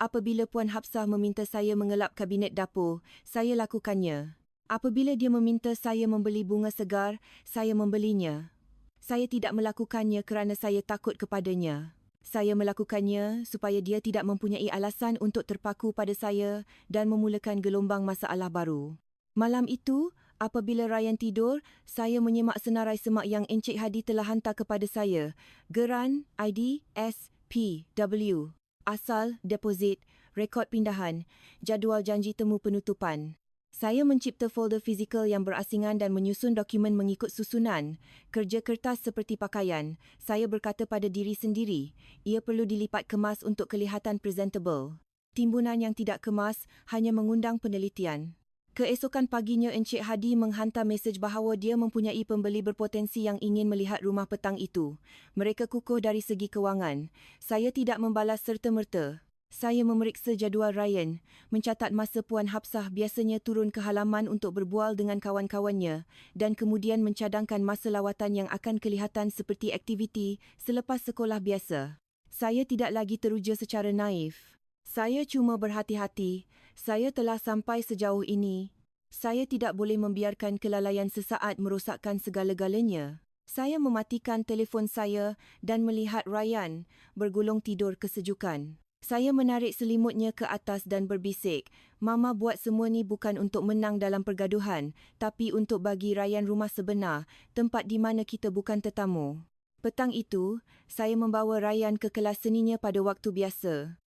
Apabila Puan Hafsah meminta saya mengelap kabinet dapur, saya lakukannya. Apabila dia meminta saya membeli bunga segar, saya membelinya. Saya tidak melakukannya kerana saya takut kepadanya. Saya melakukannya supaya dia tidak mempunyai alasan untuk terpaku pada saya dan memulakan gelombang masalah baru. Malam itu, apabila Ryan tidur, saya menyemak senarai semak yang Encik Hadi telah hantar kepada saya. Geran, ID, S, P, W. Asal, deposit, rekod pindahan, jadual janji temu penutupan. Saya mencipta folder fizikal yang berasingan dan menyusun dokumen mengikut susunan. Kerja kertas seperti pakaian. Saya berkata pada diri sendiri, ia perlu dilipat kemas untuk kelihatan presentable. Timbunan yang tidak kemas hanya mengundang penelitian. Keesokan paginya Encik Hadi menghantar mesej bahawa dia mempunyai pembeli berpotensi yang ingin melihat rumah petang itu. Mereka kukuh dari segi kewangan. Saya tidak membalas serta-merta. Saya memeriksa jadual Ryan, mencatat masa Puan Hafsah biasanya turun ke halaman untuk berbual dengan kawan-kawannya dan kemudian mencadangkan masa lawatan yang akan kelihatan seperti aktiviti selepas sekolah biasa. Saya tidak lagi teruja secara naif. Saya cuma berhati-hati. Saya telah sampai sejauh ini. Saya tidak boleh membiarkan kelalaian sesaat merosakkan segala-galanya. Saya mematikan telefon saya dan melihat Ryan bergulung tidur kesejukan. Saya menarik selimutnya ke atas dan berbisik, Mama buat semua ni bukan untuk menang dalam pergaduhan, tapi untuk bagi Ryan rumah sebenar, tempat di mana kita bukan tetamu. Petang itu, saya membawa Ryan ke kelas seninya pada waktu biasa.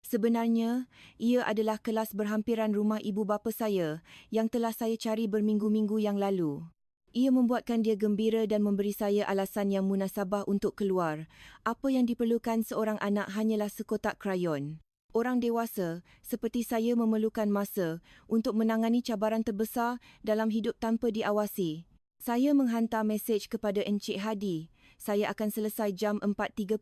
Sebenarnya, ia adalah kelas berhampiran rumah ibu bapa saya yang telah saya cari berminggu-minggu yang lalu. Ia membuatkan dia gembira dan memberi saya alasan yang munasabah untuk keluar. Apa yang diperlukan seorang anak hanyalah sekotak krayon. Orang dewasa, seperti saya memerlukan masa untuk menangani cabaran terbesar dalam hidup tanpa diawasi. Saya menghantar mesej kepada Encik Hadi. Saya akan selesai jam 4.30.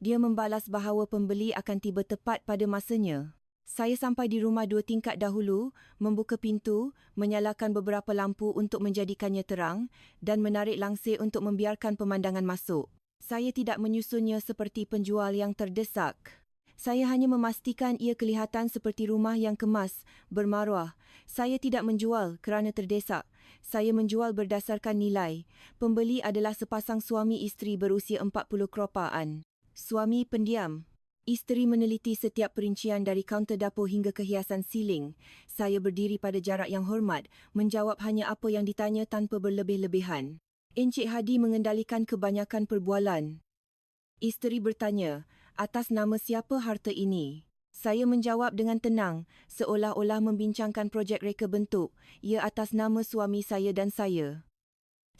Dia membalas bahawa pembeli akan tiba tepat pada masanya. Saya sampai di rumah 2 tingkat dahulu, membuka pintu, menyalakan beberapa lampu untuk menjadikannya terang dan menarik langsir untuk membiarkan pemandangan masuk. Saya tidak menyusunnya seperti penjual yang terdesak. Saya hanya memastikan ia kelihatan seperti rumah yang kemas, bermaruah. Saya tidak menjual kerana terdesak. Saya menjual berdasarkan nilai. Pembeli adalah sepasang suami isteri berusia 40 keropaan. Suami pendiam. Isteri meneliti setiap perincian dari kaunter dapur hingga ke hiasan siling. Saya berdiri pada jarak yang hormat, menjawab hanya apa yang ditanya tanpa berlebih-lebihan. Encik Hadi mengendalikan kebanyakan perbualan. Isteri bertanya, atas nama siapa harta ini? Saya menjawab dengan tenang, seolah-olah membincangkan projek reka bentuk. Ia atas nama suami saya dan saya.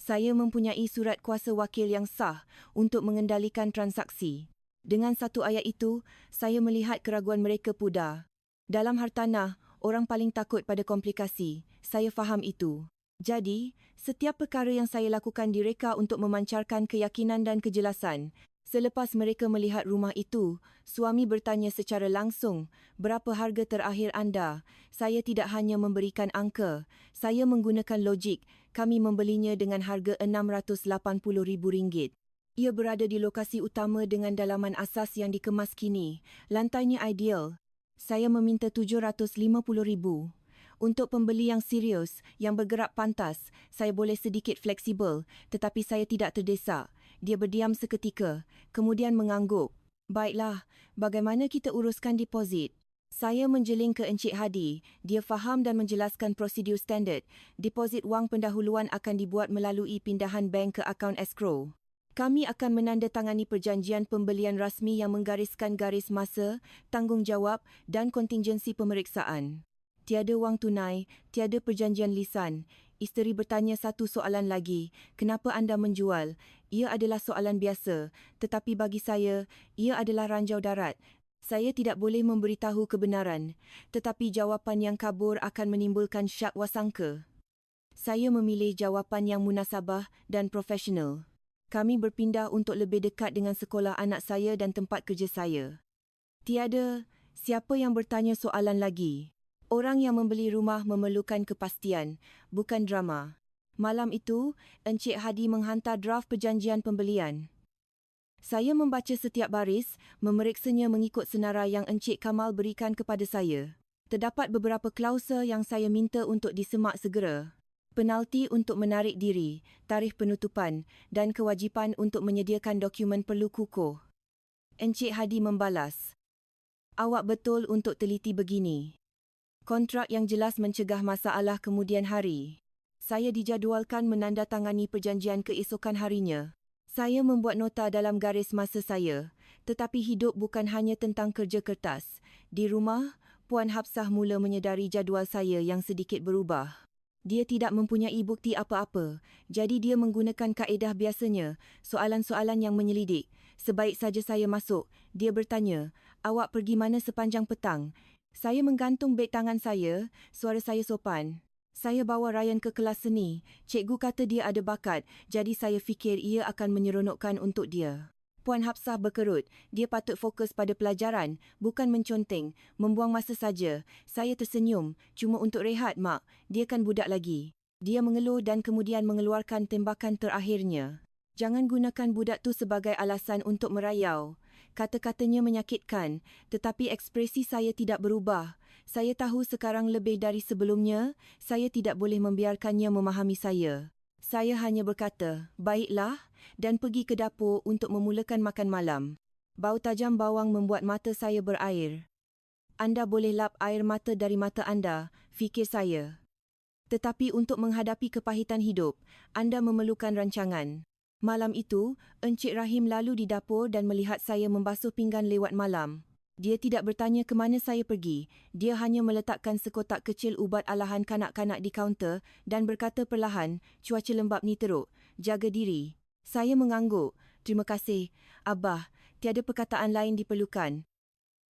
Saya mempunyai surat kuasa wakil yang sah untuk mengendalikan transaksi. Dengan satu ayat itu, saya melihat keraguan mereka pudar. Dalam hartanah, orang paling takut pada komplikasi. Saya faham itu. Jadi, setiap perkara yang saya lakukan direka untuk memancarkan keyakinan dan kejelasan. Selepas mereka melihat rumah itu, suami bertanya secara langsung, berapa harga terakhir anda? Saya tidak hanya memberikan angka, saya menggunakan logik. Kami membelinya dengan harga RM680,000. Ia berada di lokasi utama dengan dalaman asas yang dikemas kini. Lantainya ideal. Saya meminta RM750,000. Untuk pembeli yang serius, yang bergerak pantas, saya boleh sedikit fleksibel, tetapi saya tidak terdesak. Dia berdiam seketika, kemudian mengangguk. Baiklah, bagaimana kita uruskan deposit? Saya menjeling ke Encik Hadi. Dia faham dan menjelaskan prosedur standard. Deposit wang pendahuluan akan dibuat melalui pindahan bank ke akaun escrow. Kami akan menandatangani perjanjian pembelian rasmi yang menggariskan garis masa, tanggungjawab dan kontingensi pemeriksaan. Tiada wang tunai, tiada perjanjian lisan. Isteri bertanya satu soalan lagi. Kenapa anda menjual? Ia adalah soalan biasa, tetapi bagi saya, ia adalah ranjau darat. Saya tidak boleh memberitahu kebenaran, tetapi jawapan yang kabur akan menimbulkan syak wasangka. Saya memilih jawapan yang munasabah dan profesional. Kami berpindah untuk lebih dekat dengan sekolah anak saya dan tempat kerja saya. Tiada siapa yang bertanya soalan lagi. Orang yang membeli rumah memerlukan kepastian, bukan drama. Malam itu, Encik Hadi menghantar draft perjanjian pembelian. Saya membaca setiap baris, memeriksanya mengikut senarai yang Encik Kamal berikan kepada saya. Terdapat beberapa klausul yang saya minta untuk disemak segera. Penalti untuk menarik diri, tarikh penutupan dan kewajipan untuk menyediakan dokumen perlu kukuh. Encik Hadi membalas, awak betul untuk teliti begini. Kontrak yang jelas mencegah masalah kemudian hari. Saya dijadualkan menandatangani perjanjian keesokan harinya. Saya membuat nota dalam garis masa saya, tetapi hidup bukan hanya tentang kerja kertas. Di rumah, Puan Hafsah mula menyedari jadual saya yang sedikit berubah. Dia tidak mempunyai bukti apa-apa, jadi dia menggunakan kaedah biasanya, soalan-soalan yang menyelidik. Sebaik saja saya masuk, dia bertanya, awak pergi mana sepanjang petang? Saya menggantung beg tangan saya, suara saya sopan. Saya bawa Ryan ke kelas seni. Cikgu kata dia ada bakat, jadi saya fikir ia akan menyeronokkan untuk dia. Puan Hafsah berkerut. Dia patut fokus pada pelajaran, bukan menconteng, membuang masa saja. Saya tersenyum. Cuma untuk rehat, Mak. Dia kan budak lagi. Dia mengeluh dan kemudian mengeluarkan tembakan terakhirnya. Jangan gunakan budak tu sebagai alasan untuk merayau. Kata-katanya menyakitkan, tetapi ekspresi saya tidak berubah. Saya tahu sekarang lebih dari sebelumnya, saya tidak boleh membiarkannya memahami saya. Saya hanya berkata, baiklah, dan pergi ke dapur untuk memulakan makan malam. Bau tajam bawang membuat mata saya berair. Anda boleh lap air mata dari mata anda, fikir saya. Tetapi untuk menghadapi kepahitan hidup, anda memerlukan rancangan. Malam itu, Encik Rahim lalu di dapur dan melihat saya membasuh pinggan lewat malam. Dia tidak bertanya ke mana saya pergi. Dia hanya meletakkan sekotak kecil ubat alahan kanak-kanak di kaunter dan berkata perlahan, cuaca lembap ni teruk. Jaga diri. Saya mengangguk. Terima kasih, Abah. Tiada perkataan lain diperlukan.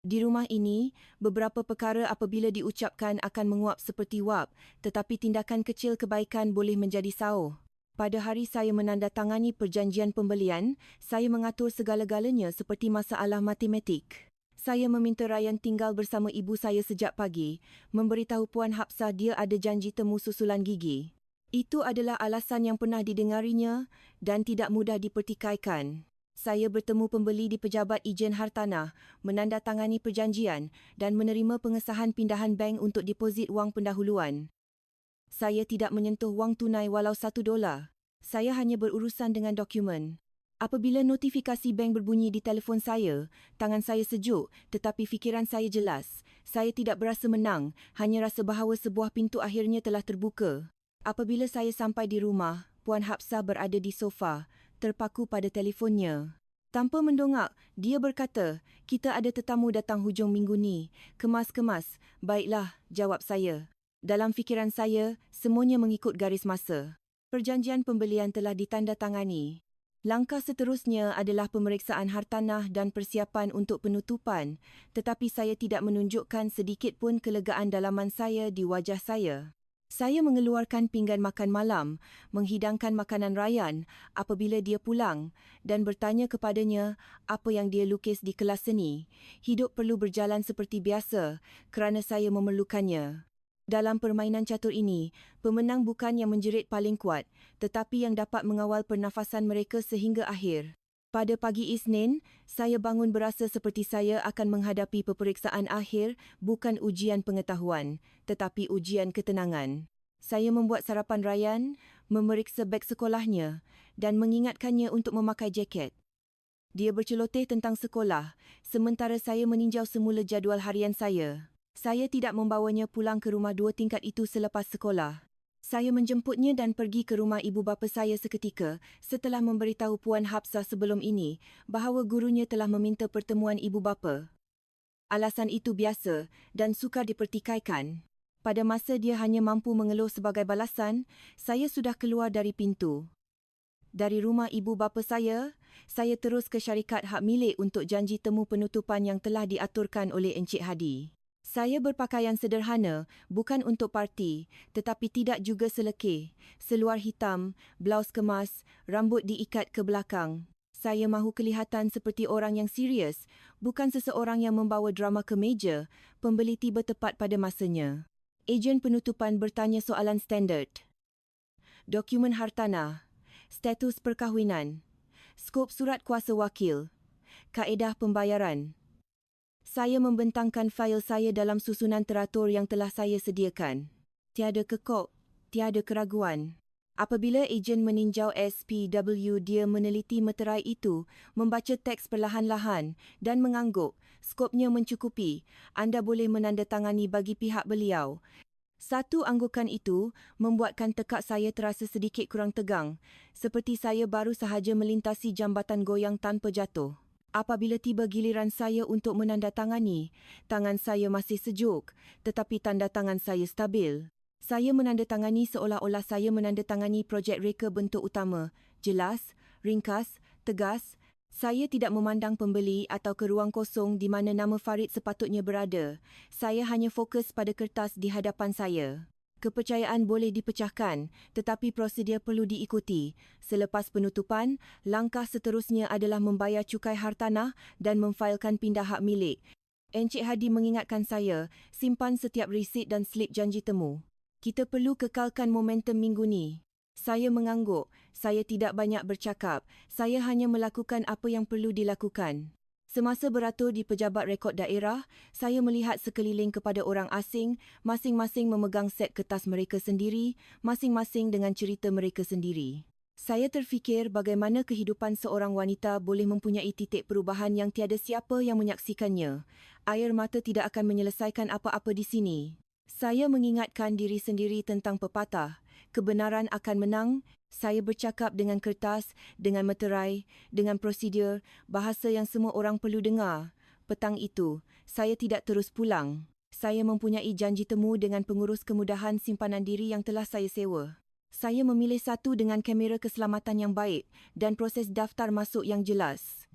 Di rumah ini, beberapa perkara apabila diucapkan akan menguap seperti wap, tetapi tindakan kecil kebaikan boleh menjadi sauh. Pada hari saya menandatangani perjanjian pembelian, saya mengatur segala-galanya seperti masalah matematik. Saya meminta Ryan tinggal bersama ibu saya sejak pagi, memberitahu Puan Hafsah dia ada janji temu susulan gigi. Itu adalah alasan yang pernah didengarinya dan tidak mudah dipertikaikan. Saya bertemu pembeli di pejabat ejen hartanah, menandatangani perjanjian dan menerima pengesahan pindahan bank untuk deposit wang pendahuluan. Saya tidak menyentuh wang tunai walau $1. Saya hanya berurusan dengan dokumen. Apabila notifikasi bank berbunyi di telefon saya, tangan saya sejuk tetapi fikiran saya jelas. Saya tidak berasa menang, hanya rasa bahawa sebuah pintu akhirnya telah terbuka. Apabila saya sampai di rumah, Puan Hapsah berada di sofa, terpaku pada telefonnya. Tanpa mendongak, dia berkata, "Kita ada tetamu datang hujung minggu ni. Kemas-kemas." "Baiklah," jawab saya. Dalam fikiran saya, semuanya mengikut garis masa. Perjanjian pembelian telah ditandatangani. Langkah seterusnya adalah pemeriksaan hartanah dan persiapan untuk penutupan, tetapi saya tidak menunjukkan sedikit pun kelegaan dalaman saya di wajah saya. Saya mengeluarkan pinggan makan malam, menghidangkan makanan Ryan apabila dia pulang dan bertanya kepadanya apa yang dia lukis di kelas seni. Hidup perlu berjalan seperti biasa kerana saya memerlukannya. Dalam permainan catur ini, pemenang bukan yang menjerit paling kuat, tetapi yang dapat mengawal pernafasan mereka sehingga akhir. Pada pagi Isnin, saya bangun berasa seperti saya akan menghadapi peperiksaan akhir, bukan ujian pengetahuan, tetapi ujian ketenangan. Saya membuat sarapan Ryan, memeriksa beg sekolahnya dan mengingatkannya untuk memakai jaket. Dia berceloteh tentang sekolah, sementara saya meninjau semula jadual harian saya. Saya tidak membawanya pulang ke rumah 2 tingkat itu selepas sekolah. Saya menjemputnya dan pergi ke rumah ibu bapa saya seketika setelah memberitahu Puan Hapsah sebelum ini bahawa gurunya telah meminta pertemuan ibu bapa. Alasan itu biasa dan sukar dipertikaikan. Pada masa dia hanya mampu mengeluh sebagai balasan, saya sudah keluar dari pintu. Dari rumah ibu bapa saya terus ke syarikat hak milik untuk janji temu penutupan yang telah diaturkan oleh Encik Hadi. Saya berpakaian sederhana, bukan untuk parti, tetapi tidak juga selekeh. Seluar hitam, blaus kemas, rambut diikat ke belakang. Saya mahu kelihatan seperti orang yang serius, bukan seseorang yang membawa drama ke meja. Pembeli tiba tepat pada masanya. Ejen penutupan bertanya soalan standard. Dokumen hartanah, status perkahwinan, skop surat kuasa wakil, kaedah pembayaran. Saya membentangkan fail saya dalam susunan teratur yang telah saya sediakan. Tiada kekok, tiada keraguan. Apabila ejen meninjau SPW, dia meneliti meterai itu, membaca teks perlahan-lahan dan mengangguk. Skopnya mencukupi. Anda boleh menandatangani bagi pihak beliau. Satu anggukan itu membuatkan tekak saya terasa sedikit kurang tegang, seperti saya baru sahaja melintasi jambatan goyang tanpa jatuh. Apabila tiba giliran saya untuk menandatangani, tangan saya masih sejuk, tetapi tanda tangan saya stabil. Saya menandatangani seolah-olah saya menandatangani projek reka bentuk utama, jelas, ringkas, tegas. Saya tidak memandang pembeli atau ke ruang kosong di mana nama Farid sepatutnya berada. Saya hanya fokus pada kertas di hadapan saya. Kepercayaan boleh dipecahkan, tetapi prosedur perlu diikuti. Selepas penutupan, langkah seterusnya adalah membayar cukai hartanah dan memfailkan pindah hak milik. Encik Hadi mengingatkan saya, simpan setiap resit dan slip janji temu. Kita perlu kekalkan momentum minggu ni. Saya mengangguk. Saya tidak banyak bercakap. Saya hanya melakukan apa yang perlu dilakukan. Semasa beratur di pejabat rekod daerah, saya melihat sekeliling kepada orang asing, masing-masing memegang set kertas mereka sendiri, masing-masing dengan cerita mereka sendiri. Saya terfikir bagaimana kehidupan seorang wanita boleh mempunyai titik perubahan yang tiada siapa yang menyaksikannya. Air mata tidak akan menyelesaikan apa-apa di sini. Saya mengingatkan diri sendiri tentang pepatah, kebenaran akan menang. Saya bercakap dengan kertas, dengan meterai, dengan prosedur, bahasa yang semua orang perlu dengar. Petang itu, saya tidak terus pulang. Saya mempunyai janji temu dengan pengurus kemudahan simpanan diri yang telah saya sewa. Saya memilih satu dengan kamera keselamatan yang baik dan proses daftar masuk yang jelas.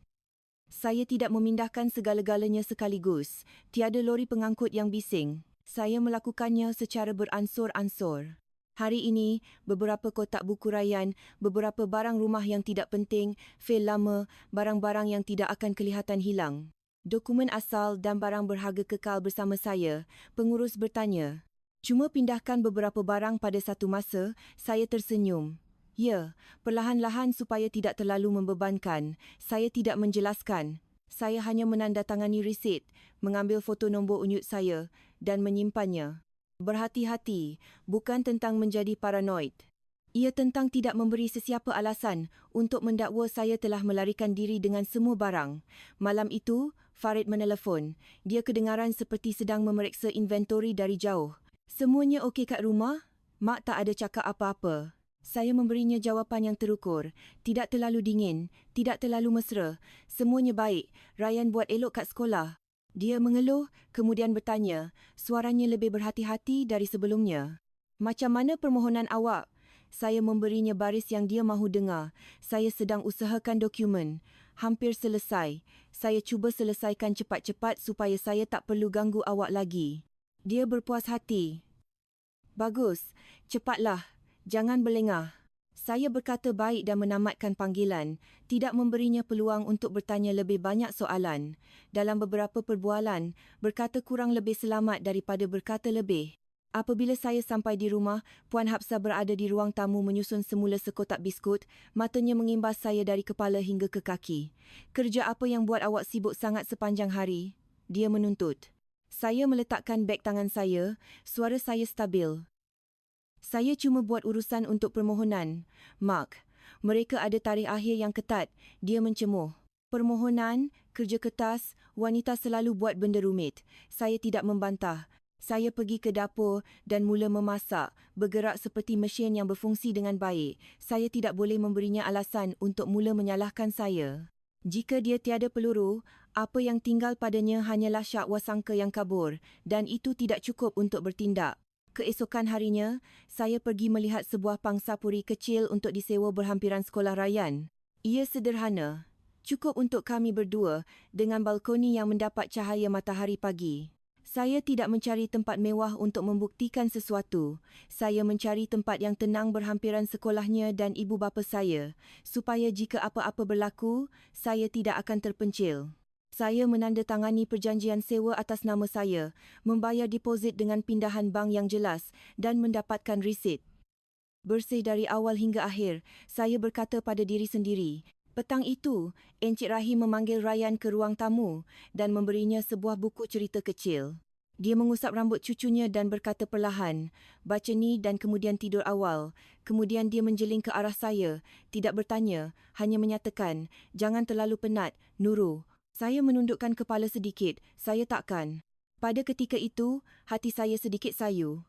Saya tidak memindahkan segala-galanya sekaligus. Tiada lori pengangkut yang bising. Saya melakukannya secara beransur-ansur. Hari ini, beberapa kotak buku Ryan, beberapa barang rumah yang tidak penting, fail lama, barang-barang yang tidak akan kelihatan hilang. Dokumen asal dan barang berharga kekal bersama saya. Pengurus bertanya. Cuma pindahkan beberapa barang pada satu masa, saya tersenyum. Ya, perlahan-lahan supaya tidak terlalu membebankan. Saya tidak menjelaskan. Saya hanya menandatangani resit, mengambil foto nombor unit saya dan menyimpannya. Berhati-hati, bukan tentang menjadi paranoid. Ia tentang tidak memberi sesiapa alasan untuk mendakwa saya telah melarikan diri dengan semua barang. Malam itu, Farid menelefon. Dia kedengaran seperti sedang memeriksa inventori dari jauh. Semuanya okey kat rumah? Mak tak ada cakap apa-apa. Saya memberinya jawapan yang terukur. Tidak terlalu dingin, tidak terlalu mesra. Semuanya baik. Ryan buat elok kat sekolah. Dia mengeluh, kemudian bertanya. Suaranya lebih berhati-hati dari sebelumnya. Macam mana permohonan awak? Saya memberinya baris yang dia mahu dengar. Saya sedang usahakan dokumen. Hampir selesai. Saya cuba selesaikan cepat-cepat supaya saya tak perlu ganggu awak lagi. Dia berpuas hati. Bagus, cepatlah. Jangan berlengah. Saya berkata baik dan menamatkan panggilan, tidak memberinya peluang untuk bertanya lebih banyak soalan. Dalam beberapa perbualan, berkata kurang lebih selamat daripada berkata lebih. Apabila saya sampai di rumah, Puan Hafsah berada di ruang tamu menyusun semula sekotak biskut, matanya mengimbas saya dari kepala hingga ke kaki. Kerja apa yang buat awak sibuk sangat sepanjang hari? Dia menuntut. Saya meletakkan beg tangan saya, suara saya stabil. Saya cuma buat urusan untuk permohonan. Mark, mereka ada tarikh akhir yang ketat. Dia mencemuh. Permohonan, kerja kertas, wanita selalu buat benda rumit. Saya tidak membantah. Saya pergi ke dapur dan mula memasak, bergerak seperti mesin yang berfungsi dengan baik. Saya tidak boleh memberinya alasan untuk mula menyalahkan saya. Jika dia tiada peluru, apa yang tinggal padanya hanyalah syak wasangka yang kabur dan itu tidak cukup untuk bertindak. Keesokan harinya, saya pergi melihat sebuah pangsapuri kecil untuk disewa berhampiran sekolah Ryan. Ia sederhana, cukup untuk kami berdua dengan balkoni yang mendapat cahaya matahari pagi. Saya tidak mencari tempat mewah untuk membuktikan sesuatu. Saya mencari tempat yang tenang berhampiran sekolahnya dan ibu bapa saya, supaya jika apa-apa berlaku, saya tidak akan terpencil. Saya menandatangani perjanjian sewa atas nama saya, membayar deposit dengan pindahan bank yang jelas dan mendapatkan resit. Bersih dari awal hingga akhir, saya berkata pada diri sendiri. Petang itu, Encik Rahim memanggil Ryan ke ruang tamu dan memberinya sebuah buku cerita kecil. Dia mengusap rambut cucunya dan berkata perlahan, baca ni dan kemudian tidur awal. Kemudian dia menjeling ke arah saya, tidak bertanya, hanya menyatakan, jangan terlalu penat, Nurul. Saya menundukkan kepala sedikit, saya takkan. Pada ketika itu, hati saya sedikit sayu.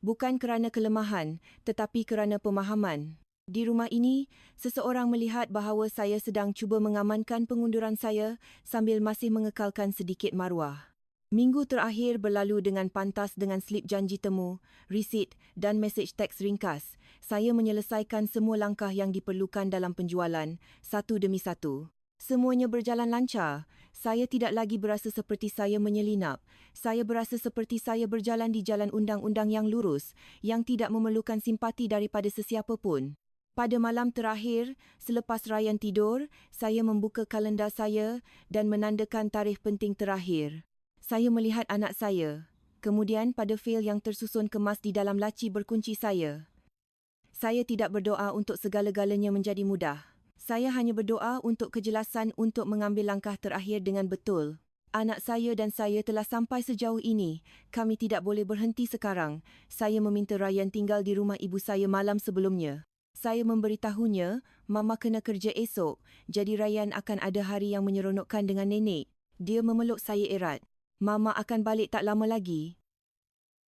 Bukan kerana kelemahan, tetapi kerana pemahaman. Di rumah ini, seseorang melihat bahawa saya sedang cuba mengamankan pengunduran saya sambil masih mengekalkan sedikit maruah. Minggu terakhir berlalu dengan pantas dengan slip janji temu, resit dan mesej teks ringkas. Saya menyelesaikan semua langkah yang diperlukan dalam penjualan, satu demi satu. Semuanya berjalan lancar. Saya tidak lagi berasa seperti saya menyelinap. Saya berasa seperti saya berjalan di jalan undang-undang yang lurus, yang tidak memerlukan simpati daripada sesiapa pun. Pada malam terakhir, selepas Ryan tidur, saya membuka kalender saya dan menandakan tarikh penting terakhir. Saya melihat anak saya. Kemudian pada fail yang tersusun kemas di dalam laci berkunci saya. Saya tidak berdoa untuk segala-galanya menjadi mudah. Saya hanya berdoa untuk kejelasan untuk mengambil langkah terakhir dengan betul. Anak saya dan saya telah sampai sejauh ini. Kami tidak boleh berhenti sekarang. Saya meminta Ryan tinggal di rumah ibu saya malam sebelumnya. Saya memberitahunya, Mama kena kerja esok, jadi Ryan akan ada hari yang menyeronokkan dengan nenek. Dia memeluk saya erat. Mama akan balik tak lama lagi.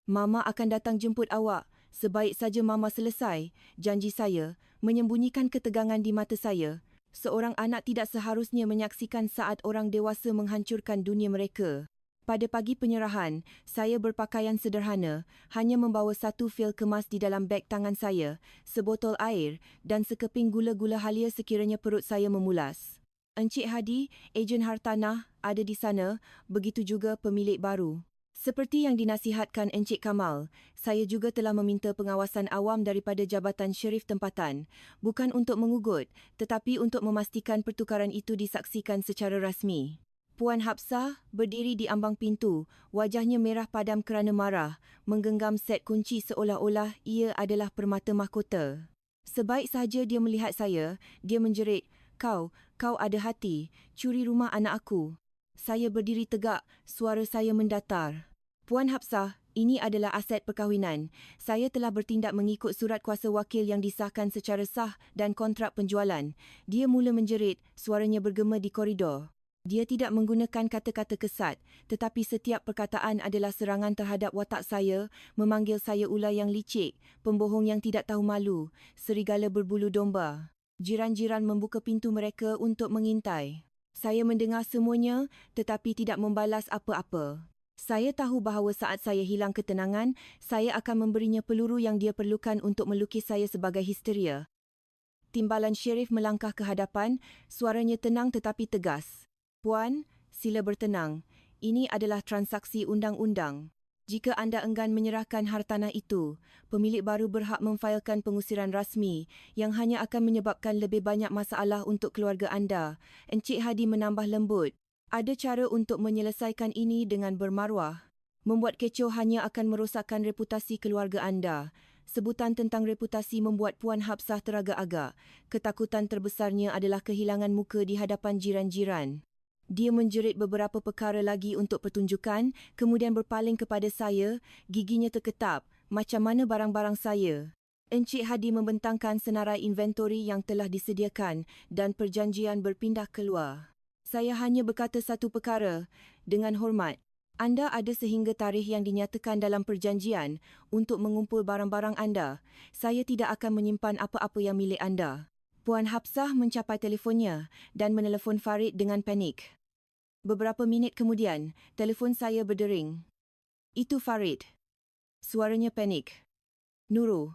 Mama akan datang jemput awak. Sebaik saja Mama selesai, janji saya, menyembunyikan ketegangan di mata saya. Seorang anak tidak seharusnya menyaksikan saat orang dewasa menghancurkan dunia mereka. Pada pagi penyerahan, saya berpakaian sederhana, hanya membawa satu fil kemas di dalam beg tangan saya, sebotol air dan sekeping gula-gula halia sekiranya perut saya memulas. Encik Hadi, ejen hartanah, ada di sana, begitu juga pemilik baru. Seperti yang dinasihatkan Encik Kamal, saya juga telah meminta pengawasan awam daripada Jabatan Syarif Tempatan, bukan untuk mengugut, tetapi untuk memastikan pertukaran itu disaksikan secara rasmi. Puan Hafsah berdiri di ambang pintu, wajahnya merah padam kerana marah, menggenggam set kunci seolah-olah ia adalah permata mahkota. Sebaik sahaja dia melihat saya, dia menjerit, kau ada hati, curi rumah anak aku. Saya berdiri tegak, suara saya mendatar. Puan Hafsah, ini adalah aset perkahwinan. Saya telah bertindak mengikut surat kuasa wakil yang disahkan secara sah dan kontrak penjualan. Dia mula menjerit, suaranya bergema di koridor. Dia tidak menggunakan kata-kata kesat, tetapi setiap perkataan adalah serangan terhadap watak saya, memanggil saya ular yang licik, pembohong yang tidak tahu malu, serigala berbulu domba. Jiran-jiran membuka pintu mereka untuk mengintai. Saya mendengar semuanya, tetapi tidak membalas apa-apa. Saya tahu bahawa saat saya hilang ketenangan, saya akan memberinya peluru yang dia perlukan untuk melukis saya sebagai histeria. Timbalan Sheriff melangkah ke hadapan, suaranya tenang tetapi tegas. Puan, sila bertenang. Ini adalah transaksi undang-undang. Jika anda enggan menyerahkan hartanah itu, pemilik baru berhak memfailkan pengusiran rasmi yang hanya akan menyebabkan lebih banyak masalah untuk keluarga anda. Encik Hadi menambah lembut. Ada cara untuk menyelesaikan ini dengan bermaruah. Membuat kecoh hanya akan merosakkan reputasi keluarga anda. Sebutan tentang reputasi membuat Puan Hafsah teragak-agak. Ketakutan terbesarnya adalah kehilangan muka di hadapan jiran-jiran. Dia menjerit beberapa perkara lagi untuk pertunjukan, kemudian berpaling kepada saya, giginya terketap, macam mana barang-barang saya. Encik Hadi membentangkan senarai inventori yang telah disediakan dan perjanjian berpindah keluar. Saya hanya berkata satu perkara, dengan hormat. Anda ada sehingga tarikh yang dinyatakan dalam perjanjian untuk mengumpul barang-barang anda. Saya tidak akan menyimpan apa-apa yang milik anda. Puan Hafsah mencapai telefonnya dan menelefon Farid dengan panik. Beberapa minit kemudian, telefon saya berdering. Itu Farid. Suaranya panik. Nurul,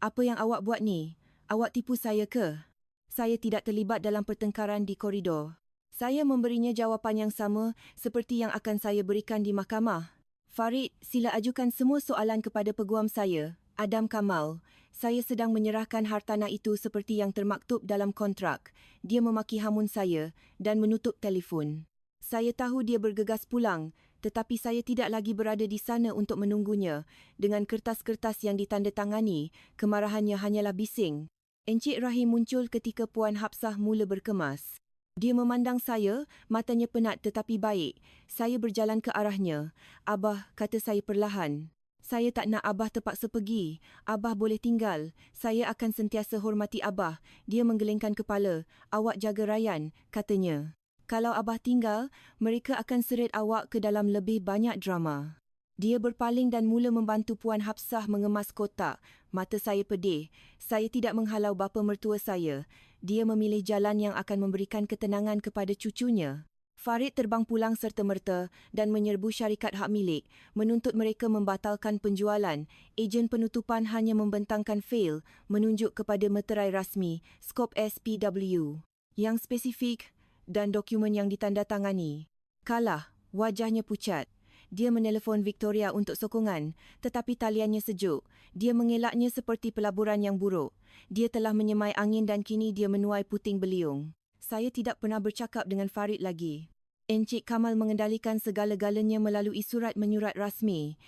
apa yang awak buat ni? Awak tipu saya ke? Saya tidak terlibat dalam pertengkaran di koridor. Saya memberinya jawapan yang sama seperti yang akan saya berikan di mahkamah. Farid, sila ajukan semua soalan kepada peguam saya, Adam Kamal. Saya sedang menyerahkan hartanah itu seperti yang termaktub dalam kontrak. Dia memaki hamun saya dan menutup telefon. Saya tahu dia bergegas pulang, tetapi saya tidak lagi berada di sana untuk menunggunya. Dengan kertas-kertas yang ditandatangani, kemarahannya hanyalah bising. Encik Rahim muncul ketika Puan Hafsah mula berkemas. Dia memandang saya, matanya penat tetapi baik. Saya berjalan ke arahnya. Abah, kata saya perlahan. Saya tak nak Abah terpaksa pergi. Abah boleh tinggal. Saya akan sentiasa hormati Abah. Dia menggelengkan kepala. Awak jaga Rayyan, katanya. Kalau Abah tinggal, mereka akan seret awak ke dalam lebih banyak drama. Dia berpaling dan mula membantu Puan Hafsah mengemas kotak. Mata saya pedih. Saya tidak menghalau bapa mertua saya. Dia memilih jalan yang akan memberikan ketenangan kepada cucunya. Farid terbang pulang serta-merta dan menyerbu syarikat hak milik, menuntut mereka membatalkan penjualan. Ejen penutupan hanya membentangkan fail, menunjuk kepada meterai rasmi, skop SPW, yang spesifik dan dokumen yang ditandatangani. Kalah, wajahnya pucat. Dia menelefon Victoria untuk sokongan, tetapi taliannya sejuk. Dia mengelaknya seperti pelaburan yang buruk. Dia telah menyemai angin dan kini dia menuai puting beliung. Saya tidak pernah bercakap dengan Farid lagi. Encik Kamal mengendalikan segala-galanya melalui surat menyurat rasmi.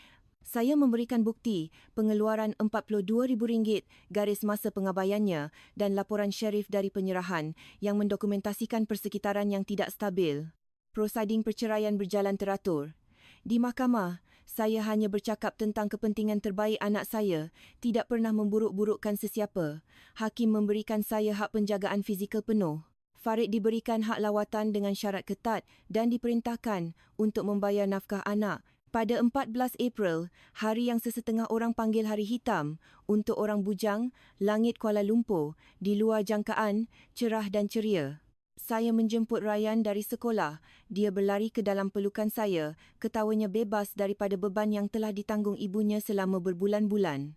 Saya memberikan bukti pengeluaran RM42,000 garis masa pengabaiannya dan laporan syarif dari penyerahan yang mendokumentasikan persekitaran yang tidak stabil. Prosiding perceraian berjalan teratur. Di mahkamah, saya hanya bercakap tentang kepentingan terbaik anak saya, tidak pernah memburuk-burukkan sesiapa. Hakim memberikan saya hak penjagaan fizikal penuh. Farid diberikan hak lawatan dengan syarat ketat dan diperintahkan untuk membayar nafkah anak. Pada 14 April, hari yang sesetengah orang panggil hari hitam, untuk orang bujang, langit Kuala Lumpur, di luar jangkaan, cerah dan ceria. Saya menjemput Rayyan dari sekolah. Dia berlari ke dalam pelukan saya, ketawanya bebas daripada beban yang telah ditanggung ibunya selama berbulan-bulan.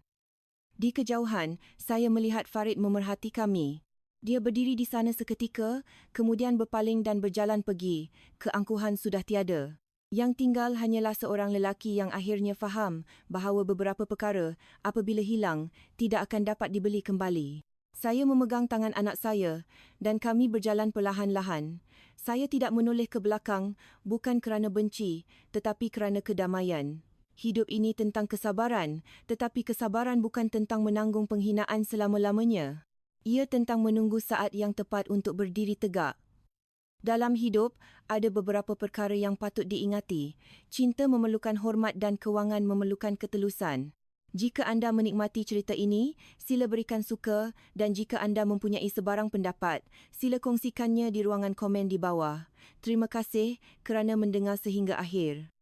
Di kejauhan, saya melihat Farid memerhati kami. Dia berdiri di sana seketika, kemudian berpaling dan berjalan pergi. Keangkuhan sudah tiada. Yang tinggal hanyalah seorang lelaki yang akhirnya faham bahawa beberapa perkara, apabila hilang, tidak akan dapat dibeli kembali. Saya memegang tangan anak saya dan kami berjalan perlahan-lahan. Saya tidak menoleh ke belakang, bukan kerana benci, tetapi kerana kedamaian. Hidup ini tentang kesabaran, tetapi kesabaran bukan tentang menanggung penghinaan selama-lamanya. Ia tentang menunggu saat yang tepat untuk berdiri tegak. Dalam hidup, ada beberapa perkara yang patut diingati. Cinta memerlukan hormat dan kewangan memerlukan ketelusan. Jika anda menikmati cerita ini, sila berikan suka dan jika anda mempunyai sebarang pendapat, sila kongsikannya di ruangan komen di bawah. Terima kasih kerana mendengar sehingga akhir.